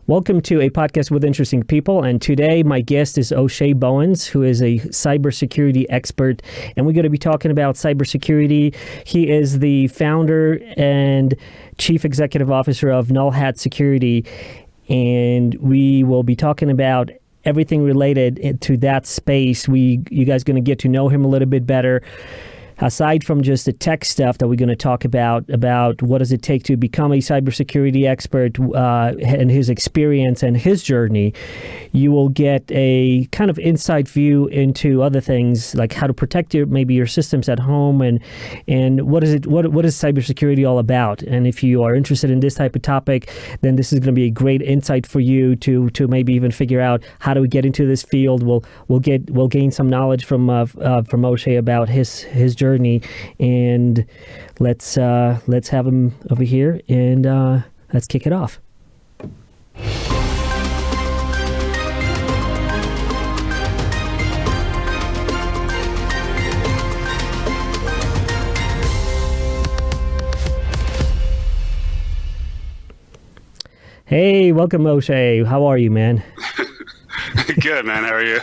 Welcome to a podcast with interesting people, and today my guest is O'Shea Bowens, who is a cybersecurity expert, and we're going to be talking about cybersecurity. He is the founder and chief executive officer of Null Hat Security, and we will be talking about everything related to that space. You guys are going to get to know him a little bit better. Aside from just the tech stuff that we're going to talk about what does it take to become a cybersecurity expert and his experience and his journey, you will get a kind of inside view into other things like how to protect your systems at home and what is cybersecurity all about. And if you are interested in this type of topic, then this is going to be a great insight for you to maybe even figure out how do we get into this field. We'll gain some knowledge from O'Shea about his journey. And let's have him over here and let's kick it off. Hey, welcome, O'Shea. How are you, man? Good, man. How are you?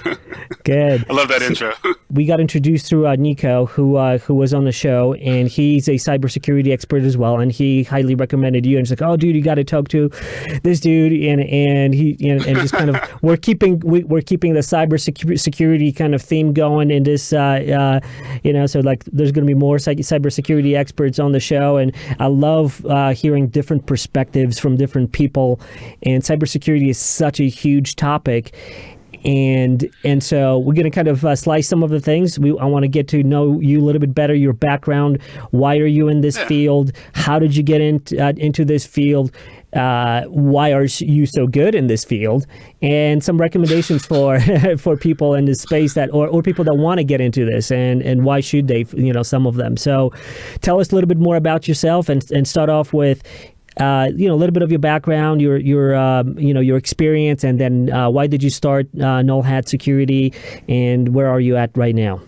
Good. I love that intro. We got introduced through Nico, who was on the show, and he's a cybersecurity expert as well, and he highly recommended you. And he's like, "Oh, dude, you got to talk to this dude," and he and just kind of we're keeping the cybersecurity kind of theme going in this, so like there's going to be more cybersecurity experts on the show, and I love hearing different perspectives from different people, and cybersecurity is such a huge topic. And so we're going to kind of slice some of the things. I want to get to know you a little bit better, your background. Why are you in this field? How did you get into this field? Why are you so good in this field? And some recommendations for for people in this space that or people that want to get into this, and why should they? Some of them. So tell us a little bit more about yourself and start off with a little bit of your background, your experience, and then why did you start Null Hat Security, and where are you at right now?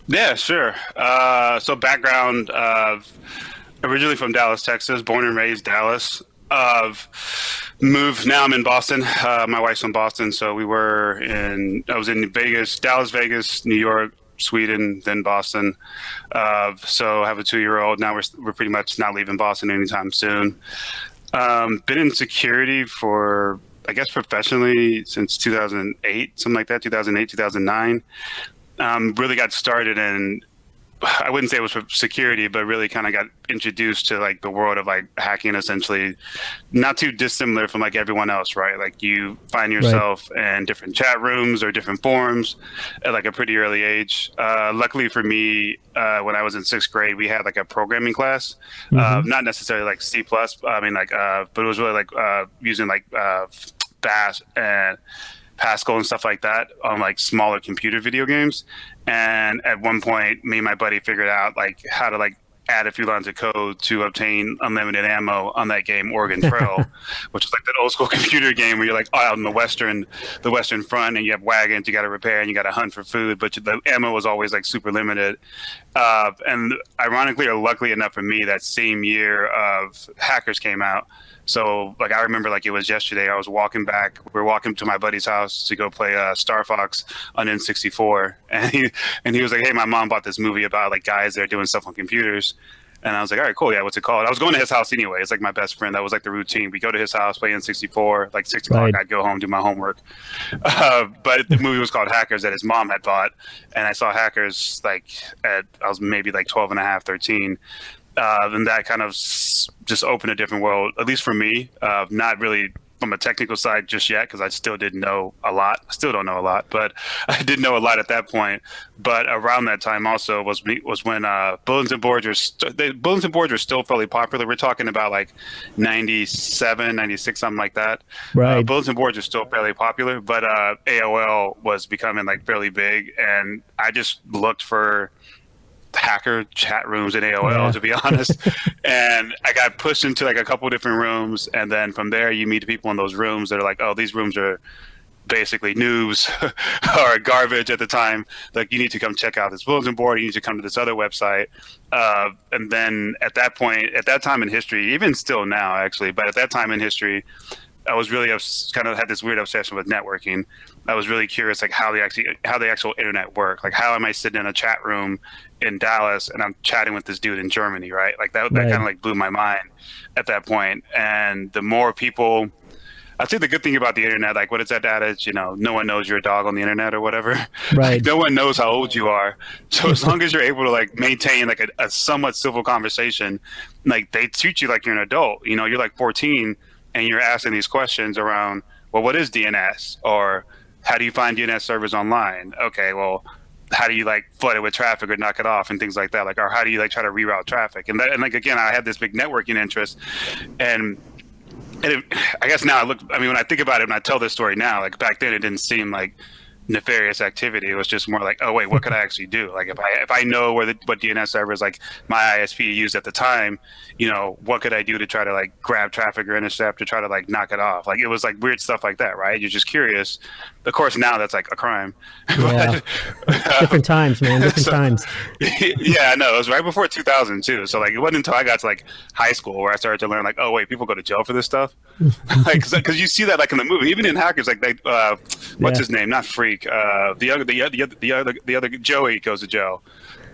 Yeah, sure. So background, originally from Dallas, Texas, born and raised Dallas. Moved. Now I'm in Boston. My wife's from Boston, so I was in Vegas, Dallas, Vegas, New York, Sweden, then Boston. So I have a 2-year-old. Now we're pretty much not leaving Boston anytime soon. Been in security for, I guess, professionally since 2008, something like that, 2008, 2009. Really got started in, I wouldn't say it was for security, but really kind of got introduced to like the world of like hacking, essentially not too dissimilar from like everyone else, right? Like you find yourself in different chat rooms or different forums at like a pretty early age. Luckily for me, when I was in 6th grade, we had like a programming class, not necessarily like C++, but it was really like using like Bash and Pascal and stuff like that on like smaller computer video games. And at one point, me and my buddy figured out like how to like add a few lines of code to obtain unlimited ammo on that game, Oregon Trail, which is like that old school computer game where you're like out in the western front and you have wagons you got to repair and you got to hunt for food, but the ammo was always like super limited. And ironically or luckily enough for me, that same year of Hackers came out. So like I remember like it was yesterday. We were walking to my buddy's house to go play Star Fox on N64, and he was like, "Hey, my mom bought this movie about like guys that are doing stuff on computers." And I was like, "All right, cool, yeah, what's it called?" I was going to his house anyway. It's like my best friend. That was like the routine. We go to his house, play N64, like 6 o'clock. I'd go home, do my homework. But the movie was called Hackers that his mom had bought, and I saw Hackers like I was maybe like 12 and a half, 13. And that kind of just opened a different world, at least for me. Not really from a technical side just yet, because I still didn't know a lot. I still don't know a lot, but I did know a lot at that point. But around that time also was when bulletin boards were still fairly popular. We're talking about like 97, 96, something like that. Right. Bulletin boards are still fairly popular, but AOL was becoming like fairly big, and I just looked for hacker chat rooms in AOL, to be honest. And I got pushed into like a couple different rooms, and then from there you meet people in those rooms that are like, oh, these rooms are basically noobs or garbage at the time. Like, you need to come check out this bulletin board, you need to come to this other website. And then at that point, at that time in history, even still now actually, but at that time in history, I was really kind of had this weird obsession with networking. I was really curious, like how the actual internet worked. Like, how am I sitting in a chat room in Dallas and I'm chatting with this dude in Germany, right? Like that kind of like blew my mind at that point. And the more people, I'd say the good thing about the internet, like what is that adage? You know, no one knows you're a dog on the internet or whatever. Right. Like, no one knows how old you are. So as long as you're able to like maintain like a somewhat civil conversation, like they treat you like you're an adult. You know, you're like 14 and you're asking these questions around, well, what is DNS? Or how do you find DNS servers online? Okay, well, how do you like flood it with traffic or knock it off and things like that? Like, or how do you like try to reroute traffic? And like, again, I had this big networking interest, and I guess now when I think about it, when I tell this story now, like back then it didn't seem like nefarious activity. It was just more like, oh wait, what could I actually do? Like if I know what DNS servers like my ISP used at the time, you know, what could I do to try to like grab traffic or intercept or try to like knock it off? Like it was like weird stuff like that, right? You're just curious. Of course, now that's like a crime. Yeah. Different times, man. Different times. Yeah, no, it was right before 2002. So like it wasn't until I got to like high school where I started to learn like, oh wait, people go to jail for this stuff. Like because you see that like in the movie, even in Hackers, like they what's his name? Not Freak. The other Joey goes to jail.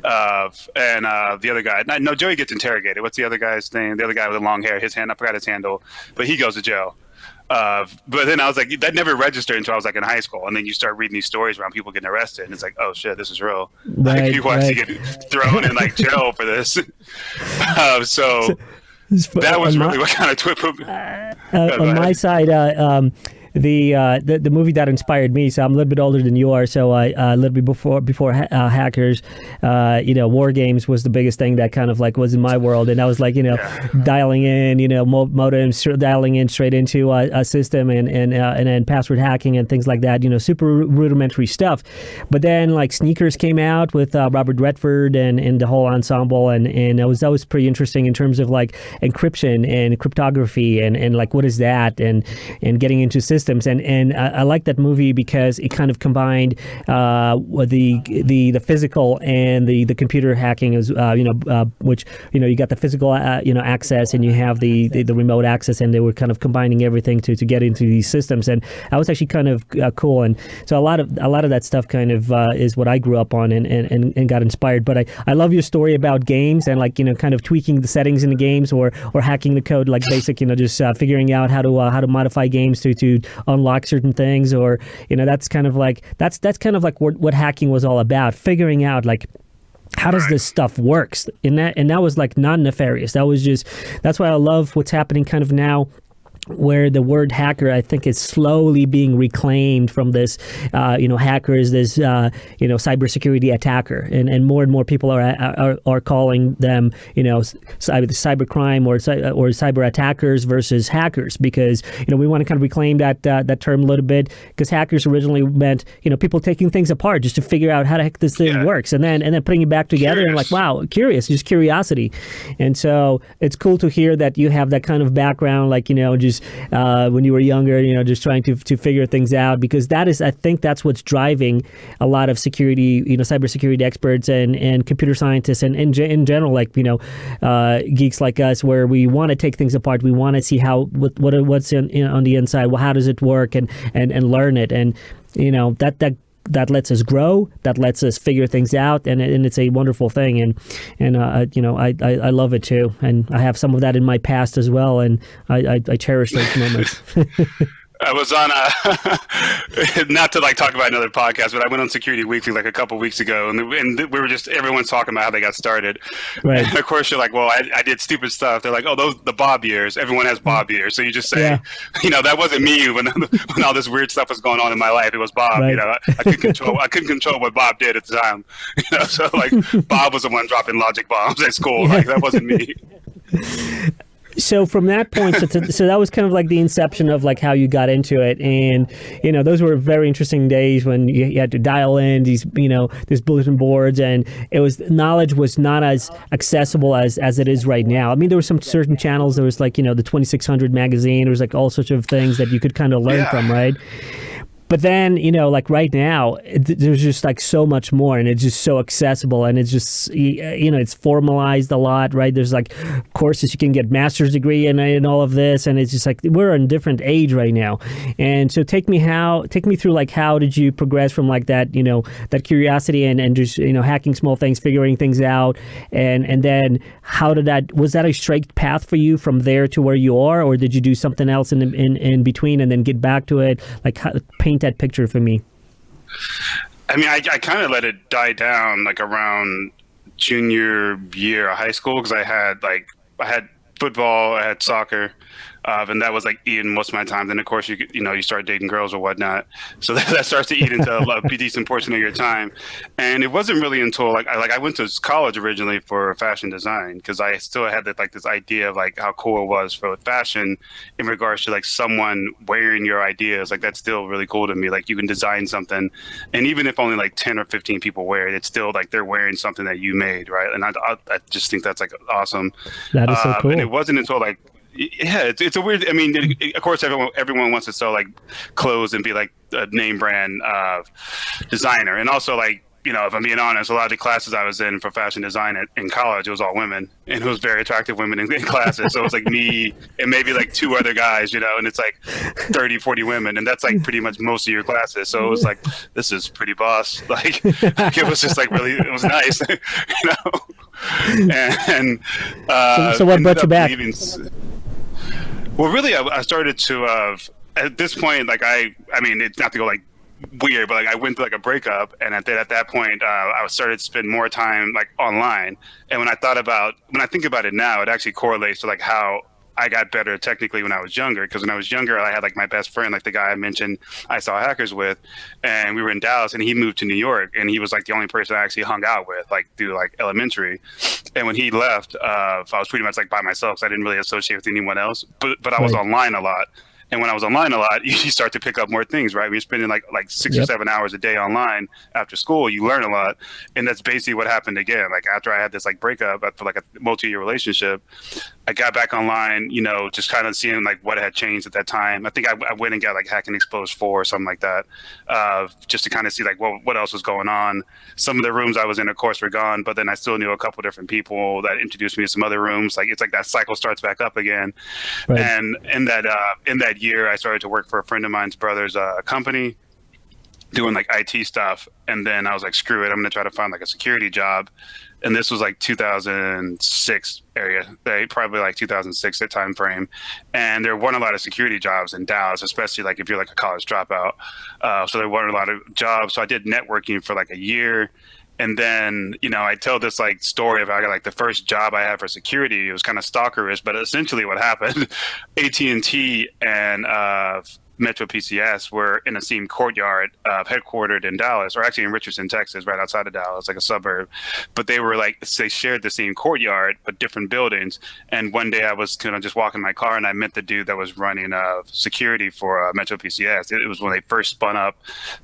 And the other guy, no, Joey gets interrogated. What's the other guy's name? The other guy with the long hair, I forgot his handle, but he goes to jail. But then I was like, that never registered until I was like in high school. And then you start reading these stories around people getting arrested, and it's like, oh shit, this is real. Right, like people actually get thrown in like jail for this. So that was really what kind of put me. On my side, the movie that inspired me. So I'm a little bit older than you are. So a little bit before Hackers, War Games was the biggest thing that kind of like was in my world, and I was like, dialing in, modems, dialing in straight into a system, and then password hacking and things like that. Super rudimentary stuff. But then like Sneakers came out with Robert Redford and the whole ensemble, and that was pretty interesting in terms of like encryption and cryptography and like what is that and getting into systems. And I like that movie because it kind of combined the physical and the computer hacking, as which you got the physical access, and you have the remote access, and they were kind of combining everything to get into these systems, and that was actually kind of cool. And so a lot of that stuff kind of is what I grew up on and got inspired. But I love your story about games and like kind of tweaking the settings in the games or hacking the code, like basic just figuring out how to modify games to unlock certain things, or that's kind of like what hacking was all about, figuring out like how does this stuff works, and that was like non-nefarious. That's why I love what's happening kind of now, where the word hacker, I think, is slowly being reclaimed from this, hackers, this, cybersecurity attacker, and more people are calling them, cybercrime or cyber attackers versus hackers, because we want to kind of reclaim that term a little bit, because hackers originally meant people taking things apart just to figure out how the heck this thing works, and then putting it back together, and like, wow, just curiosity. And so it's cool to hear that you have that kind of background, like just when you were younger, just trying to figure things out, because I think that's what's driving a lot of security, cybersecurity experts and computer scientists and in general, like, geeks like us, where we want to take things apart. We want to see what's on the inside. Well, how does it work, and learn it. And, that lets us grow, that lets us figure things out, and it's a wonderful thing, and I love it too, and I have some of that in my past as well, and I cherish those moments. I was on not to like talk about another podcast, but I went on Security Weekly like a couple weeks ago, and we were just, everyone's talking about how they got started. Right. And of course you're like, well, I did stupid stuff. They're like, oh, the Bob years. Everyone has Bob years. So you just say, that wasn't me when all this weird stuff was going on in my life. It was Bob. Right. I couldn't control what Bob did at the time. So like Bob was the one dropping logic bombs at school. Like that wasn't me. So from that point, so that was kind of like the inception of like how you got into it, and those were very interesting days when you had to dial in these these bulletin boards, and knowledge was not as accessible as it is right now. I mean, there were some certain channels. There was like the 2600 magazine. There was like all sorts of things that you could kind of learn from, right? But then, like right now, there's just like so much more, and it's just so accessible, and it's just, it's formalized a lot, right? There's like courses you can get master's degree in all of this, and it's just like we're in a different age right now. And so take me through like how did you progress from like that, that curiosity and just, hacking small things, figuring things out, and then was that a straight path for you from there to where you are, or did you do something else in between and then get back to it? Like, paint that picture for me. I mean, I kind of let it die down like around junior year of high school, because I had football, I had soccer, and that was like eating most of my time. Then of course you start dating girls or whatnot, so that starts to eat into a decent portion of your time. And it wasn't really until I went to college originally for fashion design, because I still had this idea of like how cool it was for fashion in regards to like someone wearing your ideas. Like that's still really cool to me. Like you can design something, and even if only like 10 or 15 people wear it, it's still like they're wearing something that you made, right? And I just think that's like awesome. That is so cool. And it wasn't until like, yeah, it's a weird. I mean, of course, everyone wants to sell like clothes and be like a name brand designer, and also like, if I'm being honest, a lot of the classes I was in for fashion design in college, it was all women, and it was very attractive women in classes. So it was like me and maybe like two other guys, and it's like 30, 40 women, and that's like pretty much most of your classes. So it was like, this is pretty boss. Like it was just like really, it was nice, And so what brought you back? Well, really, I started to at this point, like I mean, it's not to go like weird, but like I went through like a breakup, and at that point, I started to spend more time like online. And when I think about it now, it actually correlates to like how I got better technically when I was younger. Because when I was younger, I had like my best friend, like the guy I mentioned I saw hackers with, and we were in Dallas, and he moved to New York, and he was like the only person I actually hung out with like through like elementary. And when he left, I was pretty much like by myself, so I didn't really associate with anyone else. But I was online a lot. And when I was online a lot, you start to pick up more things, right? When you're spending like 6 or 7 hours a day online after school, you learn a lot. And that's basically what happened again. Like after I had this like breakup after like a multi-year relationship, I got back online, just kind of seeing like what had changed at that time. I think I went and got like Hacking Exposed 4 or something like that, just to kind of see like what else was going on. Some of the rooms I was in, of course, were gone, but then I still knew a couple different people that introduced me to some other rooms. Like it's like that cycle starts back up again. Right. And in that year, I started to work for a friend of mine's brother's company, doing like IT stuff. And then I was like, screw it, I'm going to try to find like a security job. And this was like 2006 area, probably like 2006, that time frame. And there weren't a lot of security jobs in Dallas, especially like if you're like a college dropout. So there weren't a lot of jobs. So I did networking for like a year. And then, I tell this like story of how I got like the first job I had for security. It was kind of stalkerish, but essentially what happened, AT&T and Metro PCS were in the same courtyard, headquartered in Dallas, or actually in Richardson, Texas, right outside of Dallas, like a suburb. But they shared the same courtyard, but different buildings. And one day I was kind of just walking my car, and I met the dude that was running security for Metro PCS. It was when they first spun up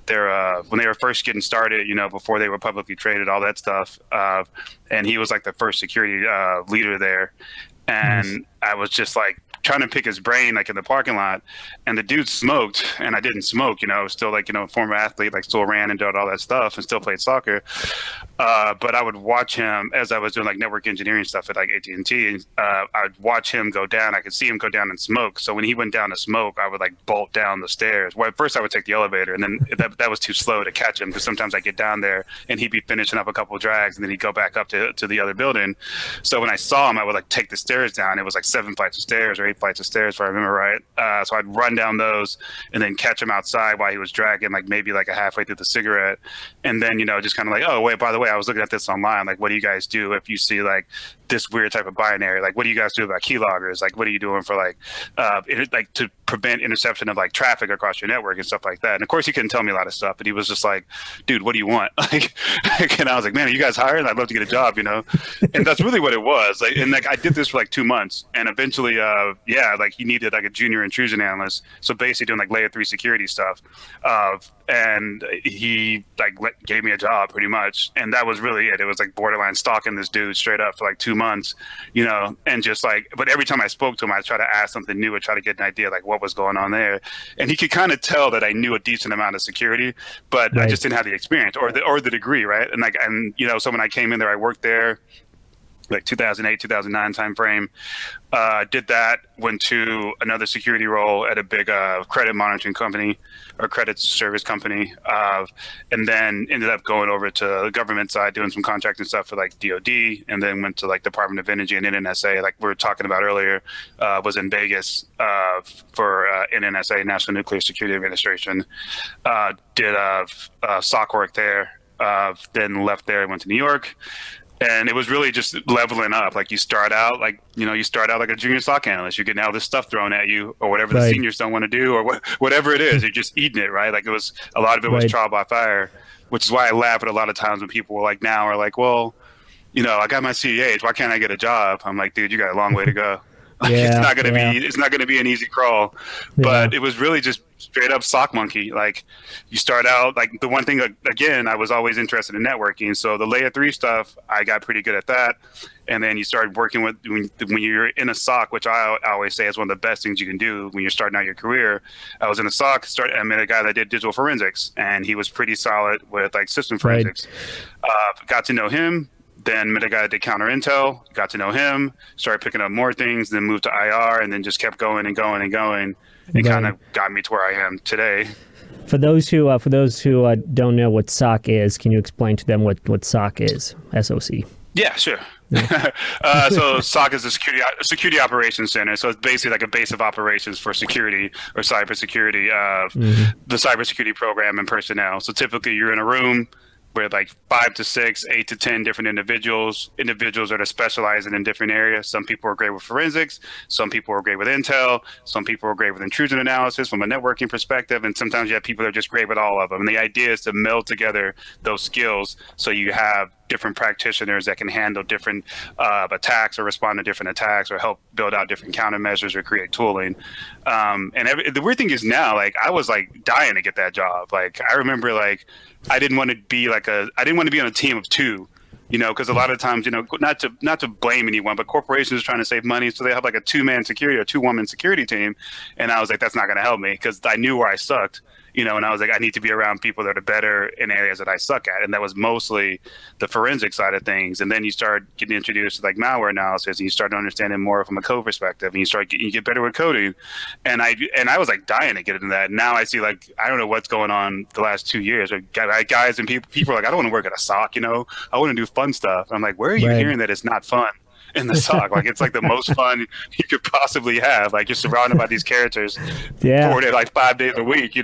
when they were first getting started, before they were publicly traded, all that stuff. And he was like the first security leader there. And I was just like trying to pick his brain, like in the parking lot, and the dude smoked, and I didn't smoke. I was still like, a former athlete, like still ran and did all that stuff and still played soccer. But I would watch him as I was doing like network engineering stuff at like AT&T. I'd watch him go down. I could see him go down and smoke. So when he went down to smoke, I would like bolt down the stairs. Well, at first I would take the elevator, and then that was too slow to catch him, because sometimes I get down there and he'd be finishing up a couple of drags, and then he'd go back up to the other building. So when I saw him, I would like take the stairs down. It was like 7 flights of stairs or 8 flights of stairs, if I remember right. So I'd run down those and then catch him outside while he was dragging like maybe like a halfway through the cigarette. And then, just kind of like, oh, wait, by the way, I was looking at this online. Like, what do you guys do if you see like this weird type of binary? Like, what do you guys do about keyloggers? Like, what are you doing for like to prevent interception of like traffic across your network and stuff like that? And of course, he couldn't tell me a lot of stuff, but he was just like, dude, what do you want? Like, and I was like, man, are you guys hiring? I'd love to get a job, And that's really what it was. Like, and like I did this for like 2 months, and eventually, like he needed like a junior intrusion analyst. So basically doing like layer 3 security stuff. And he like gave me a job pretty much. And that was really it. It was like borderline stalking this dude straight up for like 2 months. months, and just like, but every time I spoke to him, I try to ask something new or try to get an idea like what was going on there. And he could kind of tell that I knew a decent amount of security, but I just didn't have the experience or the degree, right? And so when I came in there, I worked there like 2008, 2009 timeframe. Did that, went to another security role at a big credit monitoring company or credit service company, and then ended up going over to the government side doing some contracting stuff for like DoD, and then went to like Department of Energy and NNSA, like we were talking about earlier, was in Vegas for NNSA, National Nuclear Security Administration. Did SOC work there, then left there and went to New York. And it was really just leveling up. Like you start out like a junior SOC analyst. You're getting all this stuff thrown at you, or whatever the seniors don't want to do, or whatever it is. You're just eating it, right? Like a lot of it was trial by fire, which is why I laugh at a lot of times when people are well, I got my CEH. Why can't I get a job? I'm like, dude, you got a long way to go. It's not going to be an easy crawl, but it was really just straight up sock monkey. Like you start out, like the one thing, again, I was always interested in networking. So the layer 3 stuff, I got pretty good at that. And then you start working with, when you're in a SOC, which I always say is one of the best things you can do when you're starting out your career. I was in a SOC, I met a guy that did digital forensics, and he was pretty solid with like system forensics. Got to know him. Then met a guy that did counter intel, got to know him, started picking up more things, then moved to IR, and then just kept going and going and going, and kind of got me to where I am today. For those who don't know what SOC is, can you explain to them what SOC is? SOC. Yeah, sure. So SOC is a security operations center. So it's basically like a base of operations for security or cybersecurity, the cybersecurity program and personnel. So typically you're in a room with like 5 to 6, 8 to 10 different individuals that are specializing in different areas. Some people are great with forensics. Some people are great with intel. Some people are great with intrusion analysis from a networking perspective. And sometimes you have people that are just great with all of them. And the idea is to meld together those skills so you have different practitioners that can handle different attacks or respond to different attacks or help build out different countermeasures or create tooling. The weird thing is now, like I was like dying to get that job. Like I remember like I didn't want to be on a team of 2, because a lot of times, not to blame anyone, but corporations are trying to save money. So they have like a 2-man security or 2-woman security team. And I was like, that's not going to help me because I knew where I sucked. And I was like, I need to be around people that are better in areas that I suck at. And that was mostly the forensic side of things. And then you start getting introduced to like malware analysis, and you start understanding more from a code perspective, and you get better with coding. And I was like dying to get into that. Now I see like, I don't know what's going on the last 2 years. Guys and people are like, I don't want to work at a SOC, I want to do fun stuff. I'm like, where are you hearing that it's not fun in the SOC? Like it's like the most fun you could possibly have. Like you're surrounded by these characters 5 days a week,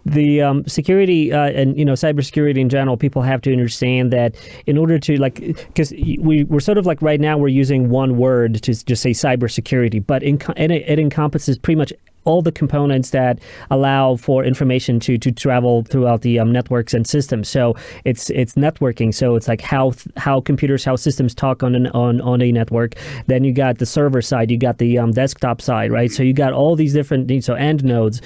The security and cybersecurity in general, people have to understand that in order to because we're sort of like right now we're using one word to just say cybersecurity, but it encompasses pretty much all the components that allow for information to travel throughout the networks and systems. So it's networking. So it's like how systems talk on a network. Then you got the server side, you got the desktop side, right? So you got all these different end nodes,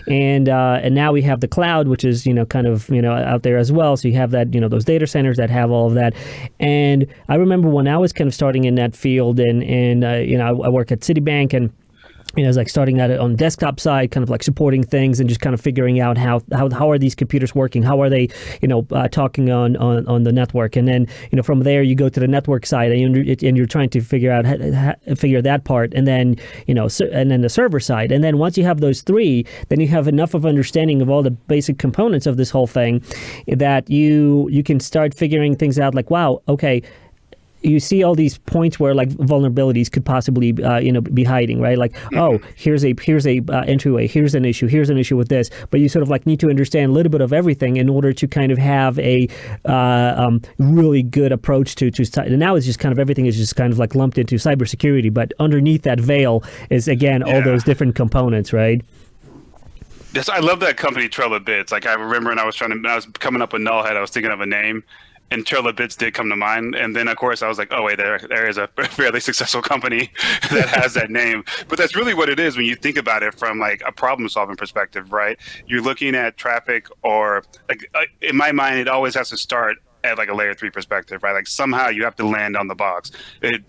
and now we have the cloud, which is kind of out there as well. So you have that those data centers that have all of that. And I remember when I was kind of starting in that field, and I work at Citibank, and I was like starting out on the desktop side, kind of like supporting things and just kind of figuring out how are these computers working? How are they, talking on the network? And then, from there you go to the network side, and you're trying to figure that part, and then, and then the server side. And then once you have those 3, then you have enough of understanding of all the basic components of this whole thing that you can start figuring things out like, wow, okay, you see all these points where like vulnerabilities could possibly be hiding, right? Like, oh, here's a entryway, here's an issue with this, but you sort of like need to understand a little bit of everything in order to kind of have a really good approach to and now it's just kind of everything is just kind of like lumped into cybersecurity, but underneath that veil is again all those different components, right? Yes, I love that company Trail of Bits. Like I remember when I was coming up with Null Hat, I was thinking of a name, and Trail of Bits did come to mind. And then, of course, I was like, oh, wait, there is a fairly successful company that has that name. But that's really what it is when you think about it from like a problem-solving perspective, right? You're looking at traffic, or like in my mind, it always has to start at like a layer 3 perspective, right? Like somehow you have to land on the box,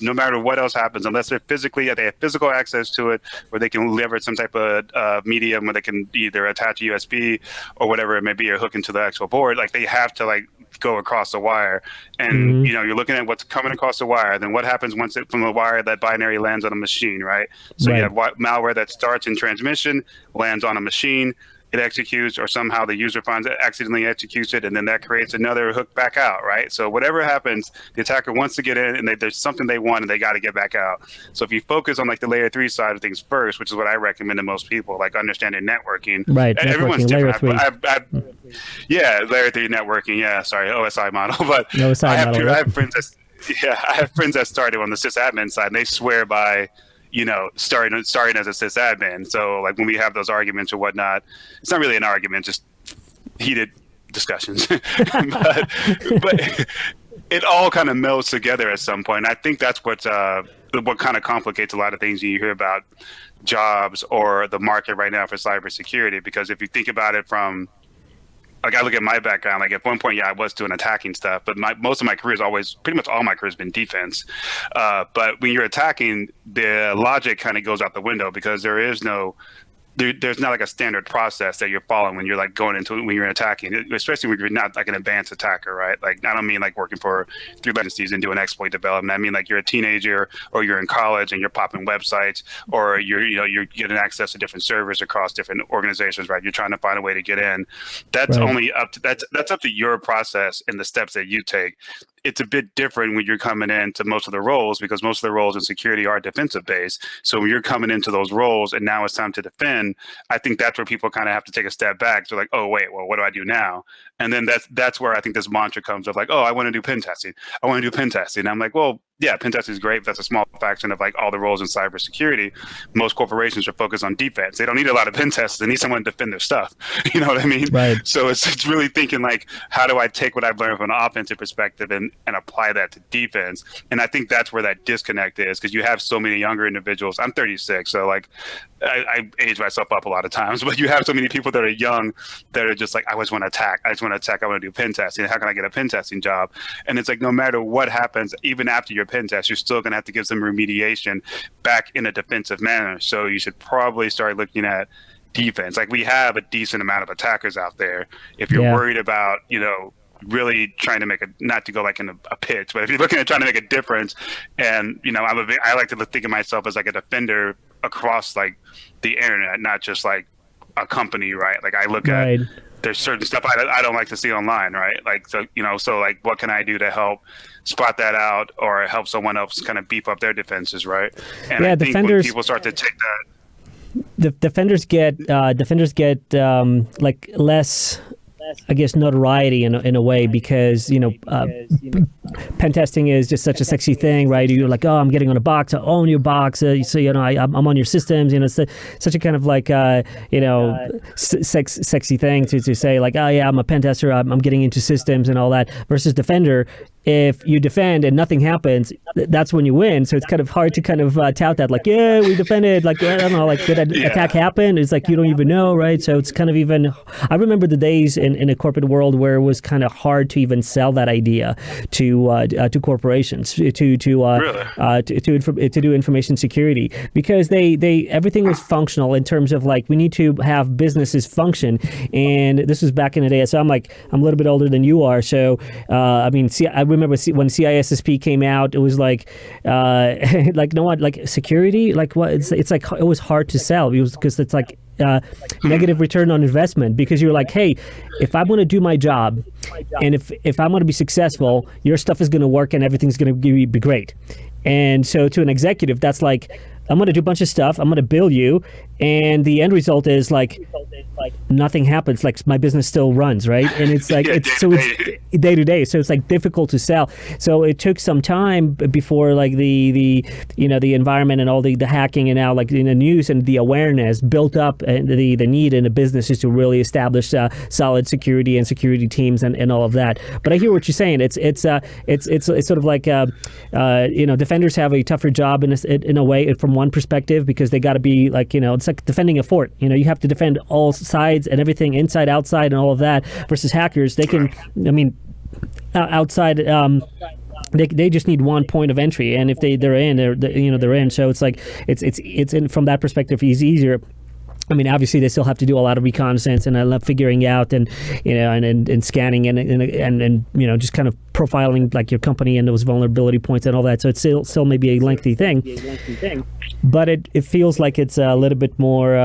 no matter what else happens, unless they have physical access to it, where they can leverage some type of medium where they can either attach a USB or whatever it may be, or hook into the actual board. Like they have to like go across the wire, and you're looking at what's coming across the wire. Then what happens once from the wire, that binary lands on a machine, right? So you have malware that starts in transmission, lands on a machine, it executes, or somehow the user finds it, accidentally executes it, and then that creates another hook back out, right? So whatever happens, the attacker wants to get in, and there's something they want, and they got to get back out. So if you focus on like the layer 3 side of things first, which is what I recommend to most people, like understanding networking. Right. Everyone's different. Layer 3 networking. Yeah, sorry, OSI model. But I have friends that started on the sysadmin side, and they swear by, starting as a sysadmin. So like when we have those arguments or whatnot, it's not really an argument, just heated discussions. but it all kind of melds together at some point. I think that's what kind of complicates a lot of things you hear about jobs or the market right now for cybersecurity. Because if you think about it from, like, I look at my background, like at one point, I was doing attacking stuff, but most of my career is always, pretty much all my career has been defense. But when you're attacking, the logic kind of goes out the window, because there's not like a standard process that you're following when you're like going into when you're attacking, especially when you're not like an advanced attacker, right? Like I don't mean like working for 3 agencies and doing exploit development. I mean like you're a teenager or you're in college and you're popping websites, or you're getting access to different servers across different organizations, right? You're trying to find a way to get in. That's only up to that's up to your process and the steps that you take. It's a bit different when you're coming into most of the roles, because most of the roles in security are defensive based. So when you're coming into those roles and now it's time to defend, I think that's where people kind of have to take a step back. So like, oh wait, well, what do I do now? And then that's where I think this mantra comes of like, oh, I want to do pen testing. I want to do pen testing. And I'm like, well, yeah, pen testing is great, but that's a small fraction of like all the roles in cybersecurity. Most corporations are focused on defense. They don't need a lot of pen testers. They need someone to defend their stuff. You know what I mean? Right. So it's really thinking like, how do I take what I've learned from an offensive perspective and apply that to defense? And I think that's where that disconnect is, because you have so many younger individuals. I'm 36, so like I age myself up a lot of times, but you have so many people that are young that are just like, I just want to attack. I want to do pen testing. How can I get a pen testing job? And it's like, no matter what happens, even after your pen test, you're still going to have to give some remediation back in a defensive manner. So you should probably start looking at defense. Like we have a decent amount of attackers out there. If you're worried about, really trying to not to go like in a pitch, but if you're looking at trying to make a difference, and I like to think of myself as like a defender across like the internet, not just like a company, right? Like I look at, there's certain stuff I don't like to see online, right? Like, so, so like what can I do to help spot that out or help someone else kind of beef up their defenses, right? And I think when people start to take that, the defenders get like less, I guess, notoriety in a way, because pen testing is just such a sexy thing, right? You're like, oh, I'm getting on a box, I own your box, so I'm on your systems. It's such a kind of like sexy thing to say like, oh yeah, I'm a pen tester, I'm getting into systems and all that. Versus defender, if you defend and nothing happens, that's when you win. So it's kind of hard to kind of tout that, like, yeah, we defended, like, I don't know, like, did an attack happen? It's like, you don't even know, right? So it's kind of even, I remember the days in a corporate world where it was kind of hard to even sell that idea to corporations, to do information security, because they everything was functional in terms of like, we need to have businesses function. And this was back in the day. So I'm a little bit older than you are. So, I mean, I remember when CISSP came out, it was like, like, no one, like security, like what? It's like, it was hard to sell because it's like, negative return on investment, because you're like, hey, if I want to do my job and if I'm going to be successful, your stuff is going to work and everything's going to be great. And so to an executive, that's like, I'm going to do a bunch of stuff, I'm going to bill you, and the end result is like nothing happens, like my business still runs, right? And it's like, it's day to day, so it's like difficult to sell. So it took some time before like the environment and all the hacking and now like in the news and the awareness built up, and the need in the business is to really establish solid security and security teams and all of that. But I hear what you're saying. It's sort of like defenders have a tougher job in a way from one perspective, because they got to be like, it's like defending a fort. You have to defend all sides and everything, inside, outside, and all of that. Versus hackers, they can, outside. They just need one point of entry, and if they're in, they're in. So it's like it's in, from that perspective, it's easier. I mean, obviously, they still have to do a lot of reconnaissance and figuring out and and scanning and just kind of profiling like your company and those vulnerability points and all that. So it's still maybe a lengthy thing, but it feels like it's a little bit more.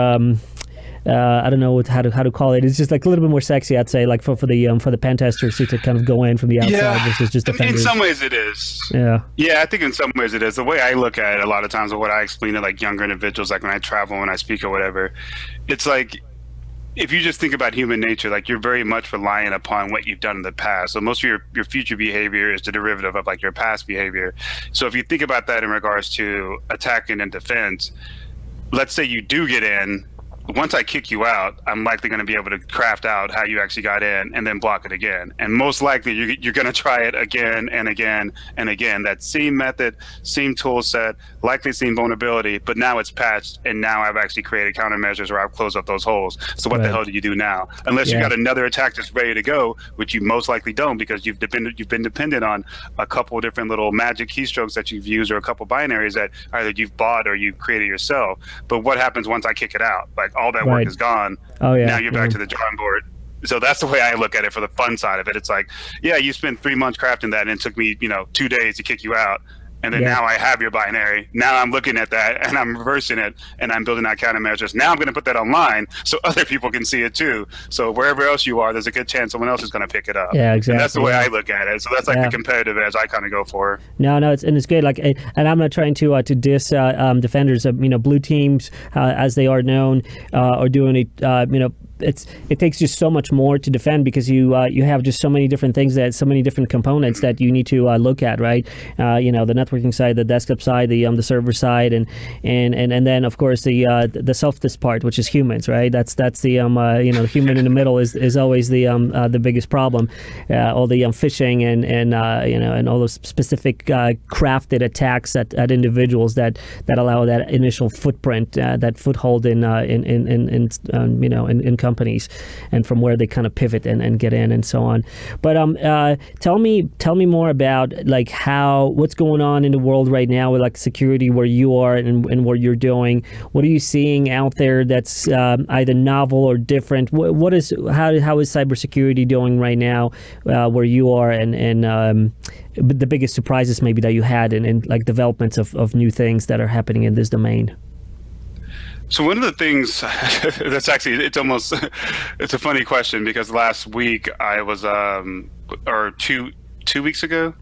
I don't know how to call it. It's just like a little bit more sexy, I'd say, like for the pen testers to kind of go in from the outside versus just defenders. In some ways it is. Yeah, I think in some ways it is. The way I look at it a lot of times, or what I explain to like younger individuals, like when I travel, when I speak or whatever, it's like, if you just think about human nature, like you're very much reliant upon what you've done in the past. So most of your future behavior is the derivative of like your past behavior. So if you think about that in regards to attacking and defense, let's say you do get in. Once I kick you out, I'm likely going to be able to craft out how you actually got in and then block it again. And most likely you're going to try it again and again and again. That same method, same tool set, likely same vulnerability, but now it's patched and now I've actually created countermeasures where I've closed up those holes. So what the hell do you do now? Unless you got another attack that's ready to go, which you most likely don't, because you've been dependent on a couple of different little magic keystrokes that you've used or a couple binaries that either you've bought or you've created yourself. But what happens once I kick it out? Like all that work is gone. Now you're back to the drawing board. So that's the way I look at it for the fun side of it. It's like, yeah, you spent 3 months crafting that and it took me, 2 days to kick you out. And then now I have your binary. Now I'm looking at that and I'm reversing it and I'm building out countermeasures. Now I'm going to put that online so other people can see it too. So wherever else you are, there's a good chance someone else is going to pick it up. Yeah, exactly. And that's the way I look at it. So that's like the competitive edge I kind of go for. No, it's good. Like, and I'm not trying to diss defenders. Blue teams, as they are known, are doing it. It takes just so much more to defend because you have just so many different things, so many different components that you need to look at, right? The networking side, the desktop side, the server side, and then of course the self-test part, which is humans, right? That's the the human in the middle is always the biggest problem. All the phishing and all those specific crafted attacks at individuals that allow that initial footprint, that foothold in companies, and from where they kind of pivot and get in and so on. But tell me more about like what's going on in the world right now with like security, where you are and what you're doing. What are you seeing out there that's either novel or different? How is cybersecurity doing right now where you are, and the biggest surprises maybe that you had and like developments of new things that are happening in this domain? So one of the things that's actually, it's a funny question, because last week I was, or two weeks ago,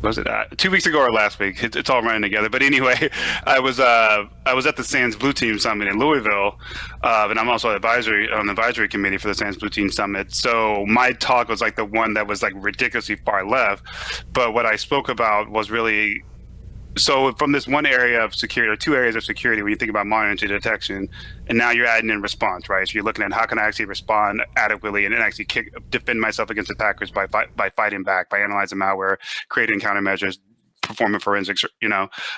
was it 2 weeks ago or last week? It's all running together. But anyway, I was at the SANS Blue Team Summit in Louisville, and I'm also on the advisory committee for the SANS Blue Team Summit. So my talk was like the one that was like ridiculously far left, but what I spoke about was really, so from this one area of security, or two areas of security, when you think about monitoring to detection, and now you're adding in response, right? So you're looking at how can I actually respond adequately and actually defend myself against attackers by fighting back, by analyzing malware, creating countermeasures, performing forensics,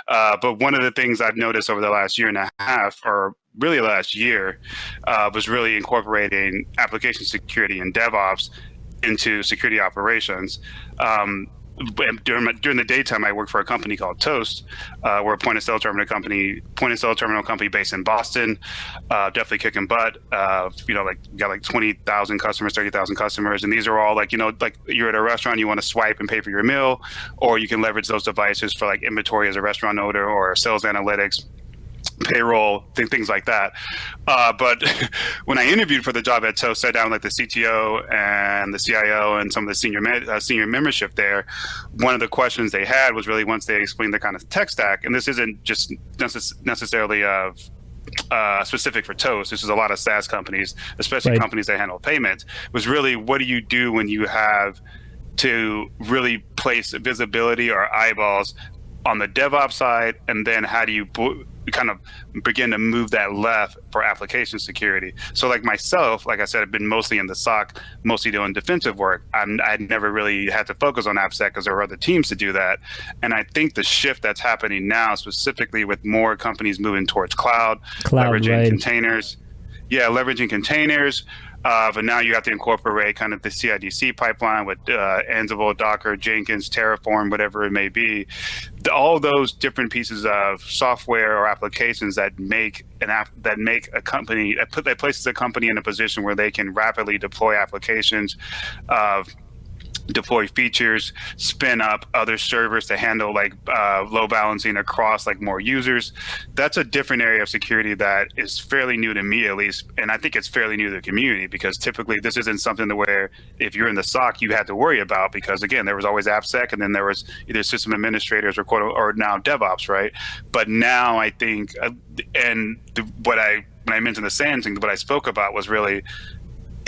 But one of the things I've noticed over the last year and a half, or really last year, was really incorporating application security and DevOps into security operations. During the daytime, I work for a company called Toast. We're a point of sale terminal company based in Boston. Definitely kicking butt. We got like 20,000 customers, 30,000 customers, and these are all like you're at a restaurant, you want to swipe and pay for your meal, or you can leverage those devices for like inventory as a restaurant owner or sales analytics, payroll, things like that. But when I interviewed for the job at Toast, sat down with the CTO and the CIO and some of the senior membership there, one of the questions they had was really, once they explained the kind of tech stack, and this isn't just necessarily specific for Toast, this is a lot of SaaS companies, especially companies that handle payments, was really, what do you do when you have to really place visibility or eyeballs on the DevOps side, and then how do you kind of begin to move that left for application security? So like myself, like I said, I've been mostly in the SOC, mostly doing defensive work. I'd never really had to focus on AppSec because there were other teams to do that. And I think the shift that's happening now, specifically with more companies moving towards cloud leveraging containers. Yeah, leveraging containers, But now you have to incorporate kind of the CI/CD pipeline with Ansible, Docker, Jenkins, Terraform, whatever it may be. All those different pieces of software or applications that make a company, that places a company in a position where they can rapidly deploy applications, deploy features, spin up other servers to handle like load balancing across like more users. That's a different area of security that is fairly new to me, at least, and I think it's fairly new to the community, because typically this isn't something to where if you're in the SOC you had to worry about, because again, there was always AppSec, and then there was either system administrators or now DevOps, right? But now I think, when I mentioned the SANS thing, what I spoke about was really,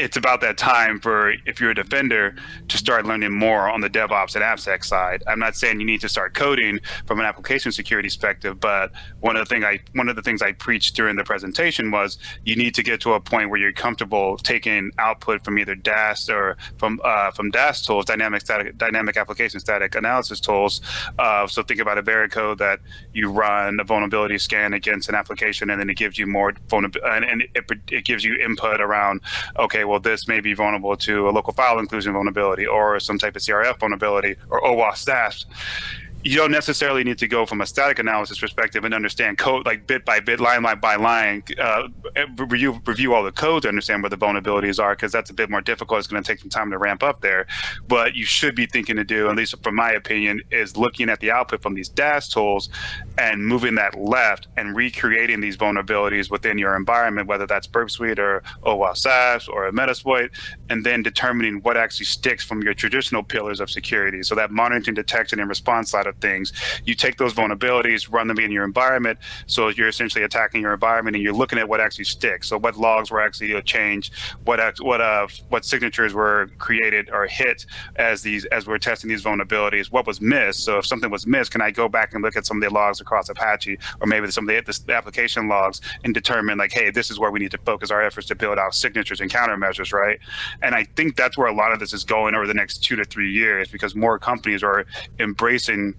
it's about that time for, if you're a defender, to start learning more on the DevOps and AppSec side. I'm not saying you need to start coding from an application security perspective, but one of the things I preached during the presentation was you need to get to a point where you're comfortable taking output from either DAST or from DAST tools, dynamic application static analysis tools. So think about a barcode that you run a vulnerability scan against an application, and then it gives you more and it gives you input around, okay, well, this may be vulnerable to a local file inclusion vulnerability or some type of CRF vulnerability or OWASP stash. You don't necessarily need to go from a static analysis perspective and understand code like bit by bit, line by line, review all the code to understand where the vulnerabilities are, because that's a bit more difficult. It's going to take some time to ramp up there. But you should be thinking to do, at least from my opinion, is looking at the output from these DAST tools and moving that left and recreating these vulnerabilities within your environment, whether that's Burp Suite or OWASP SaaS or a Metasploit, and then determining what actually sticks from your traditional pillars of security. So that monitoring, detection, and response side of things, you take those vulnerabilities, run them in your environment. So you're essentially attacking your environment, and you're looking at what actually sticks. So what logs were actually changed, what signatures were created or hit as we're testing these vulnerabilities, what was missed. So if something was missed, can I go back and look at some of the logs across Apache, or maybe some of the application logs, and determine like, hey, this is where we need to focus our efforts to build out signatures and countermeasures, right? And I think that's where a lot of this is going over the next 2 to 3 years, because more companies are embracing,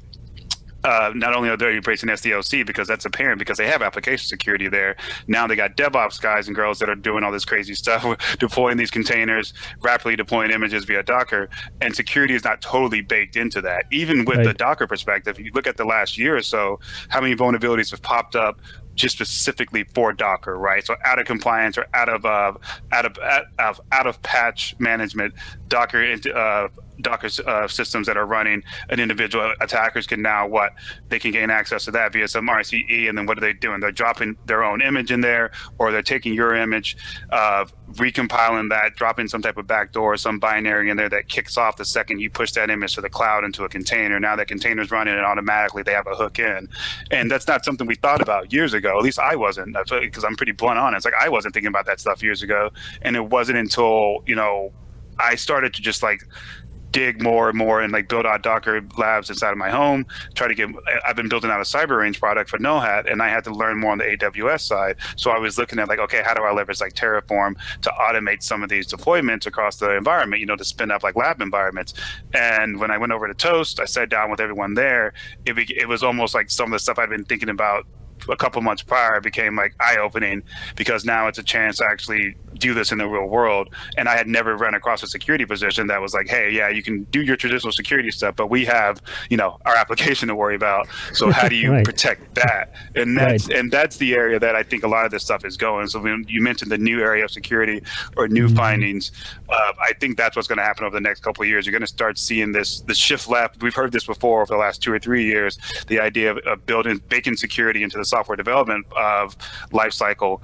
not only are they embracing SDLC because that's apparent, because they have application security there. Now they got DevOps guys and girls that are doing all this crazy stuff, deploying these containers, rapidly deploying images via Docker, and security is not totally baked into that. Even with the Docker perspective, you look at the last year or so, how many vulnerabilities have popped up just specifically for Docker, right? So out of compliance or out of patch management, Docker systems that are running, an individual attackers can now they can gain access to that via some RCE, and then what are they doing? They're dropping their own image in there, or they're taking your image, recompiling that, dropping some type of backdoor, some binary in there that kicks off the second you push that image to the cloud into a container. Now that container's running, and automatically they have a hook in. And that's not something we thought about years ago. At least I wasn't, because I'm pretty blunt on it. It's like I wasn't thinking about that stuff years ago. And it wasn't until, I started to just like dig more and more and like build out Docker labs inside of my home. I've been building out a cyber range product for Null Hat, and I had to learn more on the AWS side. So I was looking at like, okay, how do I leverage like Terraform to automate some of these deployments across the environment, to spin up like lab environments. And when I went over to Toast, I sat down with everyone there. It was almost like some of the stuff I'd been thinking about a couple months prior became like eye-opening, because now it's a chance to actually do this in the real world. And I had never run across a security position that was like, hey, yeah, you can do your traditional security stuff, but we have, our application to worry about. So how do you protect that? And that's the area that I think a lot of this stuff is going. So when you mentioned the new area of security or new findings, I think that's what's going to happen over the next couple of years. You're going to start seeing the shift left. We've heard this before over the last 2 or 3 years, the idea of baking security into the software development life cycle,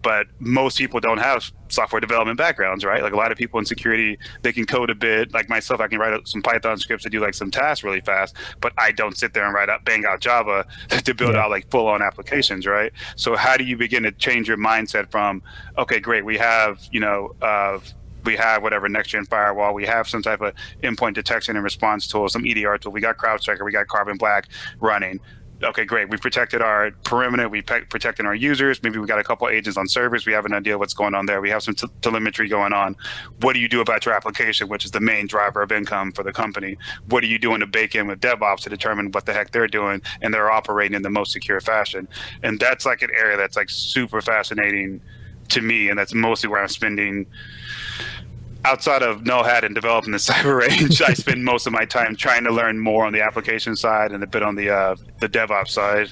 but most people don't have software development backgrounds, right? Like a lot of people in security, they can code a bit. Like myself, I can write some Python scripts to do like some tasks really fast, but I don't sit there and bang out Java to build out like full-on applications, right? So how do you begin to change your mindset from, okay, great, we have whatever next-gen firewall, we have some type of endpoint detection and response tool, some EDR tool, we got CrowdStrike, we got Carbon Black running. Okay, great. We protected our perimeter. We protected our users. Maybe we got a couple agents on servers. We have an idea of what's going on there. We have some telemetry going on. What do you do about your application, which is the main driver of income for the company? What are you doing to bake in with DevOps to determine what the heck they're doing and they're operating in the most secure fashion? And that's like an area that's like super fascinating to me, and that's mostly where I'm spending. Outside of Null Hat and developing the cyber range, I spend most of my time trying to learn more on the application side and a bit on the DevOps side.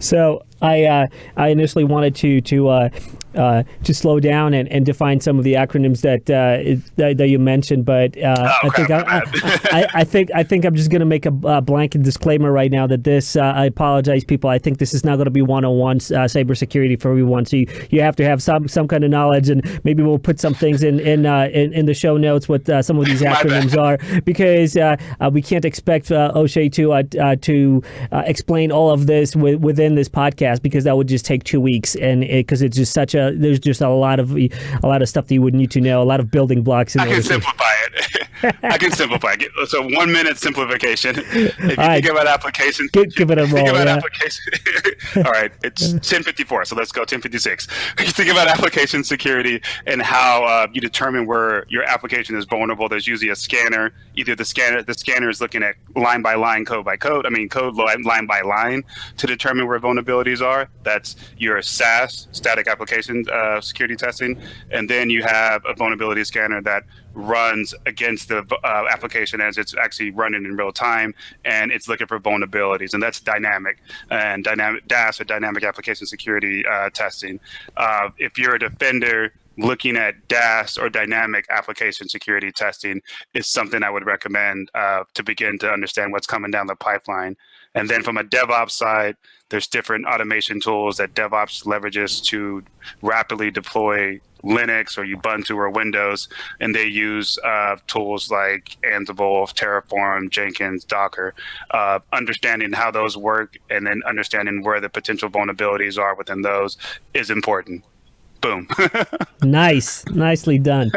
So I initially wanted to slow down and define some of the acronyms that you mentioned, but I think I'm just going to make a blanket disclaimer right now that this. I apologize, people. I think this is not going to be 101 cybersecurity for everyone. So you have to have some kind of knowledge, and maybe we'll put some things in the show notes what some of these acronyms are, because we can't expect O'Shea to explain all of this within this podcast, because that would just take 2 weeks, and because it's just there's just a lot of stuff that you would need to know, a lot of building blocks. I can simplify it. I can simplify it. So 1 minute simplification. If you think about application, give it a roll. Application. All right, it's 10:54, so let's go 10:56. You think about application security and how you determine where your application is vulnerable. There's usually a scanner. Either the scanner is looking at line by line, code by code. Code line by line to determine where vulnerabilities are. That's your SAS, static application security testing, and then you have a vulnerability scanner that runs against the application as it's actually running in real time, and it's looking for vulnerabilities, and that's dynamic DAS, or dynamic application security testing. If you're a defender, looking at DAS or dynamic application security testing is something I would recommend to begin to understand what's coming down the pipeline. And then from a DevOps side, there's different automation tools that DevOps leverages to rapidly deploy Linux or Ubuntu or Windows, and they use tools like Ansible, Terraform, Jenkins, Docker. Understanding how those work and then understanding where the potential vulnerabilities are within those is important. Boom. Nicely done.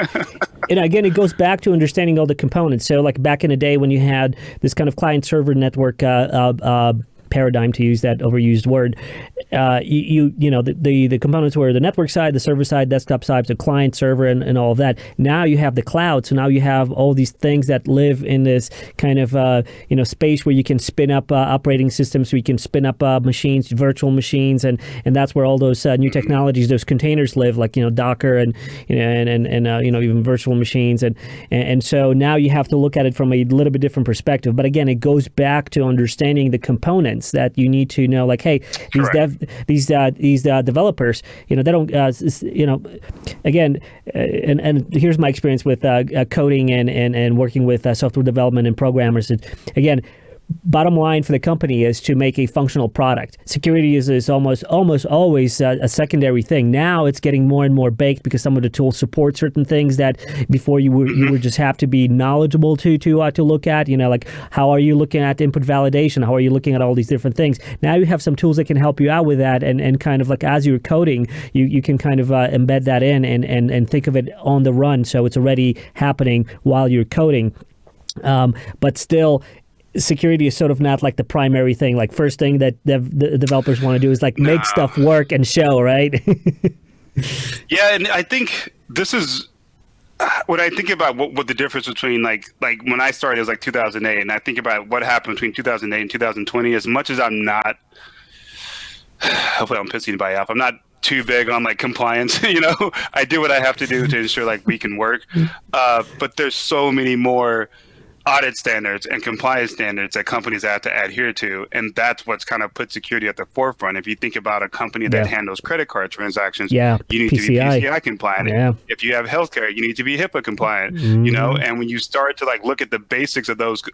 And again, it goes back to understanding all the components. So like back in the day when you had this kind of client-server network paradigm, to use that overused word, the components were the network side, the server side, desktop side, the client server, and all of that. Now you have the cloud, so now you have all these things that live in this kind of space where you can spin up operating systems, so you can spin up machines, virtual machines, and that's where all those new technologies, those containers live, like Docker and even virtual machines, and so now you have to look at it from a little bit different perspective. But again, it goes back to understanding the components that you need to know, like, hey, these developers, they don't, again, and here's my experience with coding and working with software development and programmers. Again, bottom line for the company is to make a functional product. Security is almost always a secondary thing. Now it's getting more and more baked because some of the tools support certain things that before you would just have to be knowledgeable to look at. Like how are you looking at input validation? How are you looking at all these different things? Now you have some tools that can help you out with that, and kind of like as you're coding, you can kind of embed that in and think of it on the run, so it's already happening while you're coding. But still, security is sort of not like the primary thing. Like first thing that the developers want to do is like make stuff work and show, right? Yeah, and I think this is when I think about what the difference between like when I started, it was like 2008, and I think about what happened between 2008 and 2020. As much as I'm not, hopefully I'm pissing anybody off, I'm not too big on like compliance. I do what I have to do to ensure like we can work, but there's so many more audit standards and compliance standards that companies have to adhere to, and that's what's kind of put security at the forefront. If you think about a company that handles credit card transactions, you need to be PCI compliant. Yeah. If you have healthcare, you need to be HIPAA compliant. And when you start to like look at the basics of those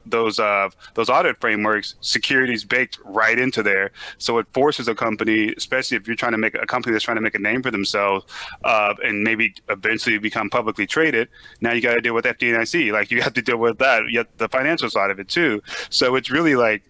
audit frameworks, security is baked right into there. So it forces a company, especially if you're trying to make a company that's trying to make a name for themselves, and maybe eventually become publicly traded. Now you got to deal with FDIC. Like you have to deal with that. The financial side of it too. So it's really like,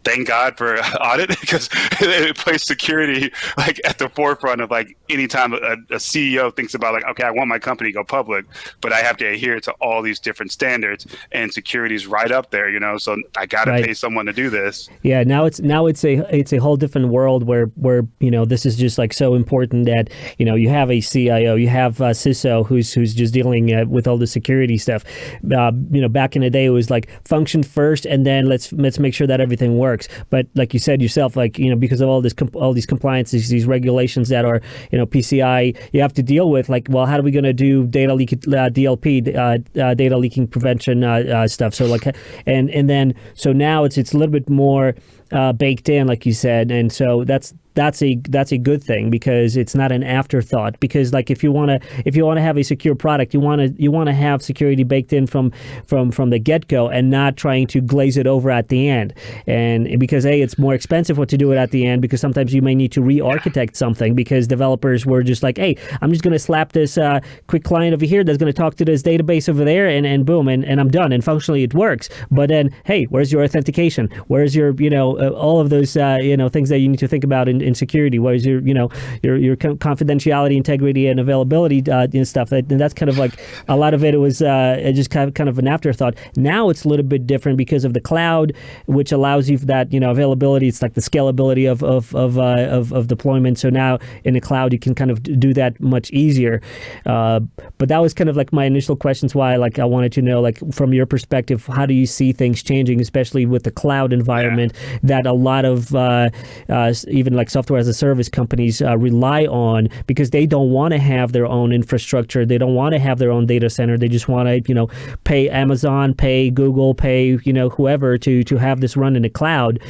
thank God for audit, because it places security like at the forefront of like anytime a CEO thinks about like, okay, I want my company to go public, but I have to adhere to all these different standards, and security's right up there, so I got to pay someone to do this. Yeah, now it's a whole different world where this is just like so important that you have a CIO, you have a CISO who's just dealing with all the security stuff. Back in the day it was like function first, and then let's make sure that everything works. works. But like you said yourself, like, because of all these compliances, these regulations that are, PCI, you have to deal with, like, well, how are we going to do data leak, DLP, data leaking prevention stuff? So like, and then so now it's a little bit more baked in, like you said, and so that's a good thing, because it's not an afterthought. Because like if you want to have a secure product, you want to have security baked in from the get-go, and not trying to glaze it over at the end. And because it's more expensive what to do it at the end, because sometimes you may need to re-architect something, because developers were just like, hey, I'm just going to slap this quick client over here that's going to talk to this database over there, and boom, and I'm done, and functionally it works. But then, hey, where's your authentication? Where's your all of those things that you need to think about in security? Where's your your confidentiality, integrity, and availability and stuff? And that's kind of like a lot of it was just kind of an afterthought. Now it's a little bit different because of the cloud, which allows you that availability. It's like the scalability of deployment. So now in the cloud you can kind of do that much easier. But that was kind of like my initial questions. Why, like, I wanted to know, like, from your perspective, how do you see things changing, especially with the cloud environment that a lot of even like software as a service companies rely on, because they don't want to have their own infrastructure. They don't want to have their own data center. They just want to pay Amazon, pay Google, pay whoever to have this run in the cloud.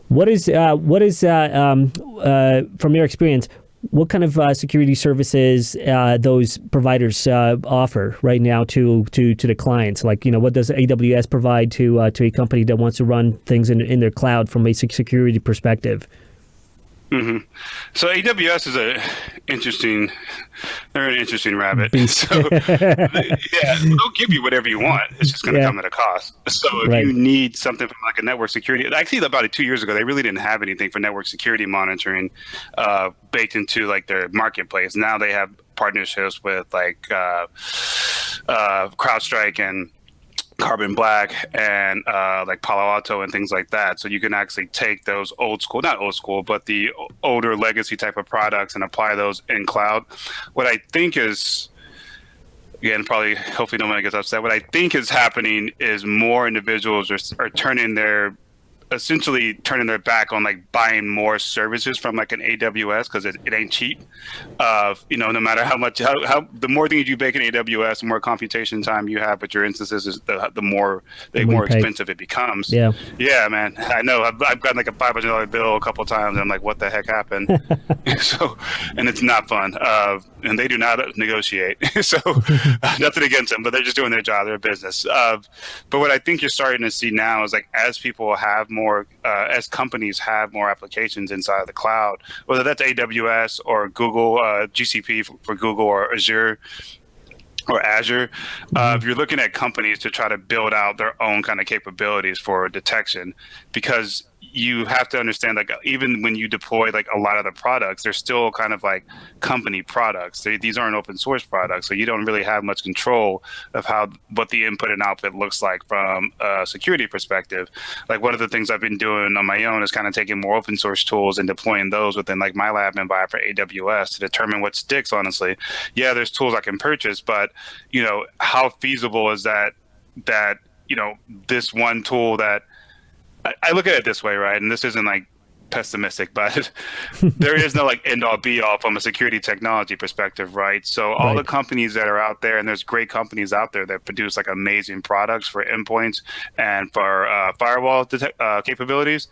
What is from your experience, what kind of security services those providers offer right now to the clients? Like, what does AWS provide to a company that wants to run things in their cloud from a security perspective? Mm-hmm. So AWS is they're an interesting rabbit. So they'll give you whatever you want. It's just going to come at a cost. So if you need something from like a network security, actually about 2 years ago, they really didn't have anything for network security monitoring baked into like their marketplace. Now they have partnerships with like CrowdStrike and Carbon Black and like Palo Alto and things like that. So you can actually take those not old school, but the older legacy type of products and apply those in cloud. What I think is, again, probably hopefully nobody gets upset, what I think is happening is more individuals are essentially turning their back on like buying more services from like an AWS, because it ain't cheap. No matter how much, how the more things you bake in AWS, the more computation time you have with your instances, the more expensive it becomes. Yeah, man. I know. I've gotten like a $500 bill a couple of times, and I'm like, what the heck happened? So, and it's not fun. And they do not negotiate. So nothing against them, but they're just doing their job, their business. But what I think you're starting to see now is like, as people have more, as companies have more applications inside of the cloud, whether that's AWS or Google, GCP for Google, or Azure. If you're looking at companies to try to build out their own kind of capabilities for detection, because you have to understand, like, even when you deploy like a lot of the products, they're still kind of like company products. These aren't open source products, so you don't really have much control of what the input and output looks like from a security perspective. Like, one of the things I've been doing on my own is kind of taking more open source tools and deploying those within like my lab environment for AWS to determine what sticks. Honestly, there's tools I can purchase, but how feasible is that this one tool that I look at it this way, right? And this isn't like pessimistic, but there is no like end all be all from a security technology perspective, right? So all the companies that are out there, and there's great companies out there that produce like amazing products for endpoints and for firewall capabilities.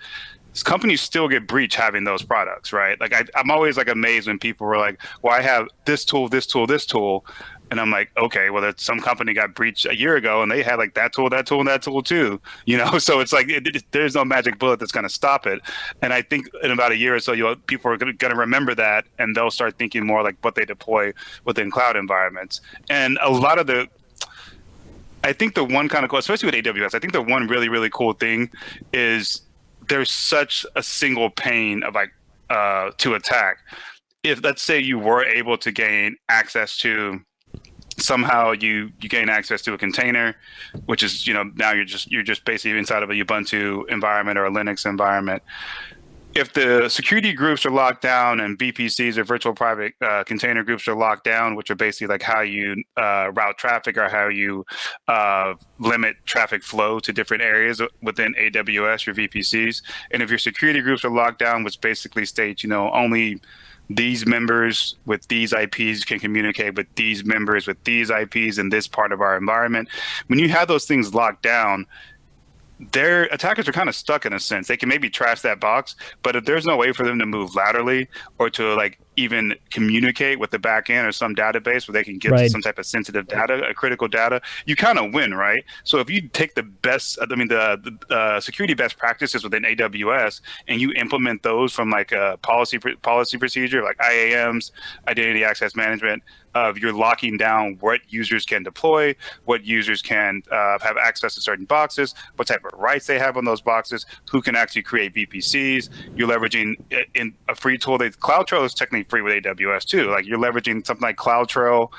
Companies still get breached having those products, right? Like I'm always like amazed when people were like, well, I have this tool, this tool, this tool. And I'm like, okay, well, some company got breached a year ago and they had like that tool, and that tool too, So it's like, there's no magic bullet that's going to stop it. And I think in about a year or so, people are going to remember that, and they'll start thinking more like what they deploy within cloud environments. And a lot of I think the one kind of cool, especially with AWS, I think the one really, really cool thing is there's such a single pane of like to attack. If, let's say, you were able to gain access to, somehow you gain access to a container, which is, now you're just basically inside of a Ubuntu environment or a Linux environment. if the security groups are locked down and VPCs or virtual private container groups are locked down, which are basically like how you route traffic or how you limit traffic flow to different areas within AWS or VPCs. And if your security groups are locked down, which basically states, only these members with these IPs can communicate with these members with these IPs in this part of our environment. When you have those things locked down, their attackers are kind of stuck in a sense. They can maybe trash that box, but if there's no way for them to move laterally or to like even communicate with the back end or some database where they can get to some type of sensitive data, critical data, you kind of win, right? So if you take the security best practices within AWS and you implement those from like a policy procedure, like IAMs, identity access management, you're locking down what users can deploy, what users can have access to certain boxes, what type of rights they have on those boxes, who can actually create VPCs. You're leveraging in a free tool. CloudTrail is technically free with AWS too. Like you're leveraging something like CloudTrail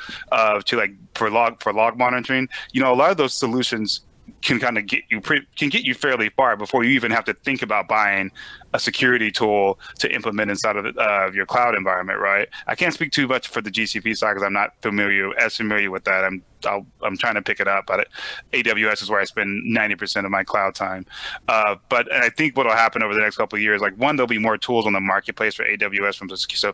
to like for log monitoring. A lot of those solutions can kind of get you fairly far before you even have to think about buying a security tool to implement inside of your cloud environment, right? I can't speak too much for the GCP side because I'm not as familiar with that. I'm trying to pick it up, but AWS is where I spend 90% of my cloud time. But I think what will happen over the next couple of years, like one, there'll be more tools on the marketplace for AWS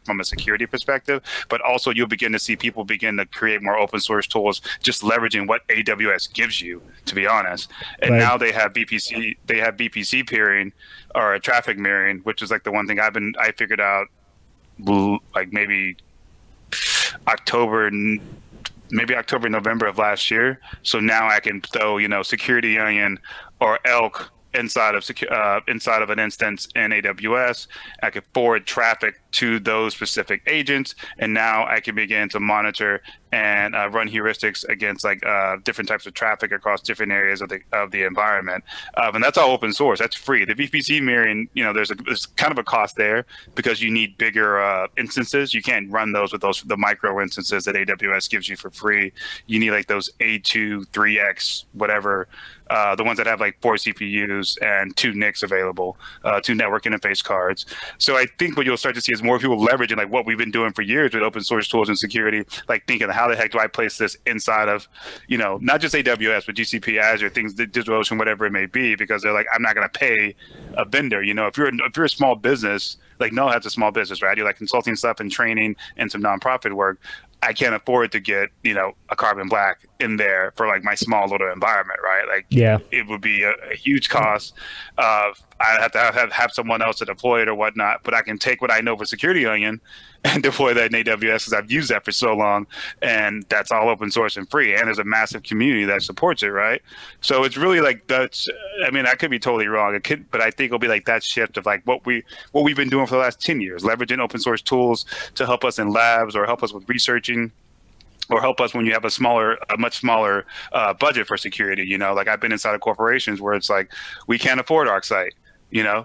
from a security perspective, but also you'll begin to see people begin to create more open source tools, just leveraging what AWS gives you, to be honest. And now they have BPC peering or traffic mirroring, which is like the one thing I figured out like maybe October, November of last year. So now I can throw, Security Onion or Elk inside of an instance in AWS. I can forward traffic to those specific agents, and now I can begin to monitor and run heuristics against like different types of traffic across different areas of the environment. And that's all open source. That's free. The VPC mirroring, there's kind of a cost there because you need bigger instances. You can't run those with the micro instances that AWS gives you for free. You need like those A2, 3X, whatever. The ones that have like 4 CPUs and 2 NICs available, 2 network interface cards. So I think what you'll start to see is more people leveraging like what we've been doing for years with open source tools and security, like thinking how the heck do I place this inside of, not just AWS, but GCP, Azure, things, DigitalOcean, whatever it may be, because they're like, I'm not going to pay a vendor. If you're a small business, like Null Hat's a small business, right? I do like consulting stuff and training and some nonprofit work. I can't afford to get, a Carbon Black in there for like my small little environment, right? Like, it would be a huge cost. I have to have someone else to deploy it or whatnot, but I can take what I know for Security Onion and deploy that in AWS because I've used that for so long, and that's all open source and free, and there's a massive community that supports it, right? So it's really like I could be totally wrong, but I think it'll be like that shift of like what we've been doing for the last 10 years, leveraging open source tools to help us in labs or help us with researching, or help us when you have a much smaller budget for security. Like I've been inside of corporations where it's like, we can't afford ArcSight,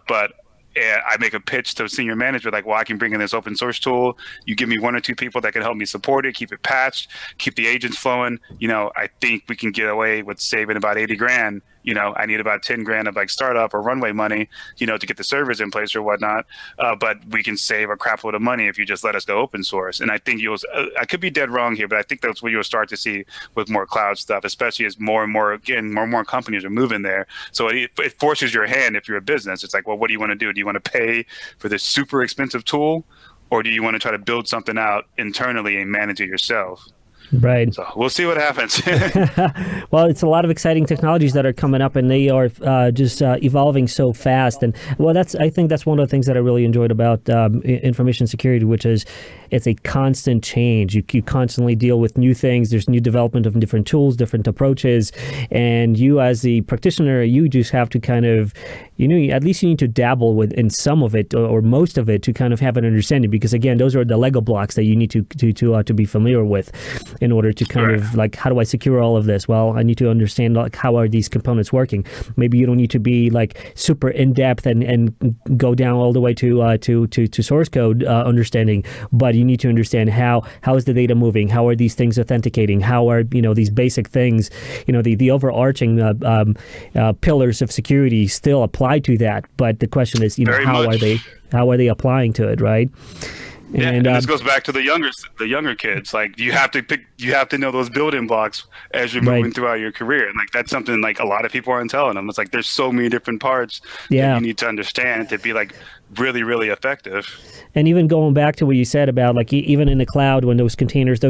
but I make a pitch to senior management, like, well, I can bring in this open source tool. You give me 1 or 2 people that can help me support it, keep it patched, keep the agents flowing. I think we can get away with saving about 80 grand. I need about 10 grand of like startup or runway money, to get the servers in place or whatnot. But we can save a crap load of money if you just let us go open source. And I think I could be dead wrong here, but I think that's what you'll start to see with more cloud stuff, especially as more and more companies are moving there. So it forces your hand if you're a business. It's like, well, what do you want to do? Do you want to pay for this super expensive tool, or do you want to try to build something out internally and manage it yourself? Right. So we'll see what happens. Well, it's a lot of exciting technologies that are coming up, and they are just evolving so fast. And I think that's one of the things that I really enjoyed about information security, which is it's a constant change. You constantly deal with new things. There's new development of different tools, different approaches, and you as the practitioner, you just have to kind of, at least you need to dabble in some of it or most of it to kind of have an understanding, because again, those are the Lego blocks that you need to be familiar with. in order to kind of like, how do I secure all of this? Well, I need to understand like how are these components working. Maybe you don't need to be like super in depth and go down all the way to source code understanding, but you need to understand how is the data moving, how are these things authenticating, how are these basic things, the overarching pillars of security still apply to that. But the question is, how are they applying to it, right? Yeah, and this goes back to the younger kids. Like you have to know those building blocks as you're moving throughout your career. And like that's something like a lot of people aren't telling them. It's like there's so many different parts that you need to understand to be like really, really effective. And even going back to what you said about like even in the cloud, when those containers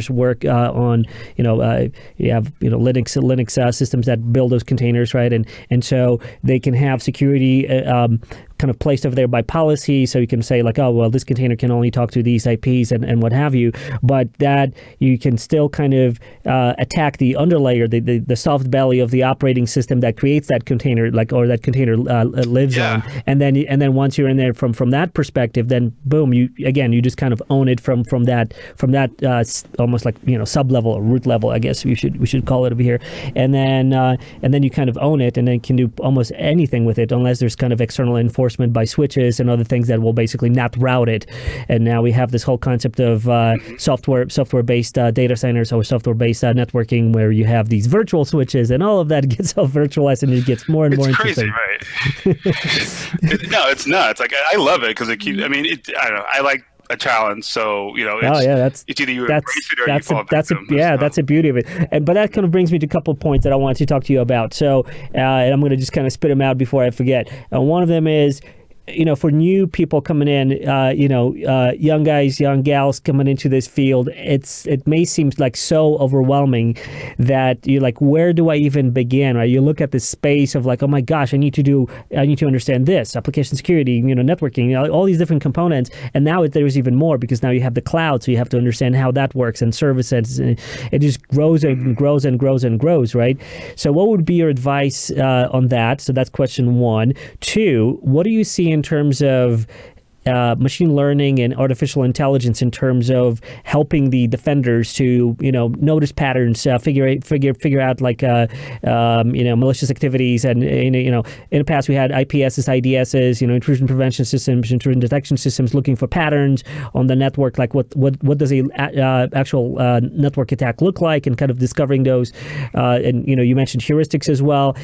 work on you have Linux systems that build those containers, right? And so they can have security kind of placed over there by policy, so you can say like, oh well, this container can only talk to these IPs and what have you, but that you can still kind of attack the underlayer, the soft belly of the operating system that creates that container, or that container lives on, and then once you're in there from that perspective, then boom, you just kind of own it from that almost like sub level or root level, I guess we should call it over here, and then you kind of own it, and then can do almost anything with it, unless there's kind of external enforcement by switches and other things that will basically not route it. And now we have this whole concept of software-based data centers or software-based networking, where you have these virtual switches, and all of that gets all virtualized, and it gets more and more interesting. It's crazy, right? No, it's nuts. Like I love it because it keeps. I mean, I don't know. I like a challenge, so it's either you embrace it or you fall victim. That's the beauty of it. But that kind of brings me to a couple of points that I wanted to talk to you about. So, and I'm going to just kind of spit them out before I forget. One of them is, for new people coming in, young guys, young gals coming into this field, it may seem like so overwhelming that you're like, where do I even begin? Right? You look at this space of like, oh my gosh, I need to understand this, application security, networking, all these different components. And now there's even more, because now you have the cloud, so you have to understand how that works, and services, and it just grows and grows and grows and grows, right? So what would be your advice on that? So that's question one. Two, what do you see in terms of machine learning and artificial intelligence in terms of helping the defenders to notice patterns, figure out like malicious activities, and in the past we had IPSs, IDSs, intrusion prevention systems, intrusion detection systems, looking for patterns on the network, like what does a actual network attack look like, and kind of discovering those, and you mentioned heuristics as well.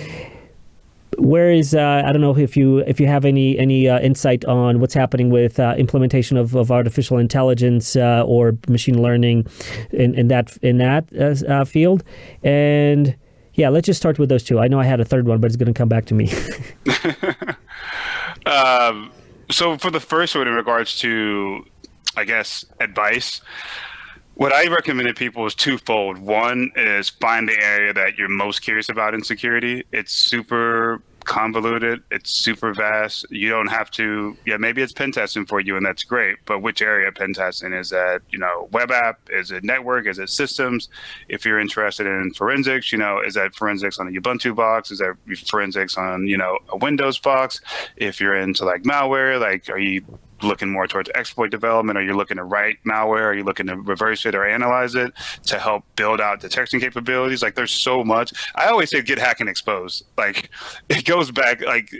Where is I don't know if you have any insight on what's happening with implementation of artificial intelligence or machine learning in that field, and let's just start with those two. I know I had a third one, but it's going to come back to me. So for the first one, in regards to, I guess, advice, what I recommend to people is twofold. One is find the area that you're most curious about in security. It's super convoluted. It's super vast. You don't have to, maybe it's pen testing for you, and that's great. But which area of pen testing? Is that, web app? Is it network? Is it systems? If you're interested in forensics, is that forensics on a Ubuntu box? Is that forensics on, a Windows box? If you're into like malware, like, are you looking more towards exploit development? Are you looking to write malware? Are you looking to reverse it or analyze it to help build out detection capabilities? Like, there's so much. I always say get hack and expose. Like, it goes back, like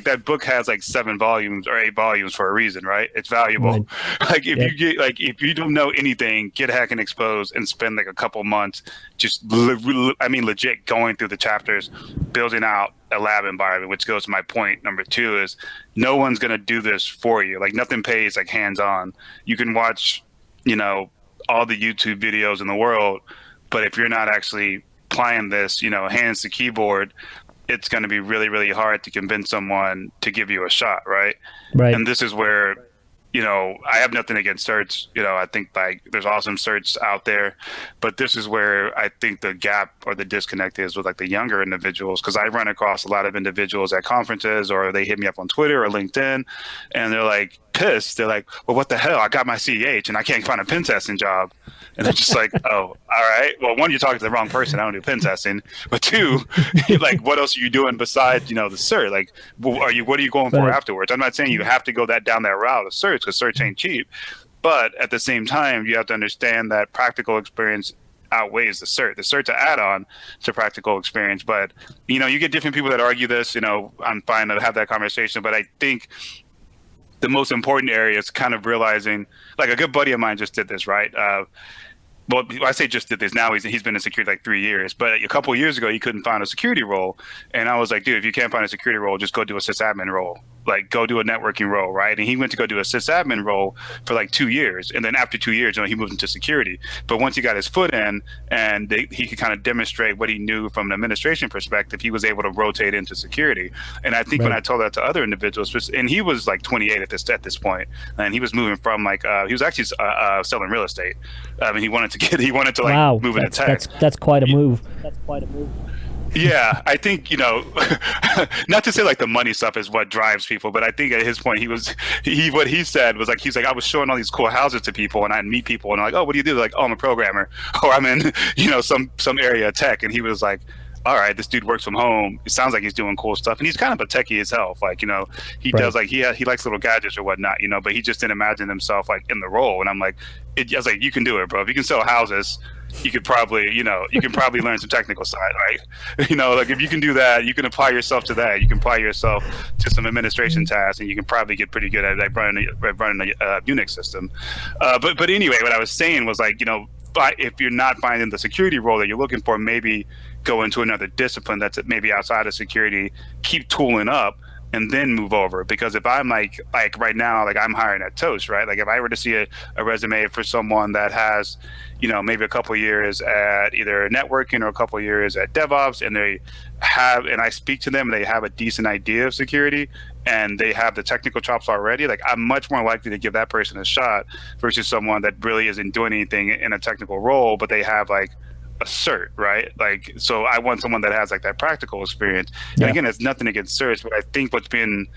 that book has like 7 volumes or 8 volumes for a reason, right? It's valuable. Right. Like if you don't know anything, get hack and expose and spend like a couple months just legit going through the chapters, building out a lab environment, which goes to my point number 2 is no one's going to do this for you. Like, nothing pays like hands-on. You can watch, all the YouTube videos in the world, but if you're not actually applying this, hands to keyboard, it's going to be really, really hard to convince someone to give you a shot. Right. And this is where, I have nothing against certs. I think like there's awesome certs out there, but this is where I think the gap or the disconnect is with like the younger individuals. Cause I run across a lot of individuals at conferences, or they hit me up on Twitter or LinkedIn, and they're like pissed. They're like, well, what the hell? I got my CEH and I can't find a pen testing job. And they're just like, oh, all right. Well, one, you're talking to the wrong person. I don't do pen testing. But 2, like, what else are you doing besides, the cert? Like, what are you going for afterwards? I'm not saying you have to go down that route of certs, because certs ain't cheap. But at the same time, you have to understand that practical experience outweighs the cert. The cert's an add-on to practical experience, but you know, you get different people that argue this. You know, I'm fine to have that conversation, but I think the most important area is kind of realizing, like a good buddy of mine just did this, right? Well, I say just did this. Now he's been in security like 3 years, but a couple of years ago he couldn't find a security role, and I was like, dude, if you can't find a security role, just go do a sysadmin role. Like, go do a networking role, right? And he went to go do a sysadmin role for like 2 years, and then after 2 years, you know, he moved into security. But once he got his foot in, and he could kind of demonstrate what he knew from an administration perspective, he was able to rotate into security. And I think when I told that to other individuals, and he was like 28 at this point, and he was moving from like he was actually selling real estate. I mean, he wanted to like move into tech. That's quite a move. Yeah, I think, you know, not to say like the money stuff is what drives people, but I think at his point, what he said was like, he's like, I was showing all these cool houses to people, and I'd meet people, and I'm like, oh, what do you do? They're like, oh, I'm a programmer, or I'm in, you know, some area of tech. And he was like, all right, this dude works from home. It sounds like he's doing cool stuff, and he's kind of a techie himself. Like, you know, he does like he likes little gadgets or whatnot, you know, but he just didn't imagine himself like in the role. And I'm like, I was like, you can do it, bro. If you can sell houses, you could probably, you know, learn some technical side, right? You know, like if you can do that, you can apply yourself to that. You can apply yourself to some administration tasks, and you can probably get pretty good at like running a Unix system. But anyway, what I was saying was like, you know, if you're not finding the security role that you're looking for, maybe go into another discipline that's maybe outside of security, keep tooling up, and then move over. Because if I'm like right now, like I'm hiring at Toast, right? Like if I were to see a resume for someone that has, you know, maybe a couple of years at either networking or a couple of years at DevOps, and I speak to them, and they have a decent idea of security, and they have the technical chops already, like I'm much more likely to give that person a shot versus someone that really isn't doing anything in a technical role, but they have like a cert, right? Like, so I want someone that has like that practical experience. Yeah. And again, it's nothing against certs, but I think what's been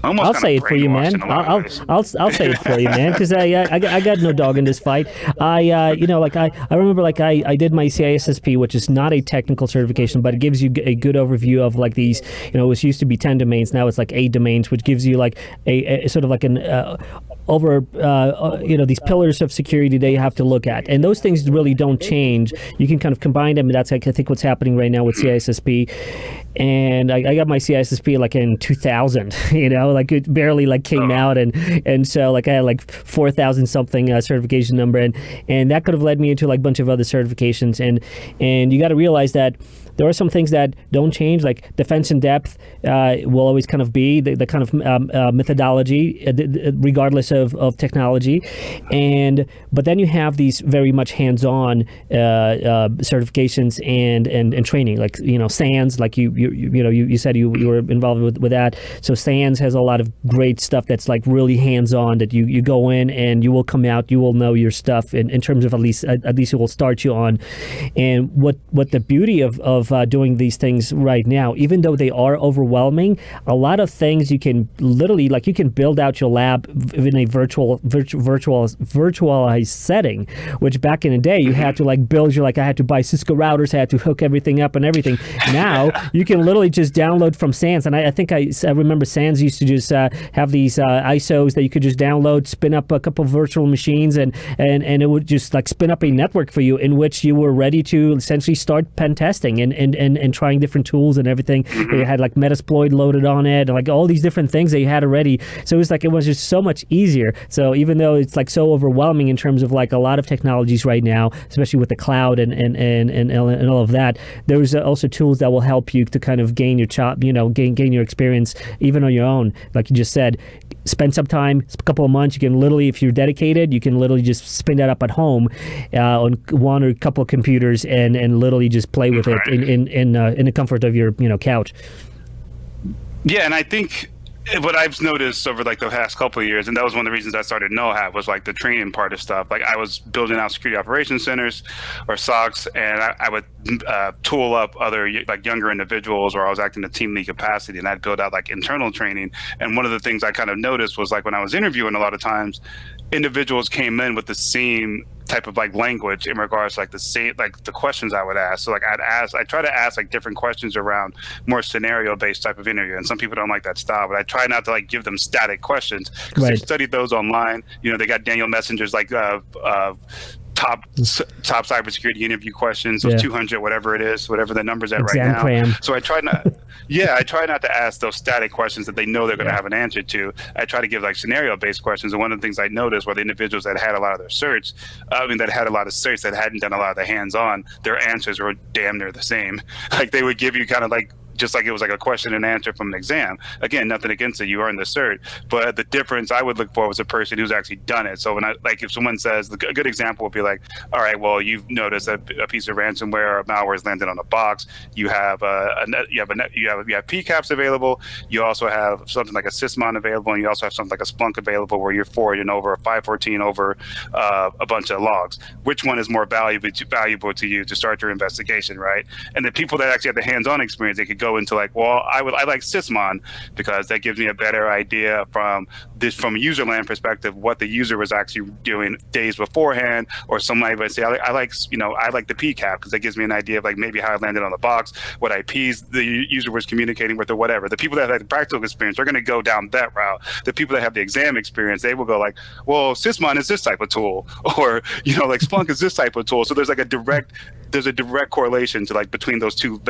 I'll say it for you, man. I'll say it for you, man, because I got no dog in this fight. You know, like I remember like I did my CISSP, which is not a technical certification, but it gives you a good overview of like these, you know, it used to be 10 domains, now it's like 8 domains, which gives you like a sort of like an you know, these pillars of security that you have to look at, and those things really don't change. You can kind of combine them, and that's like I think what's happening right now with CISSP. And I got my CISSP like in 2000, you know, like it barely like came out, and so like I had like 4,000 something certification number, and that could have led me into like a bunch of other certifications, and you got to realize that there are some things that don't change, like defense in depth will always kind of be the kind of methodology, regardless of technology, but then you have these very much hands-on certifications and training, like, you know, SANS, like you said you were involved with that. So SANS has a lot of great stuff that's like really hands-on, that you go in and you will come out, you will know your stuff in terms of at least it will start you on. And what the beauty of doing these things right now, even though they are overwhelming, a lot of things you can literally, like, you can build out your lab in a virtualized setting, which back in the day you had to like build your, like I had to buy Cisco routers, I had to hook everything up and everything. Now you can literally just download from SANS, and I think I remember SANS used to just have these ISOs that you could just download, spin up a couple of virtual machines, and it would just like spin up a network for you in which you were ready to essentially start pen testing and trying different tools and everything. You had like Metasploit loaded on it, and like all these different things that you had already. So it was just so much easier. So even though it's like so overwhelming in terms of like a lot of technologies right now, especially with the cloud and all of that, there's also tools that will help you to kind of gain your gain your experience even on your own. Like you just said, spend some time, a couple of months. You can literally, if you're dedicated, you can literally just spin that up at home on one or a couple of computers and literally just play with it in the comfort of your couch. Yeah, and I think what I've noticed over like the past couple of years, and that was one of the reasons I started Null Hat, was like the training part of stuff. Like I was building out security operations centers or SOCs, and I would tool up other like younger individuals, or I was acting in a team lead capacity, and I'd build out like internal training. And one of the things I kind of noticed was like when I was interviewing, a lot of times individuals came in with the same type of like language in regards to like the same, like the questions I would ask. So like I try to ask like different questions around more scenario based type of interview. And some people don't like that style, but I try not to like give them static questions, because they studied those online. They got Daniel Messenger's like top cybersecurity interview questions, those 200, whatever it is, whatever the number's at Exam right now. cram. So I try not, I try not to ask those static questions that they know they're going to have an answer to. I try to give like scenario-based questions. And one of the things I noticed were the individuals that had a lot of their certs, that had a lot of certs that hadn't done a lot of the hands-on, their answers were damn near the same. Like they would give you kind of like, just like it was like a question and answer from an exam. Again, nothing against it, you earned the cert, but the difference I would look for was a person who's actually done it. So when if someone says, a good example would be like, all right, well, you've noticed a piece of ransomware or malware has landed on a box. You have you have PCAPs available. You also have something like a Sysmon available, and you also have something like a Splunk available where you're forwarding over 514 over a bunch of logs. Which one is more valuable to you to start your investigation, right? And the people that actually have the hands-on experience, they could go into like, well, I like Sysmon because that gives me a better idea from a user land perspective what the user was actually doing days beforehand. Or somebody might say, I like the PCAP because that gives me an idea of like maybe how it landed on the box, what IPs the user was communicating with, or whatever. The people that have the practical experience, they're going to go down that route. The people that have the exam experience, they will go like, well, Sysmon is this type of tool, or like Splunk is this type of tool. So there's like a direct correlation to like between those two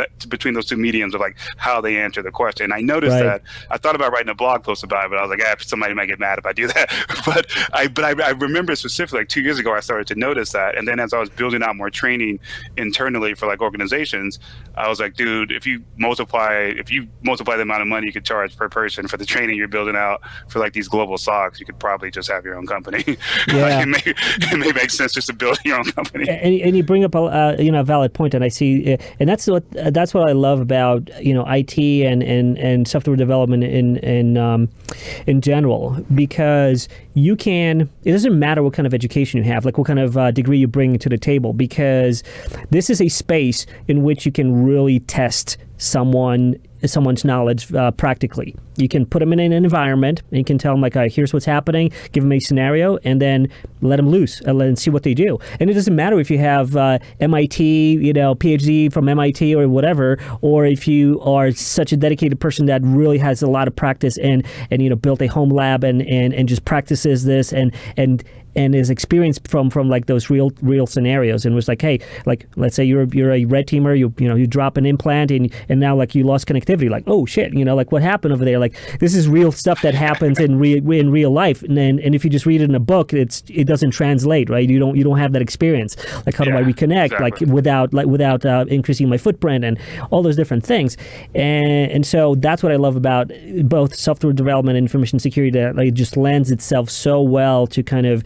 mediums of like how they answer the question. I noticed that. I thought about writing a blog post about it, but I was like, somebody might get mad if I do that. but I remember specifically like 2 years ago I started to notice that, and then as I was building out more training internally for like organizations, I was like, dude, if you multiply the amount of money you could charge per person for the training you're building out for like these global SOCs, you could probably just have your own company. Yeah. Like it may make sense just to build your own company. And you bring up a valid point, and I see, and that's what I love about IT and software development in general, because it doesn't matter what kind of education you have, like what kind of degree you bring to the table, because this is a space in which you can really test someone's knowledge practically. You can put them in an environment and you can tell them like, here's what's happening, give them a scenario, and then let them loose and see what they do. And it doesn't matter if you have MIT, PhD from MIT or whatever, or if you are such a dedicated person that really has a lot of practice and built a home lab and just practices this and is experienced from like those real scenarios, and was like, hey, like let's say you're a red teamer, you drop an implant and now like you lost connectivity, like, oh shit, like what happened over there? Like this is real stuff that happens in real life, and if you just read it in a book, it doesn't translate, right? You don't have that experience. Like how do I reconnect, exactly, without increasing my footprint and all those different things, and so that's what I love about both software development and information security, that like it just lends itself so well to kind of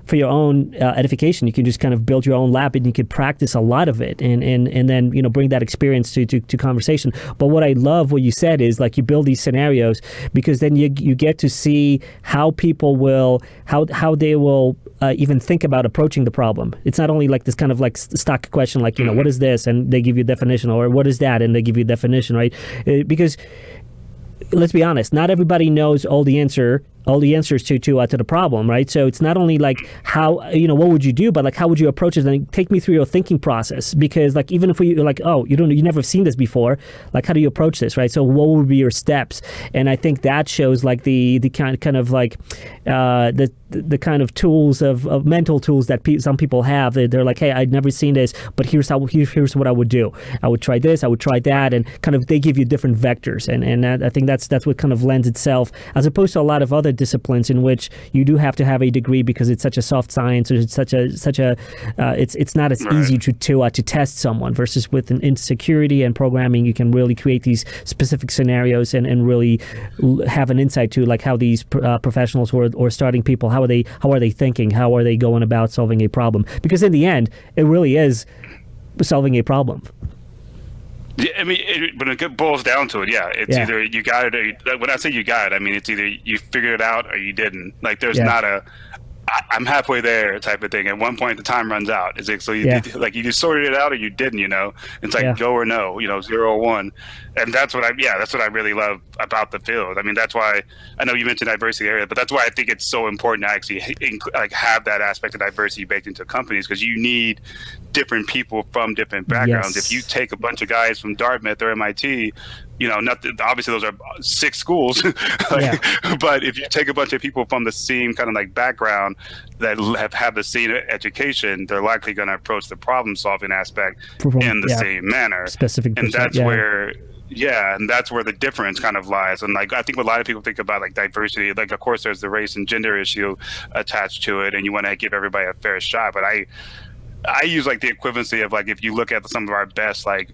for your own edification. You can just kind of build your own lab and you can practice a lot of it and then bring that experience to conversation. But what I love what you said is like you build these scenarios because then you get to see how people will how they will even think about approaching the problem. It's not only like this kind of like stock question like what is this, and they give you a definition, or what is that and they give you a definition, right? Because let's be honest, not everybody knows all the answers to the problem, right? So it's not only like how, what would you do, but like how would you approach it? And take me through your thinking process, because like even if you're like, oh, you never seen this before, like how do you approach this, right? So what would be your steps? And I think that shows like the kind of like the kind of tools of mental tools that some people have. They're like, hey, I'd never seen this, but here's what I would do. I would try this, I would try that, and kind of they give you different vectors, and I think that's what kind of lends itself, as opposed to a lot of other disciplines in which you do have to have a degree because it's such a soft science, or it's such a it's not as easy to test someone, versus with in security and programming you can really create these specific scenarios and really have an insight to like how these professionals or starting people, how are they thinking, how are they going about solving a problem, because in the end it really is solving a problem. Yeah, I mean, when it boils down to it, it's either you got it, or when I say you got it, I mean it's either you figured it out or you didn't. Like there's not I'm halfway there type of thing. At one point the time runs out. It's like, so you just sorted it out or you didn't, It's like go or no, 0 or 1. And that's what I really love about the field. I mean, that's why I know you mentioned diversity area, but that's why I think it's so important to actually like have that aspect of diversity baked into companies, because you need different people from different backgrounds. Yes. If you take a bunch of guys from Dartmouth or MIT, obviously those are 6 schools, but if you take a bunch of people from the same kind of like background that have the same education, they're likely going to approach the problem solving aspect in the same manner. Specific, and that's where and that's where the difference kind of lies. And like I think what a lot of people think about like diversity, like of course there's the race and gender issue attached to it, and you want to give everybody a fair shot. But I use like the equivalency of like if you look at some of our best like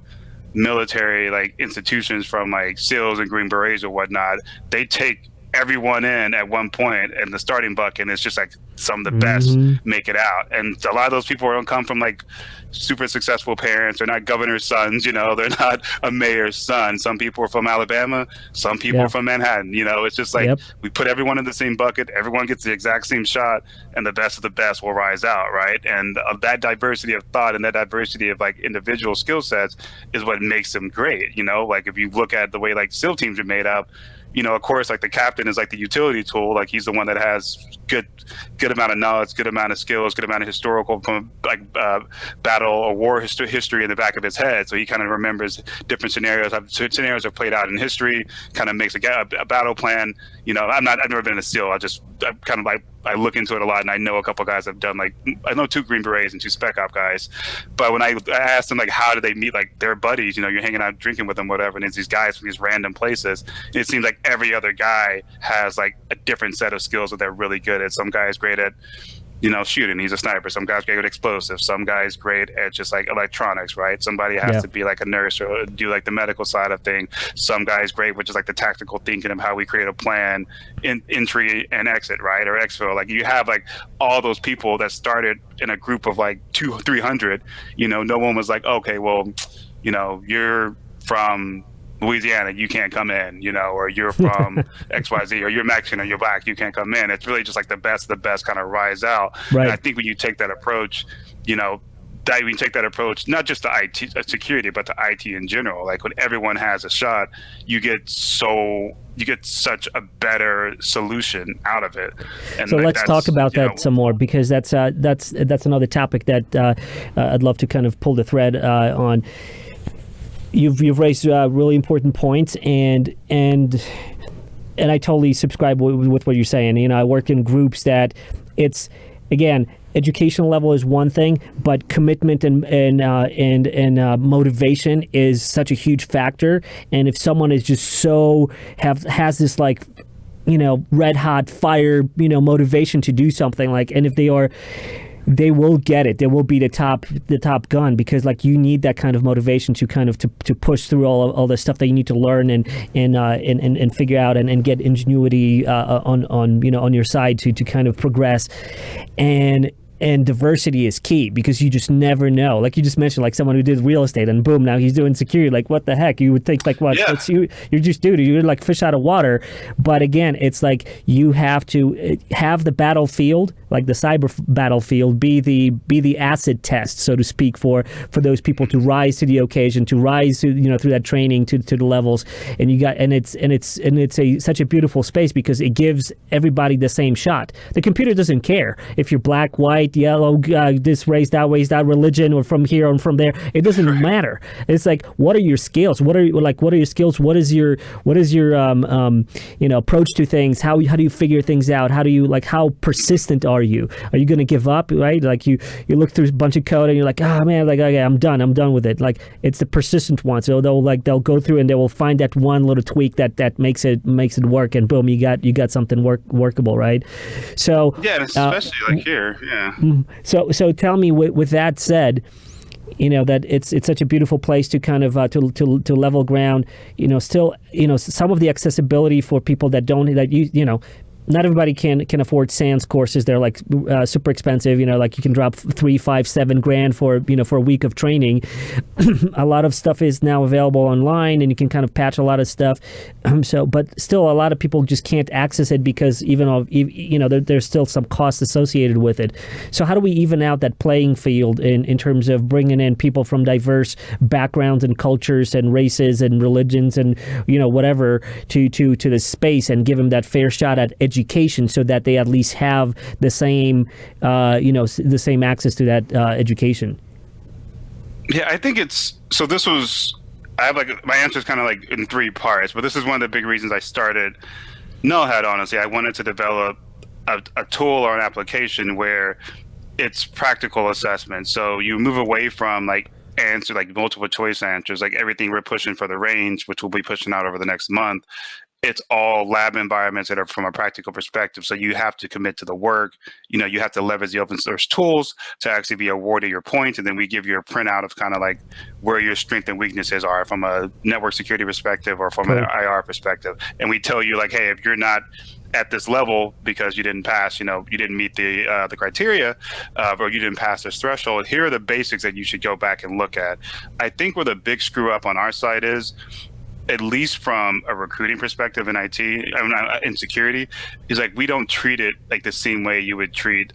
military like institutions from like SEALs and Green Berets or whatnot, they take everyone in at one point in the starting bucket, and it's just like some of the best make it out. And a lot of those people don't come from like super successful parents. They're not governor's sons, they're not a mayor's son. Some people are from Alabama, some people are from Manhattan. It's just like we put everyone in the same bucket, everyone gets the exact same shot, and the best of the best will rise out, right? And that diversity of thought and that diversity of like individual skill sets is what makes them great. Like if you look at the way like SEAL teams are made up, of course, like the captain is like the utility tool. Like he's the one that has good amount of knowledge, good amount of skills, good amount of historical like battle or war history in the back of his head. So he kind of remembers different scenarios. Scenarios are played out in history. Kind of makes a battle plan. I've never been a SEAL. I kind of like I look into it a lot, and I know a couple of guys have done like I know 2 Green Berets and 2 Spec Op guys. But when I asked them like how do they meet like their buddies, you're hanging out drinking with them, whatever, and it's these guys from these random places. And it seems like every other guy has like a different set of skills that they're really good at. Some guy's great at shooting, he's a sniper. Some guy's great at explosives. Some guy's great at just like electronics, right? Somebody has to be like a nurse or do like the medical side of things. Some guy's great with just like the tactical thinking of how we create a plan in entry and exit, right? Or exfil. Like you have like all those people that started in a group of like 200-300. No one was like, okay, well, you're from Louisiana, you can't come in, or you're from XYZ, or you're Mexican, or you're black, you can't come in. It's really just like the best kind of rise out. Right. And I think when you take that approach, we take that approach not just to IT security, but to IT in general. Like when everyone has a shot, you get such a better solution out of it. And so let's talk about that some more, because that's another topic that I'd love to kind of pull the thread on. You've raised really important points, and I totally subscribe with what you're saying. I work in groups that it's, again, educational level is one thing, but commitment and motivation is such a huge factor. And if someone is just has this like red hot fire motivation to do something, like, and if they will get it. They will be the top gun, because like you need that kind of motivation to kind of to push through all the stuff that you need to learn and figure out and get ingenuity on your side to kind of progress. And diversity is key, because you just never know. Like you just mentioned, like someone who did real estate and boom, now he's doing security. Like what the heck? You would think like, what? Yeah. You're just dude. You're like fish out of water. But again, it's like you have to have the battlefield, like the cyber battlefield, be the acid test, so to speak, for those people to rise to the occasion, to rise to through that training to the levels. And it's such a beautiful space, because it gives everybody the same shot. The computer doesn't care if you're black, white, yellow, this race, that religion, or from here or from there. It doesn't matter. It's like, what are your skills? What are your skills? What is your approach to things? How do you figure things out? How persistent are you? Are you going to give up? Right? Like you look through a bunch of code and you're like, oh man, like okay, I'm done with it. Like it's the persistent ones. So they'll go through and they will find that one little tweak that makes it work, and boom, you got something workable, right? So yeah, especially like here, yeah. So tell me, with that said, that it's such a beautiful place to kind of to level ground. Still, some of the accessibility for people that don't, not everybody can afford SANS courses. They're like super expensive. Like you can drop 3, 5, 7 grand for for a week of training. A lot of stuff is now available online, and you can kind of patch a lot of stuff. But still, a lot of people just can't access it because there's still some costs associated with it. So how do we even out that playing field in terms of bringing in people from diverse backgrounds and cultures and races and religions and whatever to the space, and give them that fair shot at education, so that they at least have the same the same access to that education? Yeah, I think I have my answer is kind of like in 3 parts, but this is one of the big reasons I started Null Hat. Honestly, I wanted to develop a tool or an application where it's practical assessment. So you move away from answer multiple choice answers, like everything we're pushing for the range, which we'll be pushing out over the next month. It's all lab environments that are from a practical perspective. So you have to commit to the work. You have to leverage the open source tools to actually be awarded your points. And then we give you a printout of kind of like where your strengths and weaknesses are from a network security perspective or from an IR perspective. And we tell you hey, if you're not at this level because you didn't pass, you didn't meet the criteria, or you didn't pass this threshold, here are the basics that you should go back and look at. I think where the big screw up on our side is, at least from a recruiting perspective in IT, in security, is we don't treat it like the same way you would treat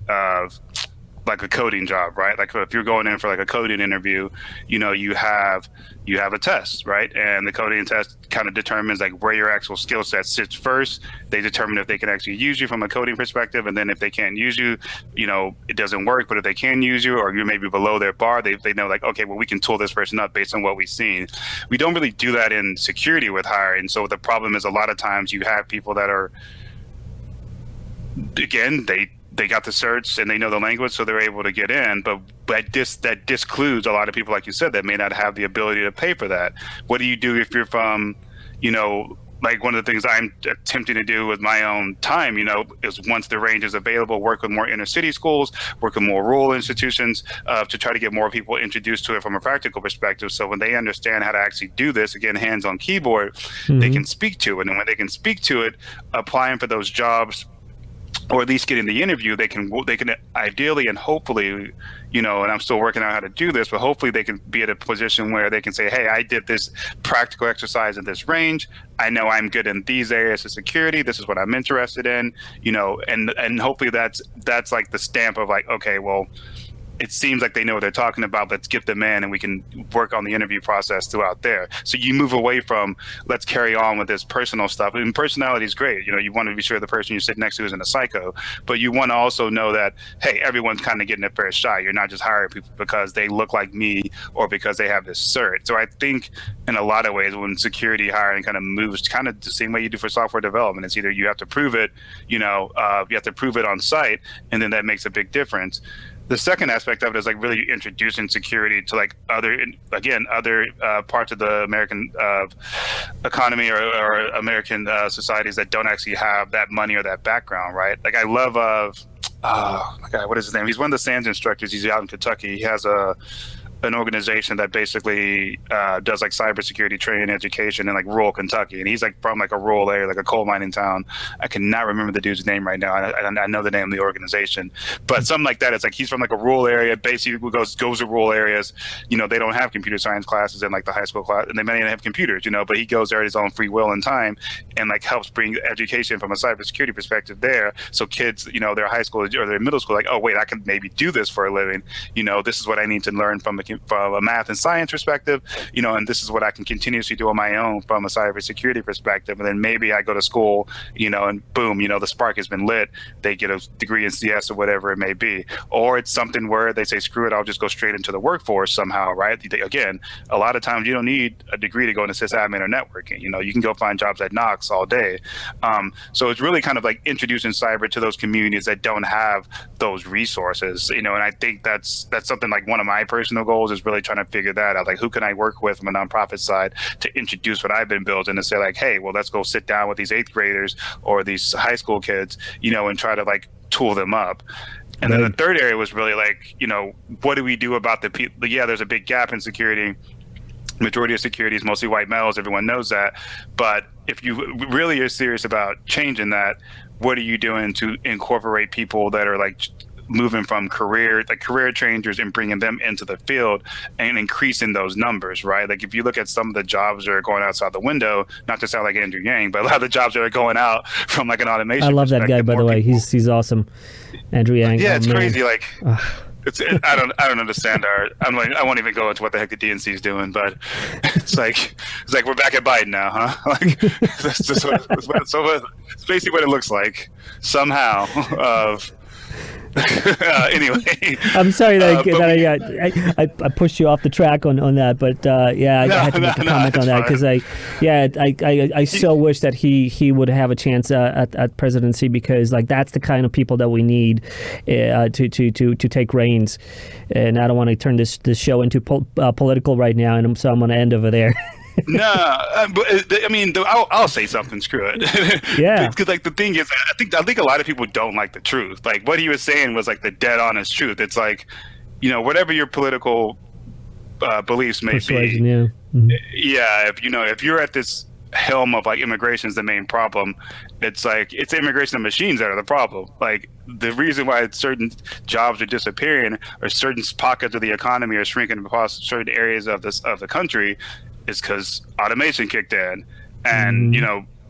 like a coding job, right? Like if you're going in for a coding interview, you have a test, right? And the coding test kind of determines where your actual skill set sits first. They determine if they can actually use you from a coding perspective, and then if they can't use you, it doesn't work. But if they can use you, or you're maybe below their bar, they know okay, well, we can tool this person up based on what we've seen. We don't really do that in security with hiring. So the problem is a lot of times you have people that are, again, they got the certs and they know the language, so they're able to get in. But that discludes a lot of people, like you said, that may not have the ability to pay for that. What do you do if you're from, one of the things I'm attempting to do with my own time, is once the range is available, work with more inner city schools, work with more rural institutions, to try to get more people introduced to it from a practical perspective. So when they understand how to actually do this, again, hands on keyboard, they can speak to it. And when they can speak to it, applying for those jobs, or at least getting the interview, they can ideally and hopefully, and I'm still working out how to do this, but hopefully they can be at a position where they can say, hey, I did this practical exercise in this range. I know I'm good in these areas of security. This is what I'm interested in, and hopefully that's like the stamp of okay, well, it seems like they know what they're talking about. Let's get them in and we can work on the interview process throughout there. So you move away from let's carry on with this personal stuff. And personality is great. You want to be sure the person you sit next to isn't a psycho, but you want to also know that, hey, everyone's kind of getting a fair shot. You're not just hiring people because they look like me or because they have this cert. So I think in a lot of ways, when security hiring kind of moves kind of the same way you do for software development, it's either you have to prove it, you have to prove it on site, and then that makes a big difference. The second aspect of it is really introducing security to other parts of the American economy or American societies that don't actually have that money or that background, right? I love oh my God, what is his name? He's one of the SANS instructors. He's out in Kentucky. He has an organization that basically does cybersecurity training and education in rural Kentucky, and he's from a rural area, a coal mining town. I cannot remember the dude's name right now. I know the name of the organization, but something like that. It's he's from a rural area, basically goes to rural areas. They don't have computer science classes in the high school class, and they may not have computers, but he goes there at his own free will and time, and helps bring education from a cybersecurity perspective there. So kids, their high school or their middle school, oh wait, I can maybe do this for a living. This is what I need to learn from a math and science perspective, and this is what I can continuously do on my own from a cybersecurity perspective. And then maybe I go to school, and boom, the spark has been lit. They get a degree in CS or whatever it may be. Or it's something where they say, screw it, I'll just go straight into the workforce somehow, right? Again, a lot of times you don't need a degree to go into sysadmin or networking. You can go find jobs at Knox all day. So it's really kind of introducing cyber to those communities that don't have those resources, and I think that's something one of my personal goals is really trying to figure that out. Who can I work with from a nonprofit side to introduce what I've been building and say hey, well, let's go sit down with these 8th graders or these high school kids, and try to tool them up. And then the third area was really what do we do about the people? Yeah, there's a big gap in security. Majority of security is mostly white males. Everyone knows that. But if you really are serious about changing that, what are you doing to incorporate people that are like moving from career changers and bringing them into the field and increasing those numbers, right? Like if you look at some of the jobs that are going outside the window, not to sound like Andrew Yang, but a lot of the jobs that are going out from like an automation. I love that guy, by the way. He's awesome. Andrew Yang. Yeah, it's crazy. Like I don't understand I won't even go into what the heck the DNC is doing, but it's like we're back at Biden now, huh? Like that's just it's basically what it looks like somehow. Anyway, I'm sorry that I pushed you off the track on that, but I had to make a comment on that because I so wish that he would have a chance at presidency, because like that's the kind of people that we need to take reins. And I don't want to turn this show into political right now, and so I'm going to end over there. No, but I mean, I'll say something. Screw it. Yeah. Because like the thing is, I think a lot of people don't like the truth. Like what he was saying was like the dead honest truth. It's like, whatever your political beliefs may Persuasion, be. yeah. Mm-hmm. Yeah. If you're at this helm of like immigration is the main problem, it's like it's immigration of machines that are the problem. Like the reason why certain jobs are disappearing or certain pockets of the economy are shrinking across certain areas of the country is because automation kicked in, and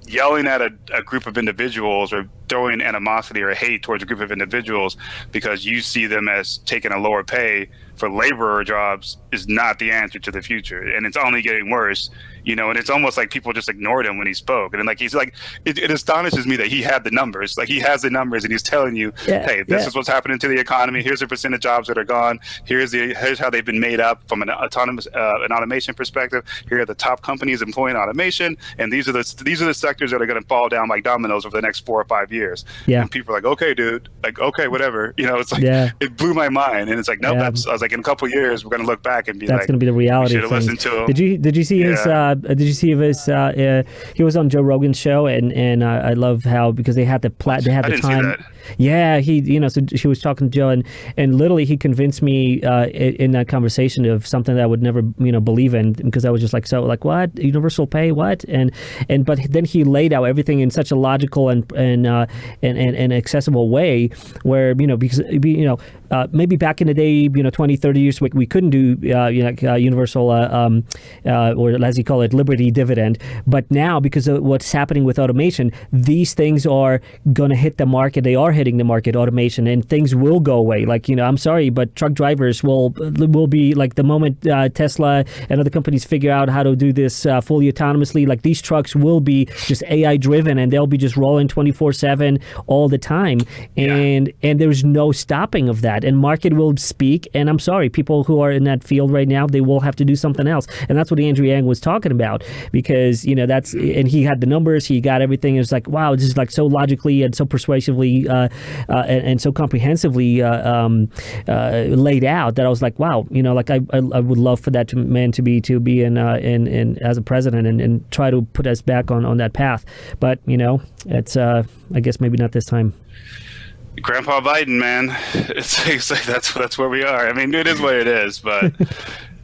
yelling at a group of individuals or throwing animosity or hate towards a group of individuals because you see them as taking a lower pay for laborer jobs is not the answer to the future, and it's only getting worse. And it's almost like people just ignored him when he spoke. And like he's like, it astonishes me that he had the numbers. Like he has the numbers, and he's telling you, hey, this is what's happening to the economy. Here's the percent of jobs that are gone. Here's how they've been made up from an automation perspective. Here are the top companies employing automation, and these are the sectors that are going to fall down like dominoes over the next 4 or 5 years. Yeah. And people are like, okay, dude, like okay, whatever. It's like it blew my mind, and it's like, nope. I was like, in a couple of years, we're going to look back and be that's like, going to be the reality. Should have listened to him. Did you see his? Did you see his? He was on Joe Rogan's show, and I love how, because they had the time. See that. Yeah, so she was talking to Joe, and literally he convinced me in that conversation of something that I would never believe in, because I was just like, so like what, universal pay, what, but then he laid out everything in such a logical and accessible way, where because maybe back in the day 20, 30 years we couldn't do universal or as you call it, liberty dividend, but now because of what's happening with automation, these things are going to hit the market. They are hitting the market, automation, and things will go away. Like I'm sorry, but truck drivers will be like, the moment Tesla and other companies figure out how to do this fully autonomously, like these trucks will be just AI driven, and they'll be just rolling 24/7 all the time, and there's no stopping of that, and market will speak. And I'm sorry, people who are in that field right now, they will have to do something else, and that's what Andrew Yang was talking about, because that's, and he had the numbers, he got everything. It was like, wow, this is like so logically and so persuasively and so comprehensively laid out, that I was like, wow, like I would love for that man to be in as a president and try to put us back on that path. But it's I guess maybe not this time. Grandpa Biden, man, it's like that's where we are. I mean, it is what it is, but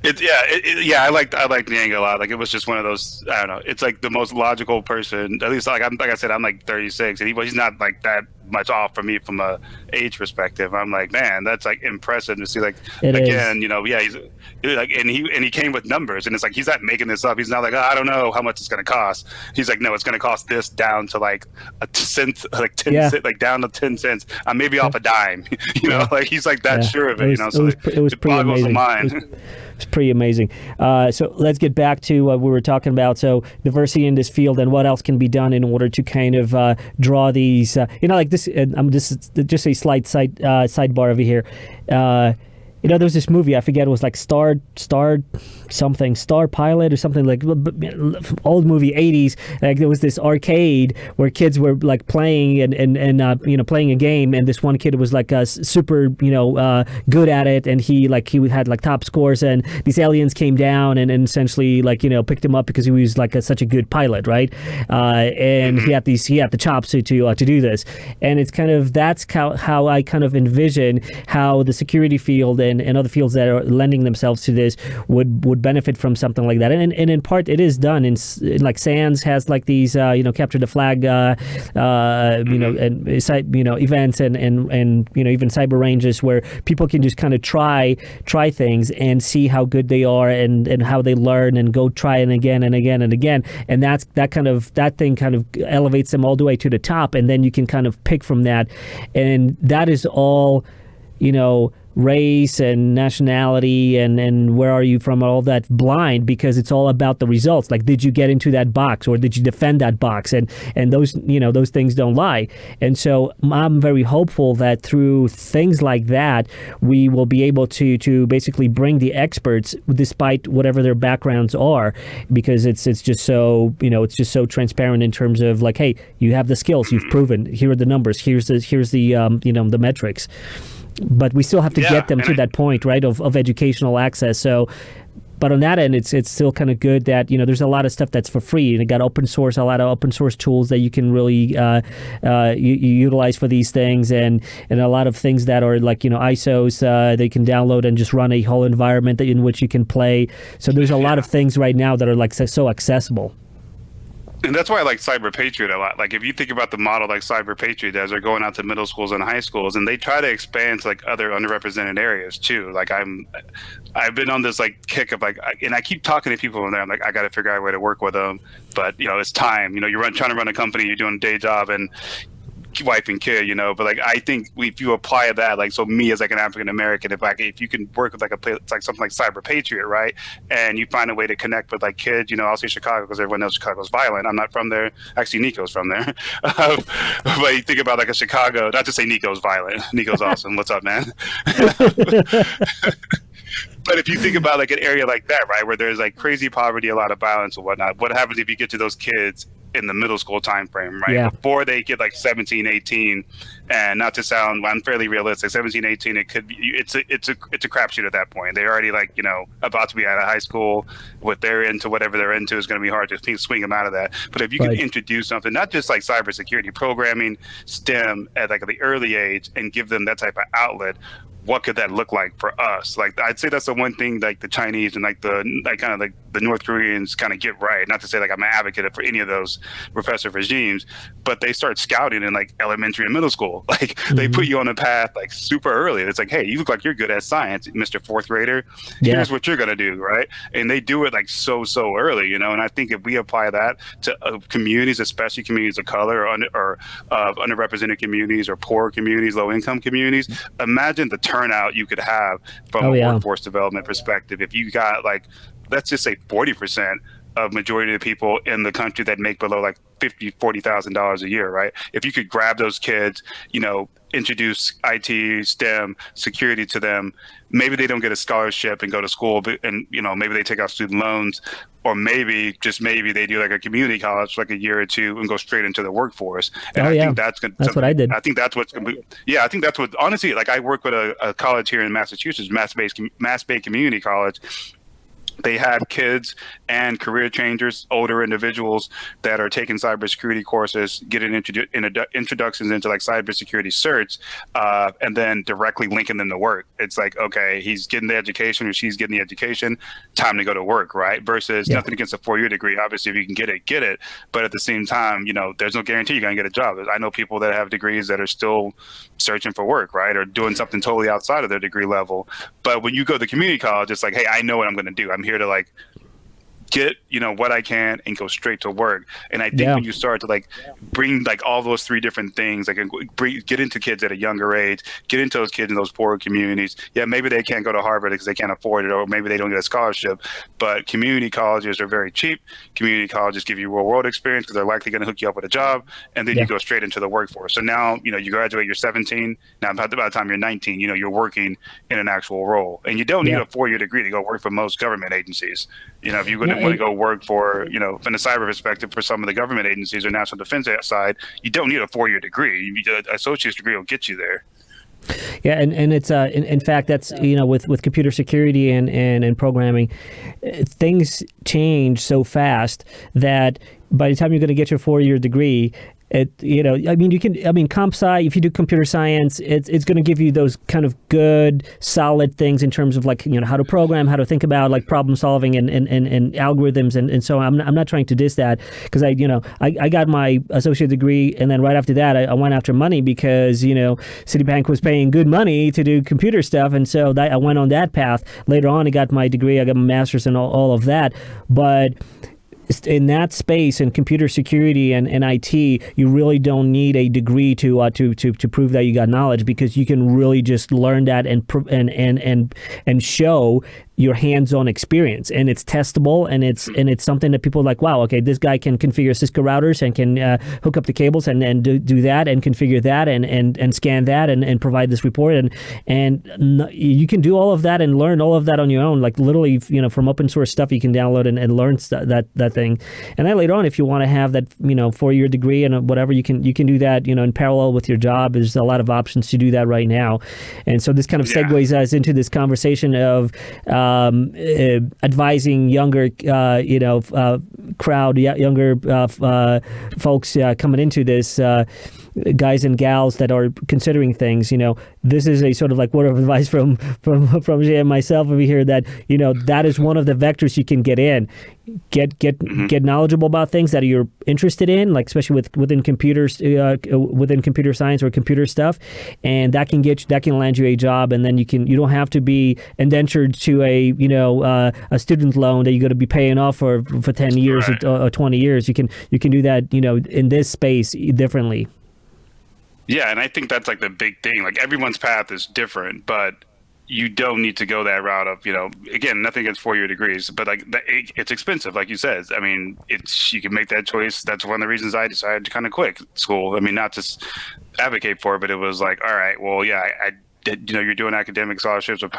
I liked Yang a lot. Like it was just one of those, I don't know, it's like the most logical person, at least like I said, I'm like 36, and he's not like that much off from me from a age perspective. I'm like, man, that's like impressive to see. Like it again, is. He's like, and he came with numbers, and it's like he's not making this up. He's not like, I don't know how much it's going to cost. He's like, no, it's going to cost this down to like a cent, like 10 cents, like down to 10 cents. Maybe off a dime. Like he's like that sure of it. So it was pretty amazing. The mind. It's pretty amazing. So let's get back to what we were talking about. So diversity in this field, and what else can be done in order to kind of draw these, like this. This is just a slight sidebar over here. There was this movie, I forget, it was like Star Pilot or something, like old movie, 80s. Like there was this arcade where kids were like playing and playing a game, and this one kid was like super good at it, and he had like top scores, and these aliens came down and essentially picked him up because he was like such a good pilot, right? And he had the chops to do this, and it's kind of, that's how I kind of envision how the security field and other fields that are lending themselves to this would benefit from something like that. And in part, it is done. In like SANS has like these capture the flag and events and even cyber ranges where people can just kind of try things and see how good they are and how they learn and go try it again and again and again. And that thing kind of elevates them all the way to the top, and then you can kind of pick from that. And that is all, race and nationality and where are you from, all that blind, because it's all about the results. Like, did you get into that box or did you defend that box? And those those things don't lie. And so I'm very hopeful that through things like that, we will be able to basically bring the experts despite whatever their backgrounds are, because it's just so it's just so transparent in terms of like, hey, you have the skills, you've proven, here are the numbers, here's the metrics. But we still have to get them to that point, right, of educational access. So, but on that end, it's still kind of good that, there's a lot of stuff that's for free. And you got a lot of open source tools that you can really utilize for these things, and a lot of things that are like, ISOs, they can download and just run a whole environment in which you can play. So there's a lot of things right now that are like so accessible. And that's why I like Cyber Patriot a lot. Like, if you think about the model like Cyber Patriot does, they're going out to middle schools and high schools, and they try to expand to like other underrepresented areas too. Like, I've been on this like kick of like, and I keep talking to people from there. I'm like, I got to figure out a way to work with them, but it's time. You're trying to run a company, you're doing a day job, and wife and kid, but like, I think if you apply that, like, so me as like an African American, if you can work with like something like Cyber Patriot, right, and you find a way to connect with like kids, I'll say Chicago because everyone knows Chicago's violent. I'm not from there. Actually, Nico's from there. But you think about like a Chicago, not to say Nico's violent. Nico's awesome. What's up, man? But if you think about like an area like that, right, where there's like crazy poverty, a lot of violence and whatnot, what happens if you get to those kids in the middle school time frame, right? Yeah. Before they get like 17, 18, and not to sound unfairly realistic, 17, 18, it could be, it's a crapshoot at that point. They're already like, about to be out of high school. What they're into, whatever they're into, is going to be hard to swing them out of that. But if you can introduce something, not just like cybersecurity, programming, STEM at like the early age, and give them that type of outlet, what could that look like for us? Like, I'd say that's the one thing like the Chinese and like the North Koreans kind of get right. Not to say like I'm an advocate for any of those repressive regimes, but they start scouting in like elementary and middle school. Like, they put you on a path like super early. It's like, hey, you look like you're good at science, Mr. Fourth grader. Here's what you're gonna do, right? And they do it like so early, And I think if we apply that to communities, especially communities of color or underrepresented communities or poor communities, low income communities, imagine the turnout you could have from a workforce development perspective if you got like, let's just say 40% of majority of the people in the country that make below like $40,000 a year, right? If you could grab those kids, introduce IT, STEM, security to them, maybe they don't get a scholarship and go to school, and maybe they take out student loans, or maybe just maybe they do like a community college for like a year or two and go straight into the workforce. And I think that's what I did. I think that's what's gonna be, I think that's what, honestly, like, I work with a college here in Massachusetts, Mass Bay Community College. They have kids and career changers, older individuals that are taking cybersecurity courses, getting introductions into like cybersecurity certs, and then directly linking them to work. It's like, okay, he's getting the education or she's getting the education, time to go to work, right? Versus nothing against a 4-year degree. Obviously, if you can get it. But at the same time, there's no guarantee you're going to get a job. I know people that have degrees that are still searching for work, right? Or doing something totally outside of their degree level. But when you go to community college, it's like, hey, I know what I'm going to do. I'm here to like get what I can and go straight to work. And I think when you start to like bring like all those three different things, like get into kids at a younger age, get into those kids in those poor communities. Maybe they can't go to Harvard because they can't afford it, or maybe they don't get a scholarship, but community colleges are very cheap. Community colleges give you real world experience because they're likely going to hook you up with a job, and then you go straight into the workforce. So now you graduate, you're 17. Now by the time you're 19, you're working in an actual role, and you don't need a 4-year degree to go work for most government agencies. If you're going to want to go work for, from a cyber perspective, for some of the government agencies or national defense side, you don't need a 4-year degree. An associate's degree will get you there. Yeah, and it's in fact that's with computer security and programming, things change so fast that by the time you're going to get your 4-year degree, Comp sci, if you do computer science, it's going to give you those kind of good, solid things in terms of like, how to program, how to think about like problem solving and algorithms. And so I'm not trying to diss that, because I got my associate degree, and then right after that, I went after money because, Citibank was paying good money to do computer stuff. And so I went on that path. Later on, I got my degree, I got my master's and all of that. But in that space, in computer security and IT, you really don't need a degree to prove that you got knowledge, because you can really just learn that and show your hands-on experience, and it's testable, and it's something that people are like, wow, okay, this guy can configure Cisco routers and can hook up the cables and do that and configure that and scan that and provide this report, and you can do all of that and learn all of that on your own, like literally, from open source stuff you can download and learn that thing. And then later on, if you want to have that 4-year degree and whatever, you can do that in parallel with your job. There's a lot of options to do that right now. And so this kind of segues us into this conversation of advising younger, crowd, younger folks coming into this, guys and gals that are considering things. This is a sort of like word of advice from Jay and myself over here, that that is one of the vectors you can get in. Get knowledgeable about things that you're interested in, like especially within computers, within computer science or computer stuff, and that can land you a job, and then you don't have to be indentured to a student loan that you're going to be paying off for 10 years or 20 years. You can do that in this space differently. Yeah, and I think that's like the big thing. Like everyone's path is different, but you don't need to go that route of, again, nothing against 4-year degrees, but like it's expensive, like you said. I mean, you can make that choice. That's one of the reasons I decided to kind of quit school. I mean, not just advocate for it, but it was like, all right, well, yeah, I you're doing academic scholarships or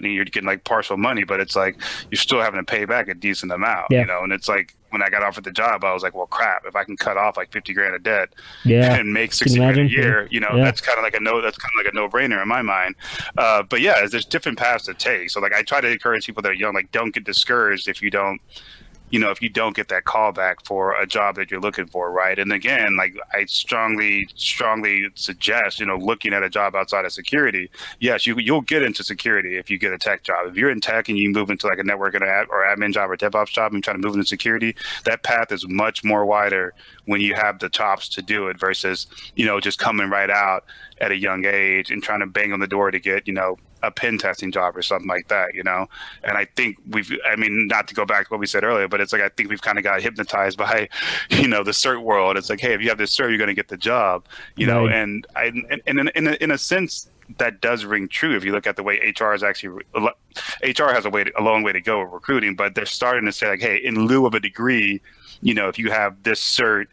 you're getting like partial money, but it's like you're still having to pay back a decent amount, and it's like when I got offered the job, I was like, well, crap, if I can cut off like 50 grand of debt and make 60 grand a year, that's kind of like a no-brainer in my mind. But yeah, there's different paths to take. So like I try to encourage people that are young, like don't get discouraged if you don't get that call back for a job that you're looking for, right? And again, like I strongly suggest, looking at a job outside of security. Yes, you'll get into security if you get a tech job. If you're in tech and you move into like a network or admin job or DevOps job and try to move into security, that path is much more wider when you have the chops to do it versus, just coming right out at a young age and trying to bang on the door to get, a pen testing job or something like that, And I think not to go back to what we said earlier, but it's like, I think we've kind of got hypnotized by, the cert world. It's like, hey, if you have this cert, you're going to get the job, right. And in a sense, that does ring true. If you look at the way HR has a long way to go with recruiting, but they're starting to say like, hey, in lieu of a degree, if you have this cert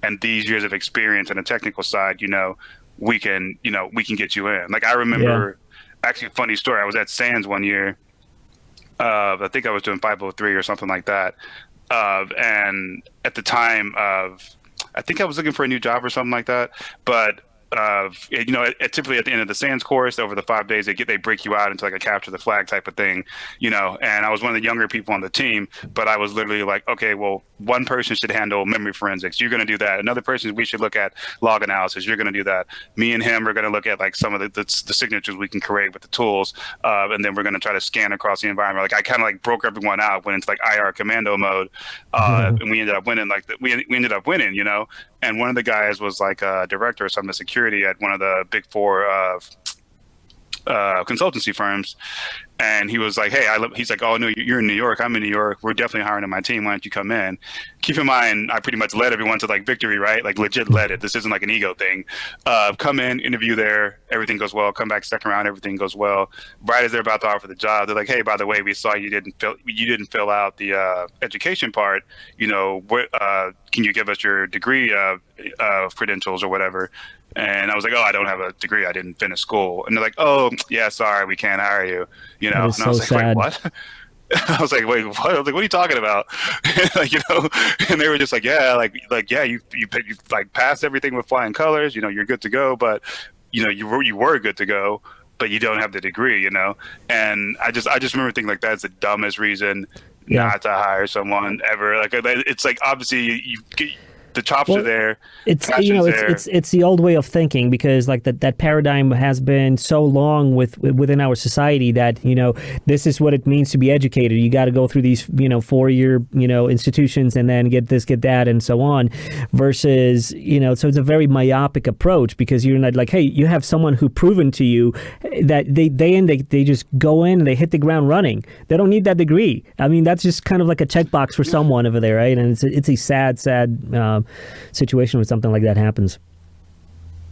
and these years of experience on the technical side, we can get you in. Like I remember, actually a funny story. I was at Sands one year. I think I was doing 503 or something like that. And at the time I think I was looking for a new job or something like that. But typically at the end of the Sands course, over the 5 days, they break you out into like a capture the flag type of thing, and I was one of the younger people on the team, but I was literally like, okay, well, one person should handle memory forensics. You're going to do that. Another person, we should look at log analysis. You're going to do that. Me and him are going to look at like some of the signatures we can create with the tools. And then we're going to try to scan across the environment. Like I kind of like broke everyone out, went into like IR commando mode. And we ended up winning, we ended up winning, And one of the guys was like a director of some security at one of the big four consultancy firms. And he was like, hey, he's like, oh, no, you're in New York. I'm in New York. We're definitely hiring on my team. Why don't you come in? Keep in mind, I pretty much led everyone to like victory, right? Like legit led it. This isn't like an ego thing. Come in, interview there. Everything goes well. Come back second round. Everything goes well. Right as they're about to offer the job, they're like, hey, by the way, we saw you didn't fill out the education part. Can you give us your degree credentials or whatever? And I was like, oh, I don't have a degree. I didn't finish school. And they're like, oh, yeah, sorry, we can't hire you. And I was so like, sad. wait, what? I was like, wait, what? I was like, what are you talking about? And they were just like, yeah, yeah, you like passed everything with flying colors. You're good to go, but you were good to go, but you don't have the degree. And I just remember thinking like that's the dumbest reason not to hire someone ever. Like it's like obviously the chops are there. It's Passion's there. it's the old way of thinking, because like that paradigm has been so long within our society that this is what it means to be educated. You got to go through these 4-year institutions and then get this, get that, and so on. Versus so it's a very myopic approach, because you're not like, hey, you have someone who proven to you that they just go in and they hit the ground running. They don't need that degree. I mean, that's just kind of like a checkbox for someone over there, right? And it's a sad situation when something like that happens.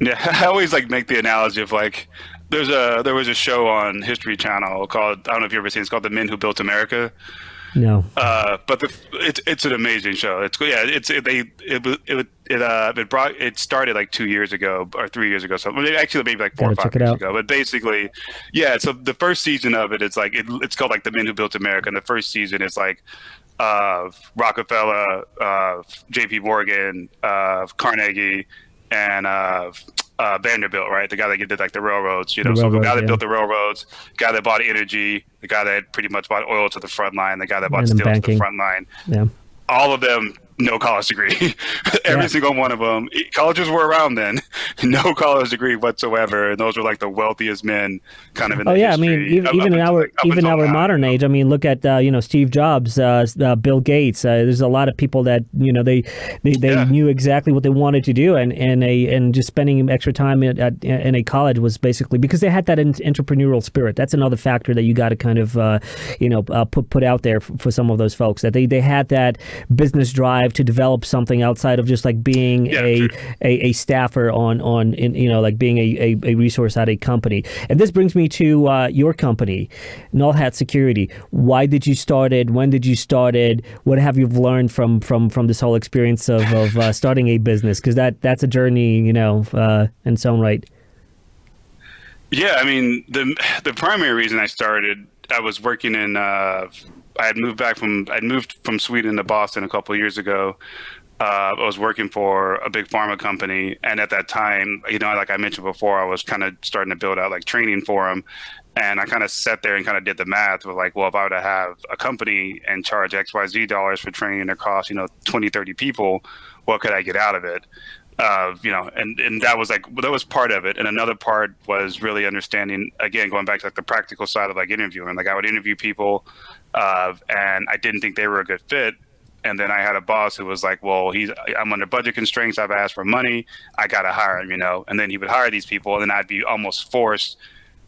Yeah, I always like make the analogy of like there was a show on History Channel called, I don't know if you've ever seen it, it's called The Men Who Built America. No. But it's an amazing show. It started like 2 years ago or 3 years ago. So actually maybe like 4 or 5 years ago. But basically, yeah. So the first season of it, it's like it's called like The Men Who Built America. And the first season is like Rockefeller, J.P. Morgan, Carnegie, and Vanderbilt, right? The guy that did like the railroads, the guy that built the railroads, the guy that bought energy, the guy that pretty much bought oil to the front line, the guy that bought steel to the front line. Yeah. All of them, no college degree. Every single one of them. Colleges were around then. No college degree whatsoever. And those were like the wealthiest men kind of in the history. I mean, even in our modern age, I mean, look at, Steve Jobs, Bill Gates. There's a lot of people that, they knew exactly what they wanted to do. And just spending extra time in a college was basically because they had that entrepreneurial spirit. That's another factor that you got to kind of, put out there for some of those folks, that they had that business drive to develop something outside of just like being a staffer like being a resource at a company. And this brings me to your company, Null Hat Security. Why did you start it? When did you start it? What have you learned from this whole experience of starting a business? Because that's a journey, in its own right. Yeah, I mean, the primary reason I started, I was working in I'd moved from Sweden to Boston a couple of years ago. I was working for a big pharma company, and at that time, like I mentioned before, I was kind of starting to build out like training for them, and I kind of sat there and kind of did the math with like, well, if I were to have a company and charge XYZ dollars for training across 20, 30 people, what could I get out of it? And that was part of it. And another part was really understanding, again, going back to like the practical side of like interviewing. Like I would interview people, and I didn't think they were a good fit. And then I had a boss who was like, well, I'm under budget constraints. I've asked for money. I got to hire him, and then he would hire these people, and then I'd be almost forced.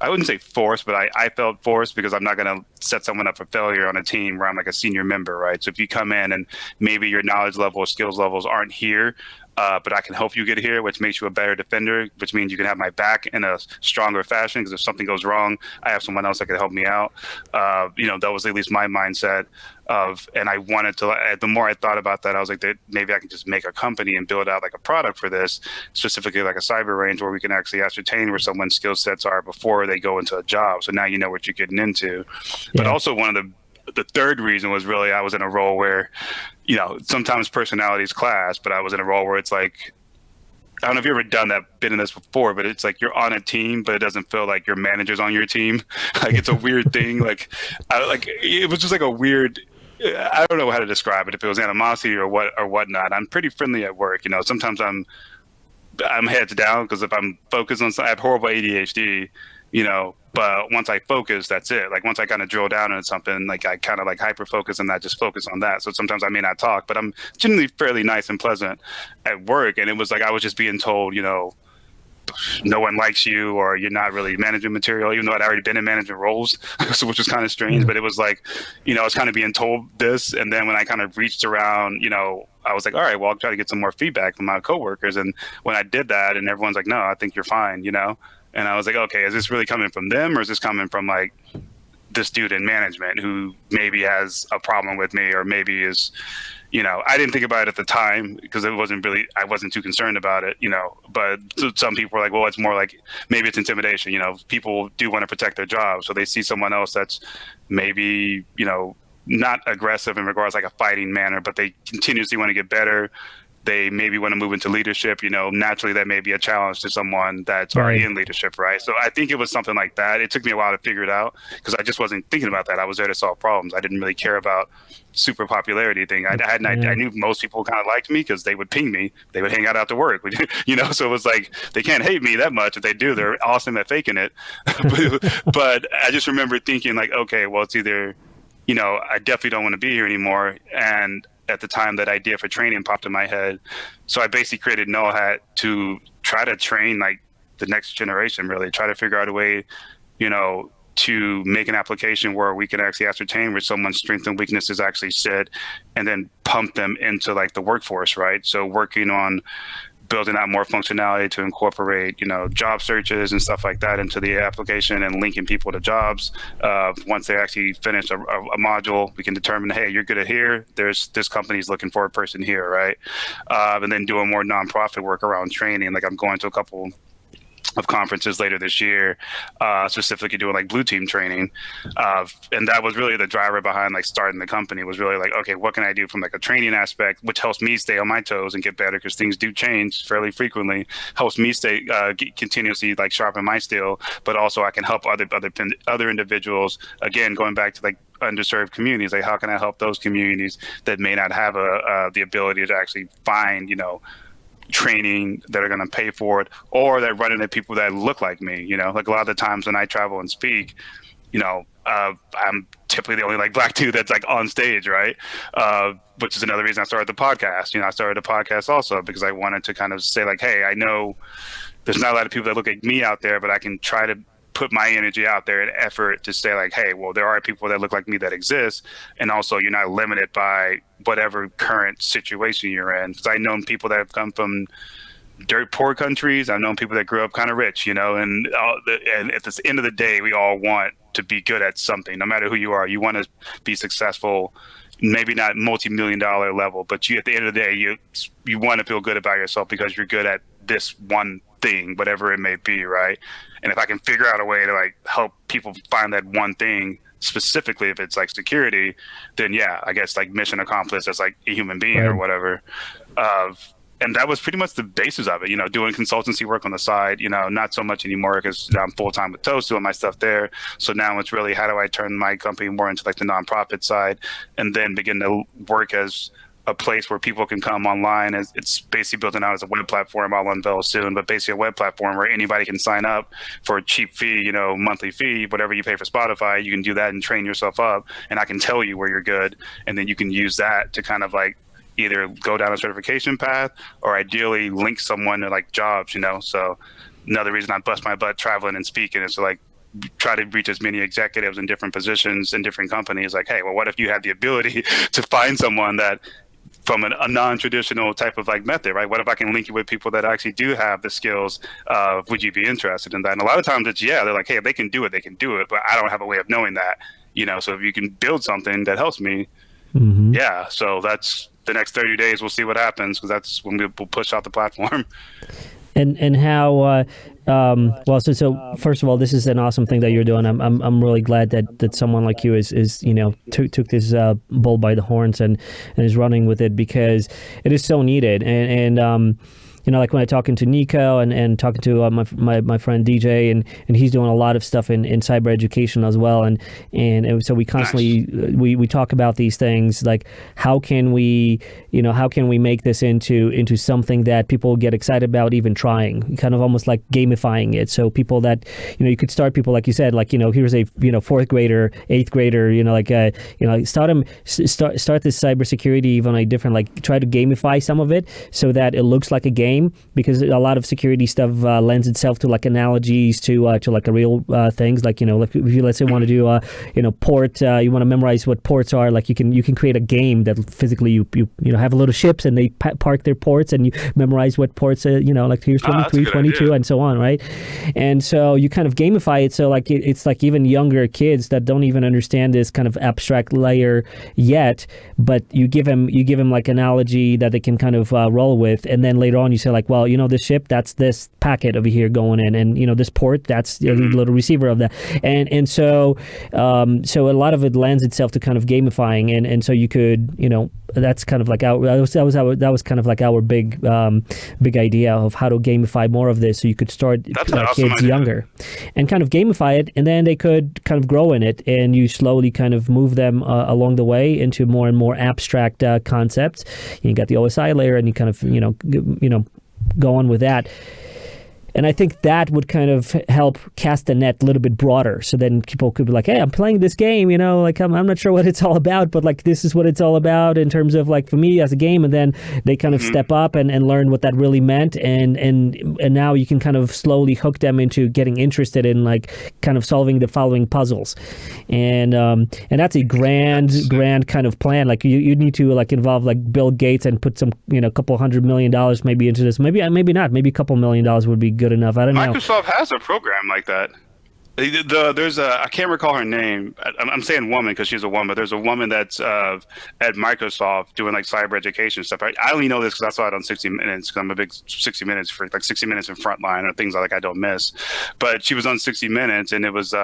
I wouldn't say forced, but I felt forced because I'm not going to set someone up for failure on a team where I'm like a senior member, right? So if you come in and maybe your knowledge level or skills levels aren't here, but I can help you get here, which makes you a better defender, which means you can have my back in a stronger fashion, because if something goes wrong, I have someone else that can help me out. That was at least my mindset and I wanted to, the more I thought about that, I was like, maybe I can just make a company and build out like a product for this, specifically like a cyber range where we can actually ascertain where someone's skill sets are before they go into a job. So now you know what you're getting into. Yeah. But also one of the third reason was really I was in a role where, sometimes personalities clash, but I was in a role where it's like, I don't know if you've ever been in this before, but it's like you're on a team, but it doesn't feel like your manager's on your team. Like it's a weird thing. It was just like a weird, I don't know how to describe it, if it was animosity or whatnot. I'm pretty friendly at work. Sometimes I'm heads down because if I'm focused on something, I have horrible ADHD, but once I focus, that's it. Like once I kind of drill down on something, like I kind of like hyper focus and not just focus on that. So sometimes I may not talk, but I'm generally fairly nice and pleasant at work. And it was like I was just being told, no one likes you, or you're not really management material, even though I'd already been in management roles, so, which was kind of strange. But it was like, I was kind of being told this. And then when I kind of reached around, I was like, all right, well, I'll try to get some more feedback from my coworkers. And when I did that, and everyone's like, no, I think you're fine, And I was like, okay, is this really coming from them, or is this coming from like this dude in management who maybe has a problem with me, or maybe is, I didn't think about it at the time because I wasn't too concerned about it, but some people were like, well, it's more like maybe it's intimidation. People do want to protect their jobs. So they see someone else that's maybe, not aggressive in regards like a fighting manner, but they continuously want to get better. they maybe want to move into leadership, naturally that may be a challenge to someone that's already in leadership, right? So I think it was something like that. It took me a while to figure it out because I just wasn't thinking about that. I was there to solve problems. I didn't really care about super popularity thing. I knew most people kind of liked me because they would ping me. They would hang out after work, so it was like, they can't hate me that much. If they do, they're awesome at faking it. But I just remember thinking like, okay, well, it's either, I definitely don't want to be here anymore. And at the time, that idea for training popped in my head. So I basically created Null Hat to try to train like the next generation, really try to figure out a way, to make an application where we can actually ascertain where someone's strengths and weaknesses actually sit and then pump them into like the workforce, right? So working on building out more functionality to incorporate, job searches and stuff like that into the application and linking people to jobs. Once they actually finish a module, we can determine, hey, you're good at here. This company's looking for a person here, right? And then doing more nonprofit work around training. Like I'm going to a couple of conferences later this year, specifically doing like blue team training. And that was really the driver behind like starting the company, was really like, okay, what can I do from like a training aspect, which helps me stay on my toes and get better because things do change fairly frequently, helps me stay continuously like sharpen my skill, but also I can help other individuals, again, going back to like underserved communities, like how can I help those communities that may not have the ability to actually find, training that are going to pay for it, or that run into people that look like me, like a lot of the times when I travel and speak, I'm typically the only like black dude that's like on stage, right? Which is another reason I started the podcast. I started a podcast also because I wanted to kind of say like, hey, I know there's not a lot of people that look like me out there, but I can try to put my energy out there and effort to say like, hey, well, there are people that look like me that exist. And also you're not limited by whatever current situation you're in. Because I know people that have come from dirt poor countries. I've known people that grew up kind of rich, and at the end of the day, we all want to be good at something. No matter who you are, you want to be successful, maybe not multi-million-dollar level, but at the end of the day, you want to feel good about yourself because you're good at this one thing, whatever it may be, right? And if I can figure out a way to like help people find that one thing, specifically if it's like security, then yeah, I guess like mission accomplished as like a human being, right, or whatever. And that was pretty much the basis of it, doing consultancy work on the side, not so much anymore because I'm full-time with Toast doing my stuff there. So now it's really, how do I turn my company more into like the nonprofit side and then begin to work as a place where people can come online. It's basically built out as a web platform. I'll unveil soon, but basically a web platform where anybody can sign up for a cheap fee, monthly fee, whatever you pay for Spotify, you can do that and train yourself up. And I can tell you where you're good. And then you can use that to kind of like either go down a certification path or ideally link someone to like jobs, So another reason I bust my butt traveling and speaking is to like try to reach as many executives in different positions in different companies. Like, hey, well, what if you had the ability to find someone that from a non-traditional type of like method, right? What if I can link you with people that actually do have the skills? Would you be interested in that? And a lot of times it's, they're like, hey, if they can do it, they can do it. But I don't have a way of knowing that, so if you can build something that helps me, so that's the next 30 days. We'll see what happens because that's when we'll push out the platform. And how, so first of all, this is an awesome thing that you're doing. I'm really glad that someone like you is took this bull by the horns and is running with it because it is so needed. And like when I'm talking to Nico and talking to my friend DJ and he's doing a lot of stuff in cyber education as well. And so we constantly, we talk about these things like how can we make this into something that people get excited about even trying, kind of almost like gamifying it. So people that, you could start people, like you said, like, here's a, fourth grader, eighth grader, start this cybersecurity even like different, like try to gamify some of it so that it looks like a game. Because a lot of security stuff lends itself to like analogies to like a real things, like like if you, let's say, want to do port, you want to memorize what ports are, like you can create a game that physically you have a lot of ships and they park their ports and you memorize what ports like here's 23, 22 and so on, right? And so you kind of gamify it, so like it's like even younger kids that don't even understand this kind of abstract layer yet, but you give them like analogy that they can kind of roll with, and then later on you say like, well, this ship, that's this packet over here going in, and this port, that's the little receiver of that, and so a lot of it lends itself to kind of gamifying, and so you could that's kind of like that was kind of like our big idea of how to gamify more of this, so you could start kids younger and kind of gamify it, and then they could kind of grow in it, and you slowly kind of move them along the way into more and more abstract concepts. You got the OSI layer, and you kind of go on with that. And I think that would kind of help cast the net a little bit broader. So then people could be like, hey, I'm playing this game, like I'm not sure what it's all about, but like this is what it's all about in terms of like for me as a game. And then they kind of step up and learn what that really meant. And now you can kind of slowly hook them into getting interested in like kind of solving the following puzzles. And that's a grand kind of plan. Like you need to like involve like Bill Gates and put some, couple $100 million maybe into this. Maybe not. Maybe a couple $1 million would be good enough. I don't know. Microsoft has a program like that. There's I can't recall her name. I'm saying woman because she's a woman, but there's a woman that's at Microsoft doing like cyber education stuff. I only know this because I saw it on 60 Minutes because I'm a big 60 Minutes for like 60 Minutes in Frontline or things like I don't miss. But she was on 60 Minutes and it was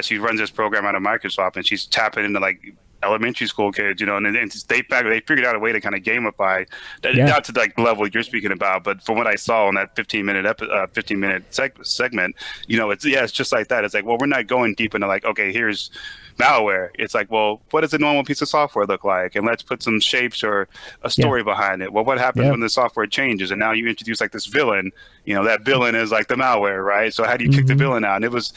she runs this program out of Microsoft and she's tapping into like elementary school kids, and they figured out a way to kind of gamify that, not to like the level you're speaking about, but from what I saw on that 15-minute segment, it's just like that. It's like, well, we're not going deep into like, okay, here's malware. It's like, well, what does a normal piece of software look like? And let's put some shapes or a story behind it. Well, what happens when the software changes? And now you introduce like this villain, that villain is like the malware, right? So how do you kick the villain out? And it was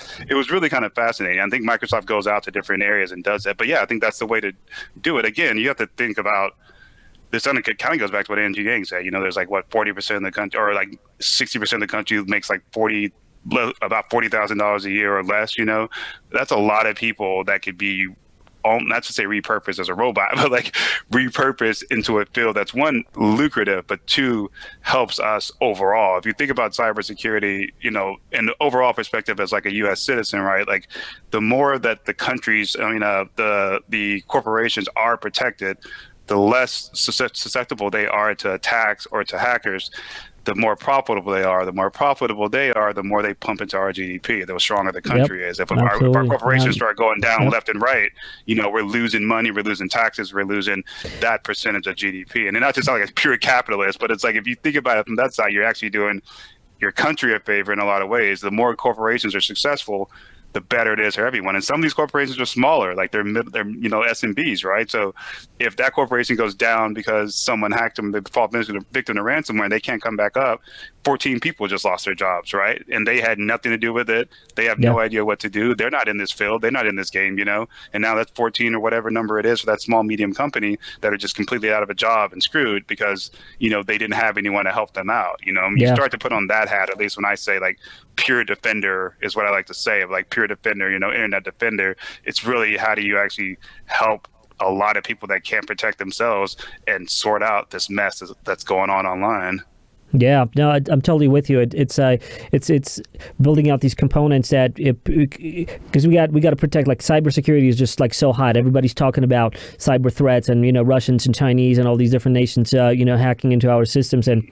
really kind of fascinating. I think Microsoft goes out to different areas and does that. But yeah, I think that's the way to do it. Again, you have to think about this kind of goes back to what Andrew Yang said. There's like what 40% of the country or like 60% of the country makes like about $40,000 a year or less. That's a lot of people that could be not to say repurposed as a robot, but like repurposed into a field that's one, lucrative, but two, helps us overall. If you think about cybersecurity, in the overall perspective as like a U.S. citizen, right? Like the more that the countries, the corporations are protected, the less susceptible they are to attacks or to hackers. The more profitable they are, the more they pump into our GDP, the stronger the country is. If our corporations start going down left and right, we're losing money, we're losing taxes, we're losing that percentage of GDP. And not just like a pure capitalist, but it's like if you think about it from that side, you're actually doing your country a favor in a lot of ways. The more corporations are successful, the better it is for everyone. And some of these corporations are smaller, like they're SMBs, right? So if that corporation goes down because someone hacked them, they fall victim to ransomware and they can't come back up, 14 people just lost their jobs, right? And they had nothing to do with it. They have no idea what to do. They're not in this field. They're not in this game, And now that's 14 or whatever number it is for that small, medium company that are just completely out of a job and screwed because, they didn't have anyone to help them out, You start to put on that hat, at least when I say like pure defender is what I like to say, of like pure defender, internet defender. It's really how do you actually help a lot of people that can't protect themselves and sort out this mess that's going on online. Yeah, no, I'm totally with you. It's building out these components that because we got to protect. Like cybersecurity is just like so hot. Everybody's talking about cyber threats and Russians and Chinese and all these different nations hacking into our systems and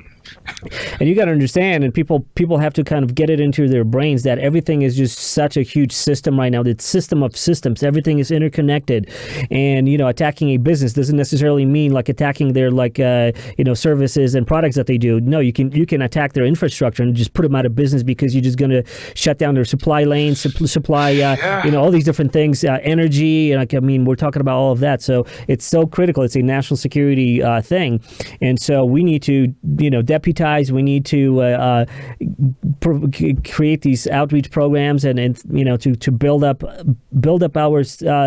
you got to understand, and people have to kind of get it into their brains that everything is just such a huge system right now. It's system of systems. Everything is interconnected, and attacking a business doesn't necessarily mean like attacking their services and products that they do. No, you can attack their infrastructure and just put them out of business because you're just going to shut down their supply lanes, supply all these different things, energy. And we're talking about all of that. So it's so critical. It's a national security thing, and so we need to deputize. We need to create these outreach programs and to build up our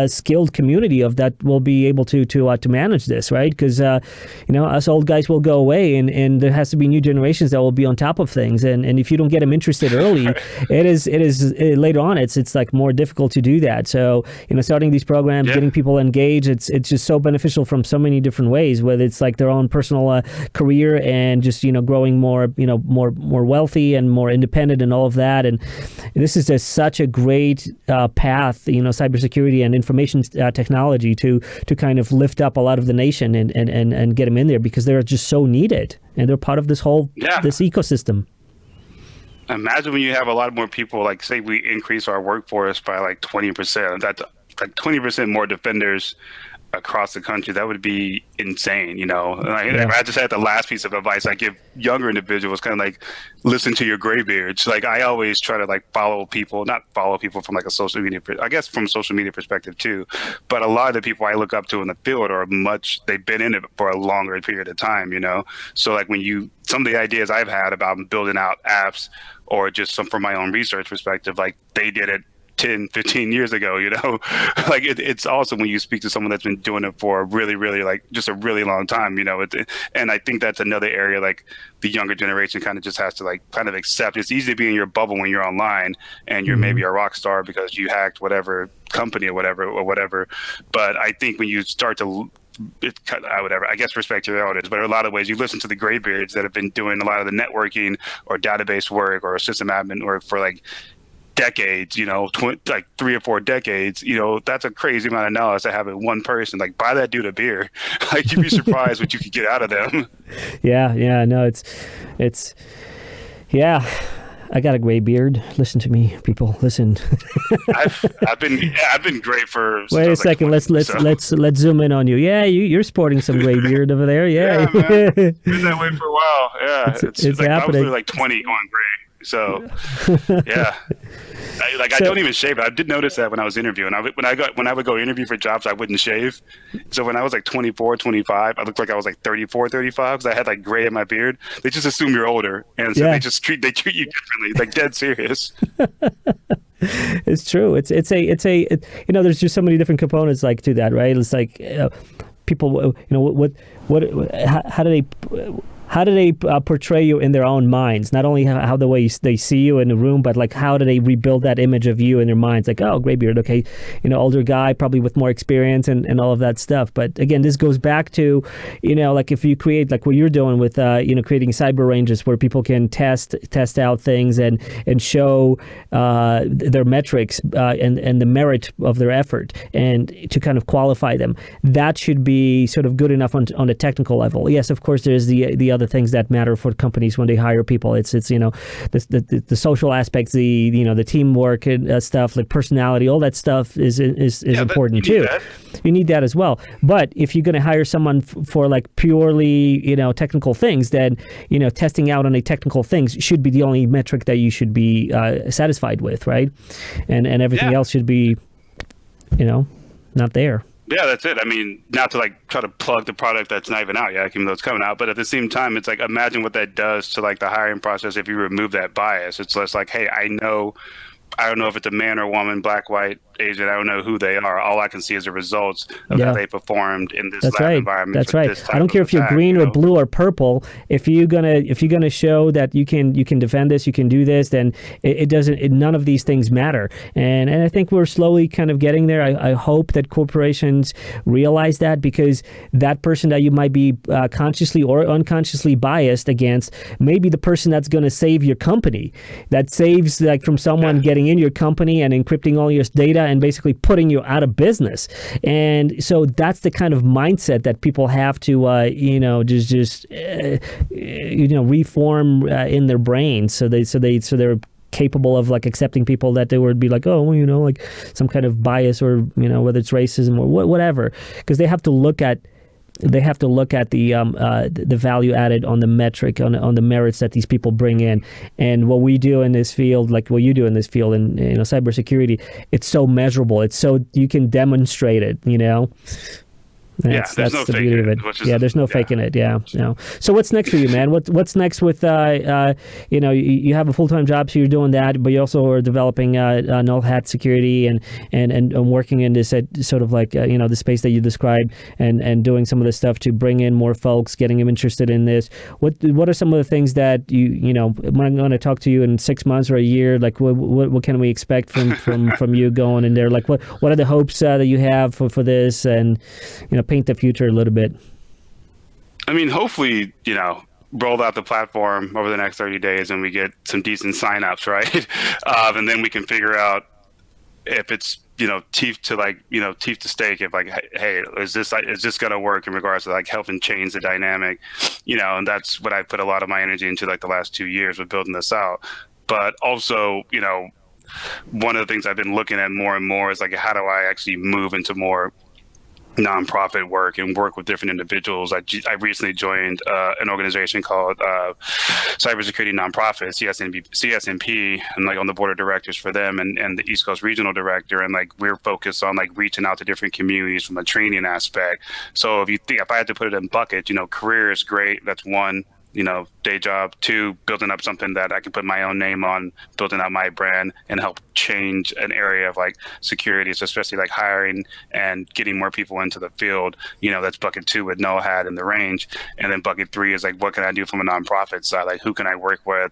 skilled community of that will be able to manage this, right? Because us old guys will go away, and there has to be new generations that will be on top of things. And if you don't get them interested early, it is later on. It's like more difficult to do that. So starting these programs, getting people engaged, it's just so beneficial from so many different ways. Whether it's like their own personal career and just growing more wealthy and more independent and all of that. And this is such a great path, cybersecurity and information technology to kind of lift up a lot of the nation and get them in there because they're just so needed and they're part of this whole this ecosystem. Imagine when you have a lot more people, like say we increase our workforce by like 20%, that's like 20% more defenders across the country, that would be insane. Like, if I just had the last piece of advice I give younger individuals, kind of like listen to your graybeards. Like, I always try to like not follow people from like a social media, I guess from a social media perspective too. But a lot of the people I look up to in the field they've been in it for a longer period of time, So like some of the ideas I've had about building out apps, or just some from my own research perspective, like they did it 10, 15 years ago, like it's awesome when you speak to someone that's been doing it for a really, really like just a really long time, and I think that's another area like the younger generation kind of just has to like kind of accept. It's easy to be in your bubble when you're online and you're maybe a rock star because you hacked whatever company or whatever. But I think when you start to whatever, I respect your elders, but in a lot of ways you listen to the graybeards that have been doing a lot of the networking or database work or system admin work for like decades, like 3 or 4 decades, that's a crazy amount of knowledge to have in one person. Like, buy that dude a beer. Like, you'd be surprised what you could get out of them. Yeah, no, it's yeah. I got a gray beard. Listen to me, people. Listen. I've been great for. Wait a second. Like 20, let's zoom in on you. Yeah, you're sporting some gray beard over there. Yeah, man. Been that way for a while. Yeah, it's like, happening. I was like 20 going gray. So yeah. I don't even shave. I did notice that when I was interviewing. When I would go interview for jobs, I wouldn't shave. So when I was like 24, 25, I looked like I was like 34, 35 because I had like gray in my beard. They just assume you're older, and so they treat you differently, like dead serious. It's true. It's a there's just so many different components like to that, right? It's like people, how do they portray you in their own minds? Not only how the way they see you in the room, but like how do they rebuild that image of you in their minds? Like, oh, graybeard, okay, older guy, probably with more experience and all of that stuff. But again, this goes back to, like if you create like what you're doing with, creating cyber ranges where people can test out things and show their metrics and the merit of their effort and to kind of qualify them. That should be sort of good enough on the technical level. Yes, of course, there's the other things that matter for companies when they hire people. It's the social aspects, the teamwork and stuff, like personality, all that stuff is important too. You need that as well. But if you're going to hire someone for like purely technical things, then testing out on the technical things should be the only metric that you should be satisfied with, right? And everything else should be not there. Yeah, that's it. I mean, not to like try to plug the product that's not even out yet, even though it's coming out, but at the same time, it's like, imagine what that does to like the hiring process if you remove that bias. It's less like, hey, I don't know if it's a man or woman, black, white, Asian. I don't know who they are. All I can see is the results of how they performed in this lab environment. That's right. I don't care if you're green or blue or purple. If you're gonna show that you can defend this, you can do this, then none of these things matter. And I think we're slowly kind of getting there. I hope that corporations realize that, because that person that you might be consciously or unconsciously biased against may be the person that's going to save your company. That saves like from someone getting in your company and encrypting all your data and basically putting you out of business. And so that's the kind of mindset that people have to, reform in their brains. So they're capable of like accepting people that they would be like, oh, well, like some kind of bias or, whether it's racism or whatever, because they have to look at the value added on the metric, on the merits that these people bring in. And what we do in this field, like what you do in this field in cybersecurity, it's so measurable. It's so you can demonstrate it, That's the beauty of it. There's no faking it. Yeah. So what's next for you, man? What's next with you have a full-time job, so you're doing that, but you also are developing Null Hat Security and working in this sort of like the space that you described and doing some of the stuff to bring in more folks, getting them interested in this. What are some of the things that when I'm going to talk to you in 6 months or a year, like what can we expect from you going in there? Like what are the hopes that you have for this, and paint the future a little bit? I mean, hopefully, roll out the platform over the next 30 days and we get some decent signups, right? And then we can figure out if it's, teeth to stake, if like, hey, is this going to work in regards to like helping change the dynamic, and that's what I put a lot of my energy into like the last 2 years with building this out. But also, one of the things I've been looking at more and more is like, how do I actually move into more nonprofit work and work with different individuals. I recently joined an organization called Cybersecurity Nonprofit, CSNP, and like on the board of directors for them and the East Coast Regional Director. And like we're focused on like reaching out to different communities from a training aspect. So if I had to put it in buckets, career is great. That's one. Day job. Two, building up something that I can put my own name on, building out my brand and help change an area of like security, so especially like hiring and getting more people into the field. That's bucket two with Null Hat and the range. And then bucket three is like, what can I do from a nonprofit side? Like, who can I work with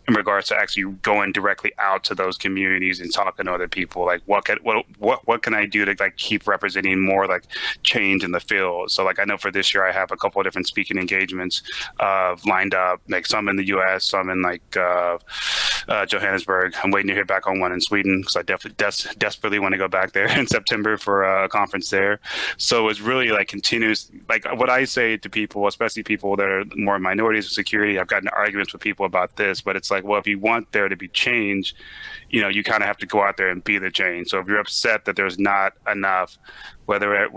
in regards to actually going directly out to those communities and talking to other people? Like, what can I do to like keep representing more like change in the field? So like, I know for this year I have a couple of different speaking engagements lined up, like some in the US, some in like Johannesburg. I'm waiting to hear back on one in Sweden because I definitely desperately want to go back there in September for a conference there. So it's really like continuous, like what I say to people, especially people that are more minorities of security. I've gotten arguments with people about this, but it's like, well, if you want there to be change, you kind of have to go out there and be the change. So if you're upset that there's not enough, whether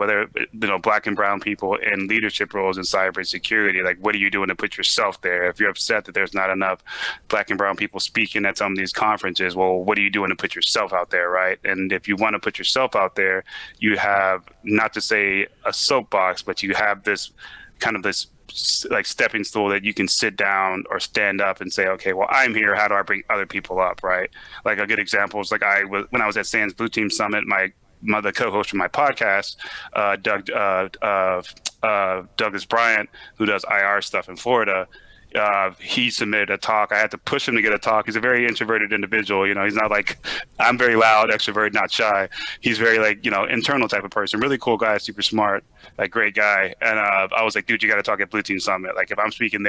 black and brown people in leadership roles in cybersecurity, like what are you doing to put yourself there? If you're upset that there's not enough black and brown people speaking at some of these conferences, well, what are you doing to put yourself out there, right? And if you want to put yourself out there, you have, not to say a soapbox, but you have this like stepping stool that you can sit down or stand up and say, okay, well, I'm here. How do I bring other people up, right? Like a good example is like when I was at SANS Blue Team Summit, the co-host from my podcast, Douglas Bryant, who does IR stuff in Florida, he submitted a talk. I had to push him to get a talk. He's a very introverted individual. He's not like, I'm very loud, extrovert, not shy. He's very like, internal type of person. Really cool guy, super smart, like great guy. And I was like, dude, you got to talk at Blue Team Summit. Like if I'm we're in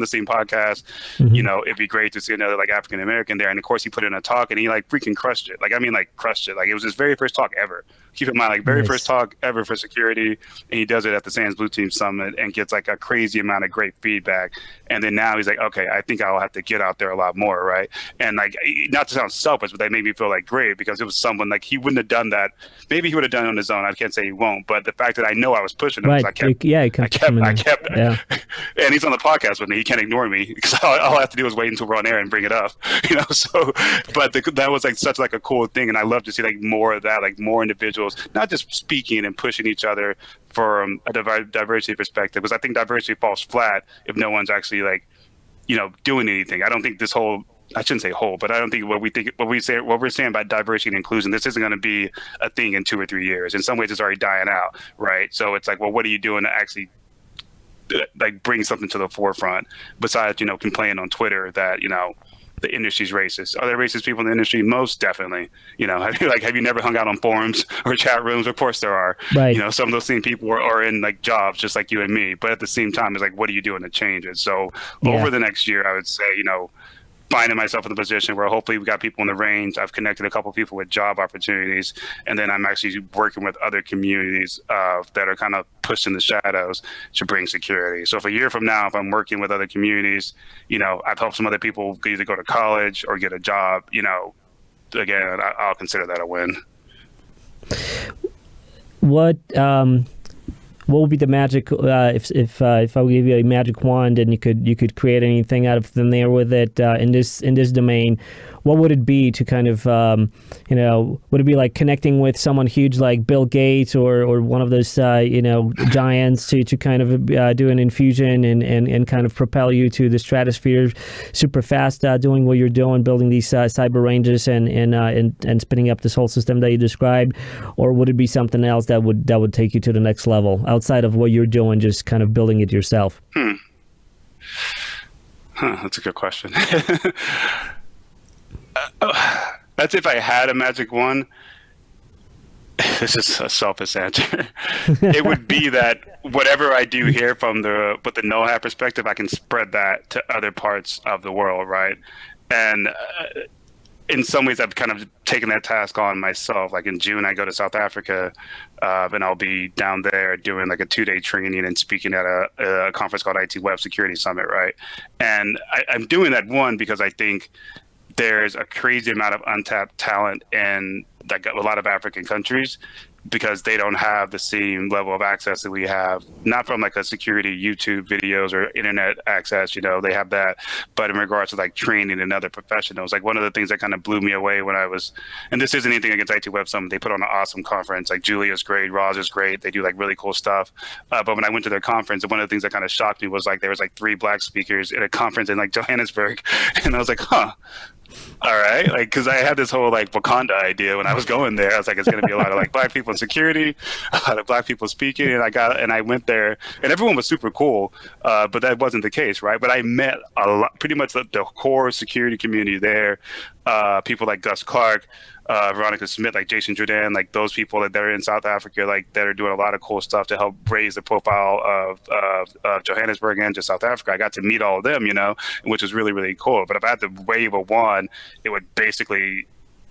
the same podcast. Mm-hmm. It'd be great to see another like African American there. And of course he put in a talk and he like freaking crushed it. Like crushed it. Like it was his very first talk ever. Keep in mind, like very first talk ever for security, and he does it at the SANS Blue Team Summit and gets like a crazy amount of great feedback. And then now he's like, okay, I think I'll have to get out there a lot more, right? And like, not to sound selfish, but that made me feel like great because it was someone like he wouldn't have done that. Maybe he would have done it on his own. I can't say he won't, but the fact that I know I was pushing him, Right? I kept, yeah, and he's on the podcast with me. He can't ignore me because all I have to do is wait until we're on air and bring it up, So, but that was like such like a cool thing, and I love to see like more of that, like more individuals, not just speaking and pushing each other from a diversity perspective, because I think diversity falls flat if no one's actually like, doing anything. I don't think this whole, I shouldn't say whole, but I don't think what we're saying about diversity and inclusion, this isn't going to be a thing in 2 or 3 years. In some ways, it's already dying out, right? So it's like, well, what are you doing to actually like bring something to the forefront besides, complaining on Twitter that, the industry's racist? Are there racist people in the industry? Most definitely. Have you never hung out on forums or chat rooms? Of course there are. Right. Some of those same people are in like jobs just like you and me. But at the same time, it's like, what are you doing to change it? So over the next year, I would say, finding myself in the position where hopefully we got people in the range. I've connected a couple of people with job opportunities, and then I'm actually working with other communities that are kind of pushed in the shadows to bring security. So if a year from now, if I'm working with other communities, I've helped some other people either go to college or get a job, again, I'll consider that a win. What would be the magic if I would give you a magic wand and you could create anything out of thin air with it in this domain? What would it be to kind of would it be like connecting with someone huge like Bill Gates or one of those giants to kind of do an infusion and kind of propel you to the stratosphere super fast, doing what you're doing, building these cyber ranges and spinning up this whole system that you described? Or would it be something else that would take you to the next level outside of what you're doing, just kind of building it yourself? That's a good question. That's if I had a magic wand. This is a selfish answer. It would be that whatever I do here with the Null Hat perspective, I can spread that to other parts of the world, right? And in some ways, I've kind of taken that task on myself. Like in June, I go to South Africa, and I'll be down there doing like a 2-day training and speaking at a conference called IT Web Security Summit, right? And I'm doing that, one, because I think there's a crazy amount of untapped talent in like a lot of African countries, because they don't have the same level of access that we have, not from like a security YouTube videos or internet access, they have that, but in regards to like training and other professionals, like one of the things that kind of blew me away when I was, and this isn't anything against IT Web Summit, they put on an awesome conference, like Julia's great, Roz is great, they do like really cool stuff, but when I went to their conference, one of the things that kind of shocked me was like there was like 3 Black speakers at a conference in like Johannesburg, and I was like, all right, like, because I had this whole like Wakanda idea when I was going there. I was like, it's going to be a lot of like Black people in security, a lot of Black people speaking, and I went there, and everyone was super cool, but that wasn't the case, right? But I met a lot, pretty much the core security community there, people like Gus Clark, Veronica Smith, like Jason Jordan, like those people that are in South Africa, like that are doing a lot of cool stuff to help raise the profile of Johannesburg and just South Africa. I got to meet all of them, which was really, really cool. But if I had to wave a wand, it would basically,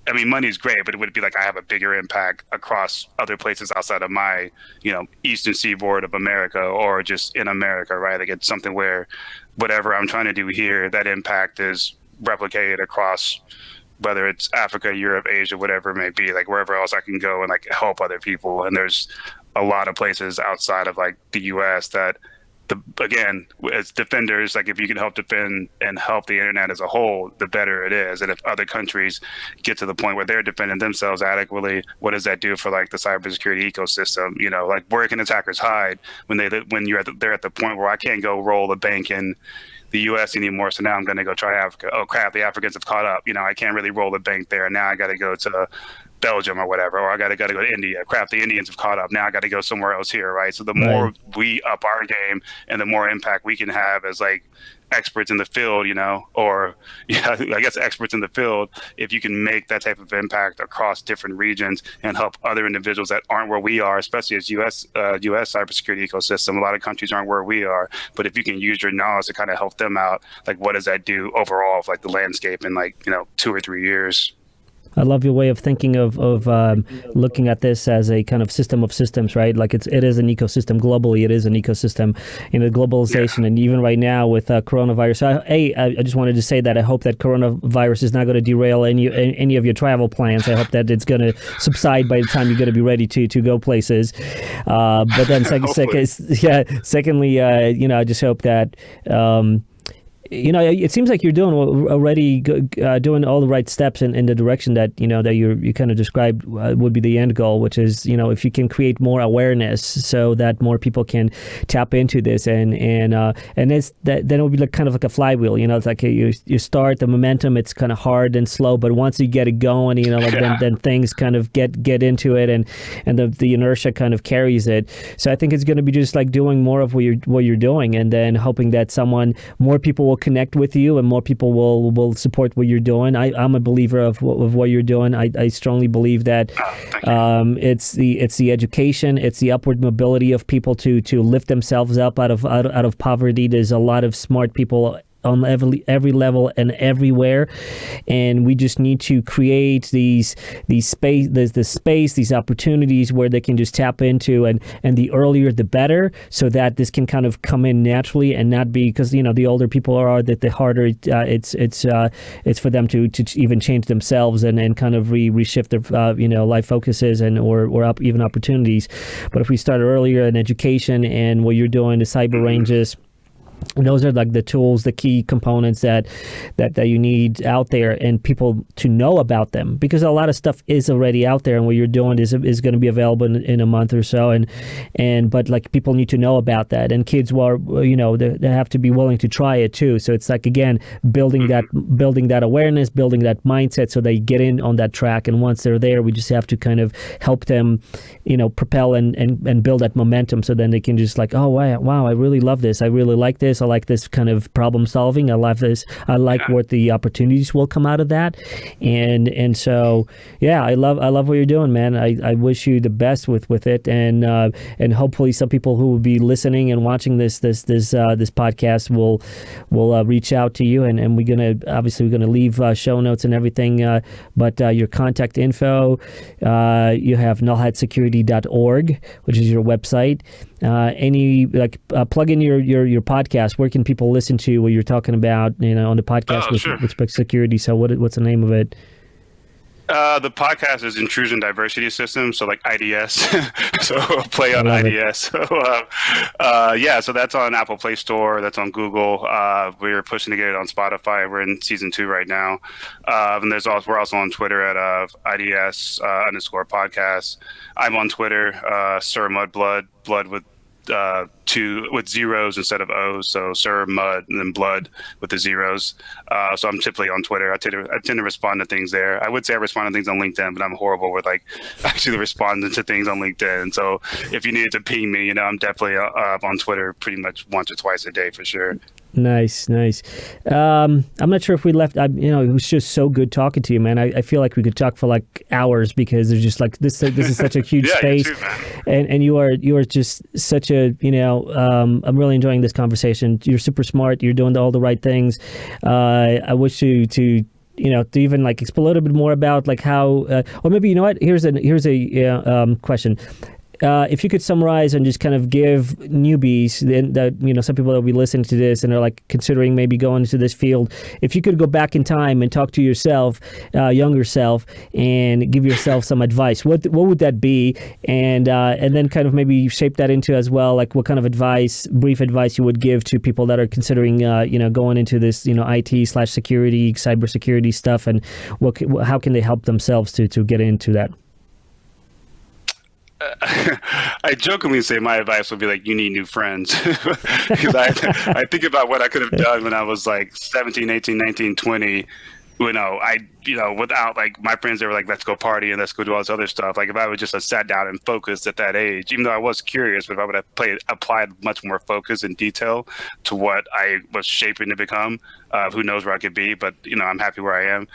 I mean, money's great, but it would be like I have a bigger impact across other places outside of my, eastern seaboard of America or just in America, right? Like it's something where whatever I'm trying to do here, that impact is replicated across, whether it's Africa, Europe, Asia, whatever it may be, like wherever else I can go and like help other people. And there's a lot of places outside of like the US that, again, as defenders, like if you can help defend and help the internet as a whole, the better it is. And if other countries get to the point where they're defending themselves adequately, what does that do for like the cybersecurity ecosystem? Like where can attackers hide when they're at the point where I can't go roll a bank in the U.S. anymore, so now I'm going to go try Africa. Oh crap, the Africans have caught up. I can't really roll a bank there. Now I got to go to Belgium or whatever, or I got to go to India. Crap, the Indians have caught up. Now I got to go somewhere else here, right? So the more we up our game and the more impact we can have as like experts in the field, or I guess experts in the field, if you can make that type of impact across different regions and help other individuals that aren't where we are, especially as US cybersecurity ecosystem, a lot of countries aren't where we are, but if you can use your knowledge to kind of help them out, like what does that do overall of like the landscape in like 2 or 3 years? I love your way of thinking of looking at this as a kind of system of systems, right? Like it is an ecosystem globally. It is an ecosystem, globalization, and even right now with coronavirus. So, I just wanted to say that I hope that coronavirus is not going to derail any of your travel plans. I hope that it's going to subside by the time you're going to be ready to go places. But then, secondly, I just hope that. It seems like you're doing all the right steps in the direction that that you kind of described would be the end goal, which is if you can create more awareness so that more people can tap into this and it's that, then it would be like kind of like a flywheel. It's like you start the momentum. It's kind of hard and slow, but once you get it going, then things kind of get into it and the inertia kind of carries it. So I think it's going to be just like doing more of what you're doing, and then hoping that more people will connect with you and more people will support what you're doing. I'm a believer of what you're doing. I strongly believe that it's the education, it's the upward mobility of people to lift themselves up out of poverty. There's a lot of smart people on every level and everywhere, and we just need to create these opportunities where they can just tap into, and the earlier the better, so that this can kind of come in naturally and not be, because the older people are, that the harder it's for them to even change themselves and kind of reshift their life focuses and or even opportunities. But if we start earlier in education and what you're doing, the cyber ranges, those are like the tools, the key components that you need out there, and people to know about them, because a lot of stuff is already out there, and what you're doing is going to be available in a month or so, but like people need to know about that, and kids they have to be willing to try it too. So it's like, again, building that awareness, building that mindset, so they get in on that track, and once they're there, we just have to kind of help them propel and build that momentum, so then they can just like, oh wow, I really love this, I really like this, I like this kind of problem solving, I love this, I like what the opportunities will come out of that, and so I love what you're doing, man. I wish you the best with it, and hopefully some people who will be listening and watching this podcast will reach out to you, and we're gonna leave show notes and everything, but your contact info, you have nullhatsecurity.org, which is your website. Plug in your podcast. Where can people listen to what you're talking about, on the podcast with security? So what's the name of it? The podcast is Intrusion Diversity System, so like IDS, so play I on love it. IDS. So yeah, so that's on Apple Play Store, that's on Google. We're pushing to get it on Spotify. We're in season 2 right now, and we're also on Twitter at IDS underscore podcast. I'm on Twitter, Sir Mudblood, blood with zeros instead of O's, so Sir Mud and then blood with the zeros. So I'm typically on Twitter. I tend to respond to things there. I would say I respond to things on LinkedIn, but I'm horrible with like actually responding to things on LinkedIn. So if you needed to ping me, I'm definitely on Twitter pretty much once or twice a day for sure. Nice, nice. I'm not sure if we left. It was just so good talking to you, man. I feel like we could talk for like hours because there's just like this. This is such a huge Yeah, space, you too, man. and you are just such a I'm really enjoying this conversation. You're super smart. You're doing all the right things. I wish to even like explore a little bit more about like how, or maybe you know what? Here's a question. If you could summarize and just kind of give newbies, some people that will be listening to this and are like considering maybe going into this field, if you could go back in time and talk to yourself, younger self, and give yourself some advice, what would that be? And then kind of maybe shape that into as well, like what kind of brief advice you would give to people that are considering, going into this, IT/security, cybersecurity stuff, and how can they help themselves to get into that? I jokingly say my advice would be like, you need new friends. Because I think about what I could have done when I was like 17, 18, 19, 20. Without like my friends, they were like, let's go party and let's go do all this other stuff. Like if I would just have sat down and focused at that age, even though I was curious, but if I would have applied much more focus and detail to what I was shaping to become, who knows where I could be, but I'm happy where I am.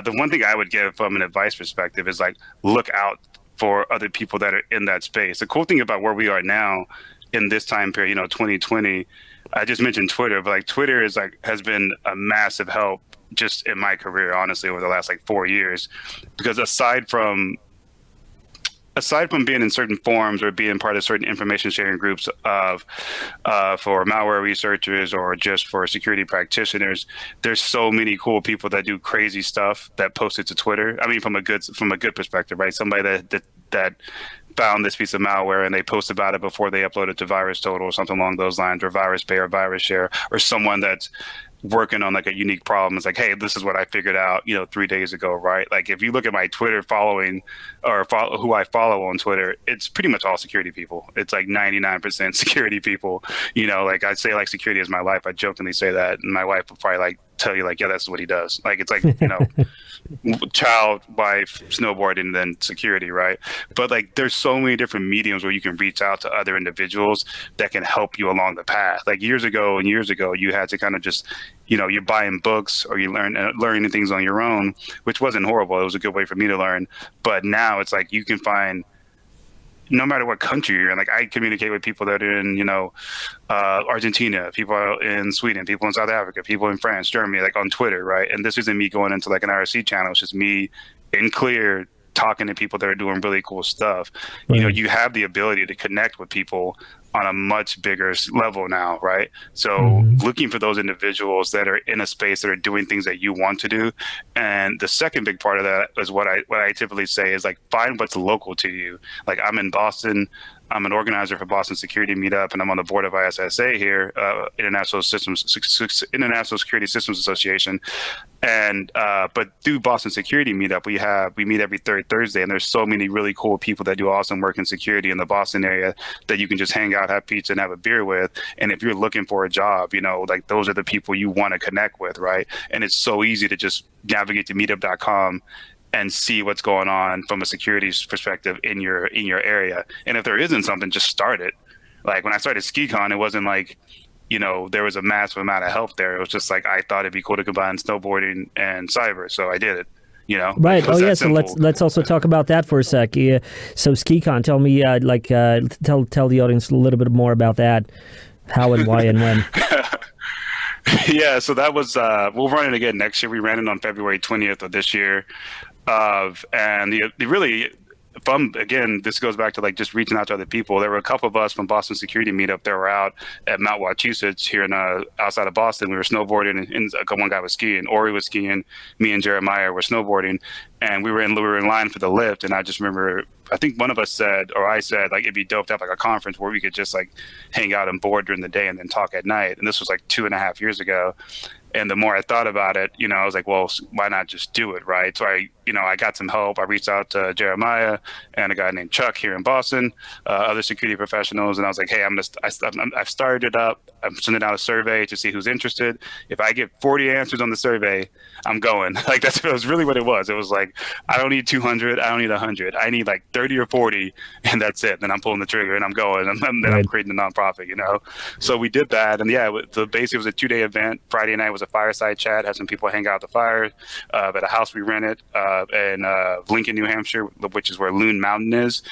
The one thing I would give from an advice perspective is like, look out for other people that are in that space. The cool thing about where we are now in this time period, 2020, I just mentioned Twitter, but like Twitter has been a massive help just in my career, honestly, over the last like 4 years, because aside from being in certain forums or being part of certain information sharing groups for malware researchers or just for security practitioners, there's so many cool people that do crazy stuff that post it to Twitter. I mean, from a good perspective, right? Somebody that found this piece of malware and they post about it before they upload it to VirusTotal or something along those lines, or VirusPay or VirusShare, or someone that's working on like a unique problem. It's like, hey, this is what I figured out, 3 days ago, right? Like if you look at my Twitter following or who I follow on Twitter, it's pretty much all security people. It's like 99% security people. Like I say, like security is my life. I jokingly say that, and my wife will probably like tell you like, yeah, that's what he does. Like it's like child, wife, snowboarding, then security, right? But like there's so many different mediums where you can reach out to other individuals that can help you along the path. Like years ago, you had to kind of just you're buying books or you learning things on your own, which wasn't horrible. It was a good way for me to learn. But now it's like you can find, no matter what country you're in. Like I communicate with people that are in, Argentina, people in Sweden, people in South Africa, people in France, Germany, like on Twitter, right? And this isn't me going into like an IRC channel. It's just me in clear talking to people that are doing really cool stuff. Right. You have the ability to connect with people on a much bigger level now, right? So looking for those individuals that are in a space that are doing things that you want to do. And the second big part of that is what I typically say is like, find what's local to you. Like I'm in Boston. I'm an organizer for Boston Security Meetup, and I'm on the board of ISSA here, International Security Systems Association. And but through Boston Security Meetup, we meet every third Thursday, and there's so many really cool people that do awesome work in security in the Boston area that you can just hang out, have pizza, and have a beer with. And if you're looking for a job, like those are the people you want to connect with, right? And it's so easy to just navigate to meetup.com and see what's going on from a security perspective in your area. And if there isn't something, just start it. Like when I started SkiCon, it wasn't like, there was a massive amount of help there. It was just like I thought it'd be cool to combine snowboarding and cyber, so I did it. Right. Oh yeah. So simple. let's also talk about that for a sec. Yeah. So SkiCon, tell me tell the audience a little bit more about that. How and why and when. Yeah, so that was we'll run it again next year. We ran it on February 20th of this year. And the really again, this goes back to like just reaching out to other people. There were a couple of us from Boston Security Meetup that were out at Mount Wachusett here in outside of Boston. We were snowboarding, and one guy was skiing. Ori was skiing. Me and Jeremiah were snowboarding, and we were in line for the lift. And I just remember, I think one of us said, or I said, like, it'd be dope to have like a conference where we could just like hang out and board during the day and then talk at night. And this was like 2.5 years ago. And the more I thought about it, I was like, well, why not just do it, right? So I got some help. I reached out to Jeremiah and a guy named Chuck here in Boston, other security professionals, and I was like, hey, I've started it up. I'm sending out a survey to see who's interested. If I get 40 answers on the survey, I'm going. Like that was really what it was. It was like, I don't need 200. I don't need 100. I need like 30 or 40, and that's it. Then I'm pulling the trigger and I'm going. And I'm creating a nonprofit, So we did that, and yeah, basically it was a 2-day event. Friday night was a fireside chat. Had some people hang out at the fire at a house we rented in Lincoln, New Hampshire, which is where Loon Mountain is.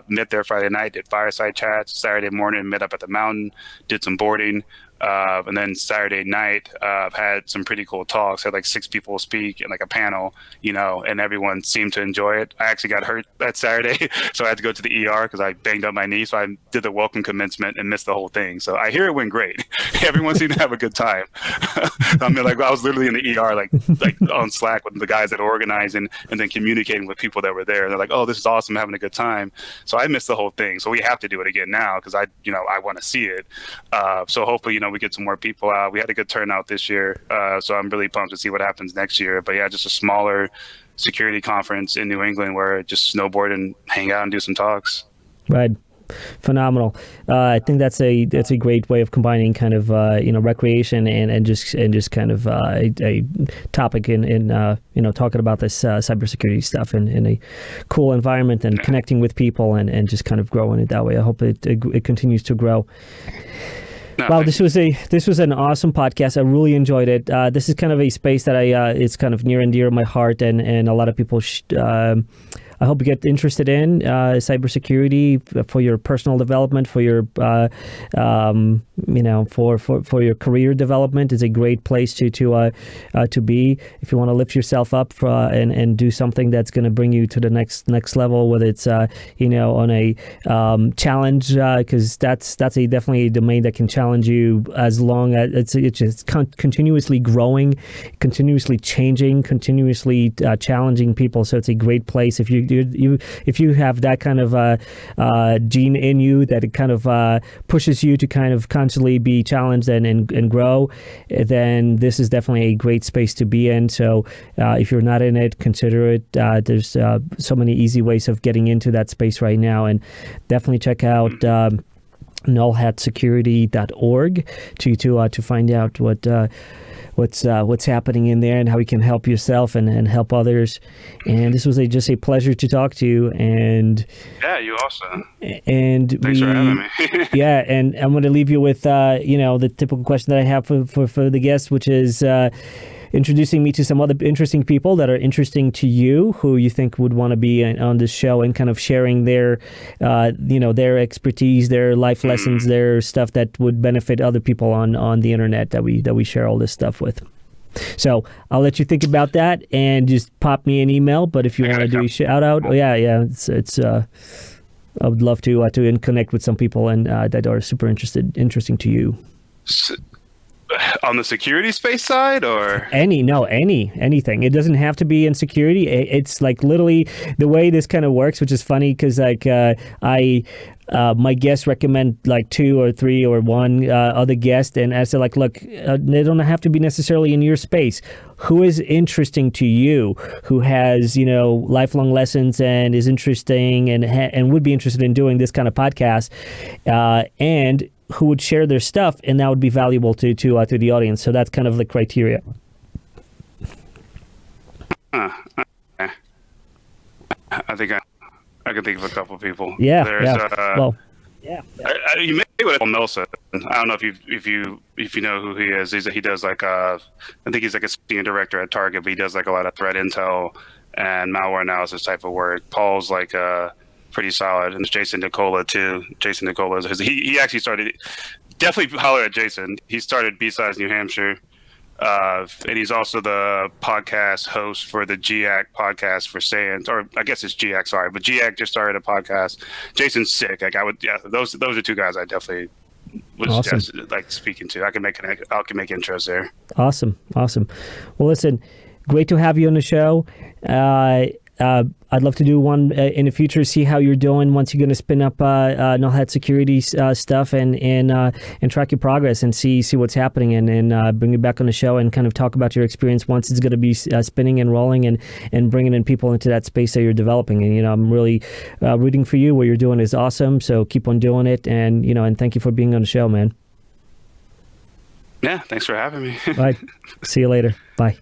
Met there Friday night, did fireside chats. Saturday morning, met up at the mountain, did some boarding. And then Saturday night, had some pretty cool talks. Had like 6 people speak and like a panel, and everyone seemed to enjoy it. I actually got hurt that Saturday, so I had to go to the ER because I banged up my knee. So I did the welcome commencement and missed the whole thing. So I hear it went great. Everyone seemed to have a good time. I mean, like I was literally in the ER, like on Slack with the guys that are organizing and then communicating with people that were there. They're like, "Oh, this is awesome, having a good time." So I missed the whole thing. So we have to do it again now because I want to see it. So hopefully, we get some more people out. We had a good turnout this year, so I'm really pumped to see what happens next year. But yeah, just a smaller security conference in New England where just snowboard and hang out and do some talks. Right. Phenomenal. I think that's a great way of combining kind of recreation and just kind of a topic in talking about this cybersecurity stuff in a cool environment and connecting with people and just kind of growing it that way. I hope it continues to grow. No, wow, this was an awesome podcast. I really enjoyed it. This is kind of a space that it's kind of near and dear to my heart, and a lot of people I hope you get interested in cybersecurity for your personal development, for your for your career development. It's a great place to be if you want to lift yourself up and do something that's going to bring you to the next level. Whether it's on a challenge, because that's definitely a domain that can challenge you as long as it's just continuously growing, continuously changing, continuously challenging people. So it's a great place if you have that kind of gene in you that it kind of pushes you to kind of constantly be challenged and grow, then this is definitely a great space to be in. So if you're not in it, consider it. There's so many easy ways of getting into that space right now, and definitely check out nullhatsecurity.org to find out what's happening in there and how you can help yourself and help others. And this was just a pleasure to talk to you. And yeah, you also. And thanks for having me. Yeah, and I'm going to leave you with the typical question that I have for the guests, which is introducing me to some other interesting people that are interesting to you, who you think would want to be on this show, and kind of sharing their their expertise, their life lessons, their stuff that would benefit other people on the internet that we share all this stuff with. So I'll let you think about that and just pop me an email. But if you want to do a shout out, it's I would love to connect with some people and that are super interesting to you. On the security space side, or anything. It doesn't have to be in security. It's like literally the way this kind of works, which is funny because my guests recommend like 2 or 3 or 1 other guest, and I said, like, look, they don't have to be necessarily in your space. Who is interesting to you? Who has lifelong lessons and is interesting and would be interested in doing this kind of podcast, and who would share their stuff, and that would be valuable to the audience. So that's kind of the criteria. I think I can think of a couple of people. Yeah. You may with Nelson. I don't know if you know who he is. He does like I think he's like a senior director at Target, but he does like a lot of threat intel and malware analysis type of work. Paul's like pretty solid, and Jason Nicola too. Jason Nicola he actually started. Definitely holler at Jason. He started B-Sides New Hampshire. And he's also the podcast host for the GIAC podcast for SANS, or I guess it's GIAC, sorry, but GIAC just started a podcast. Jason's sick. Like those are two guys I definitely would suggest like speaking to. I can make intros there. Awesome. Well, listen, great to have you on the show. I'd love to do one in the future, see how you're doing once you're going to spin up Null Hat Security stuff and track your progress and see what's happening and bring you back on the show and kind of talk about your experience once it's going to be spinning and rolling and bringing in people into that space that you're developing. And, I'm really rooting for you. What you're doing is awesome. So keep on doing it. And, and thank you for being on the show, man. Yeah. Thanks for having me. All right. See you later. Bye.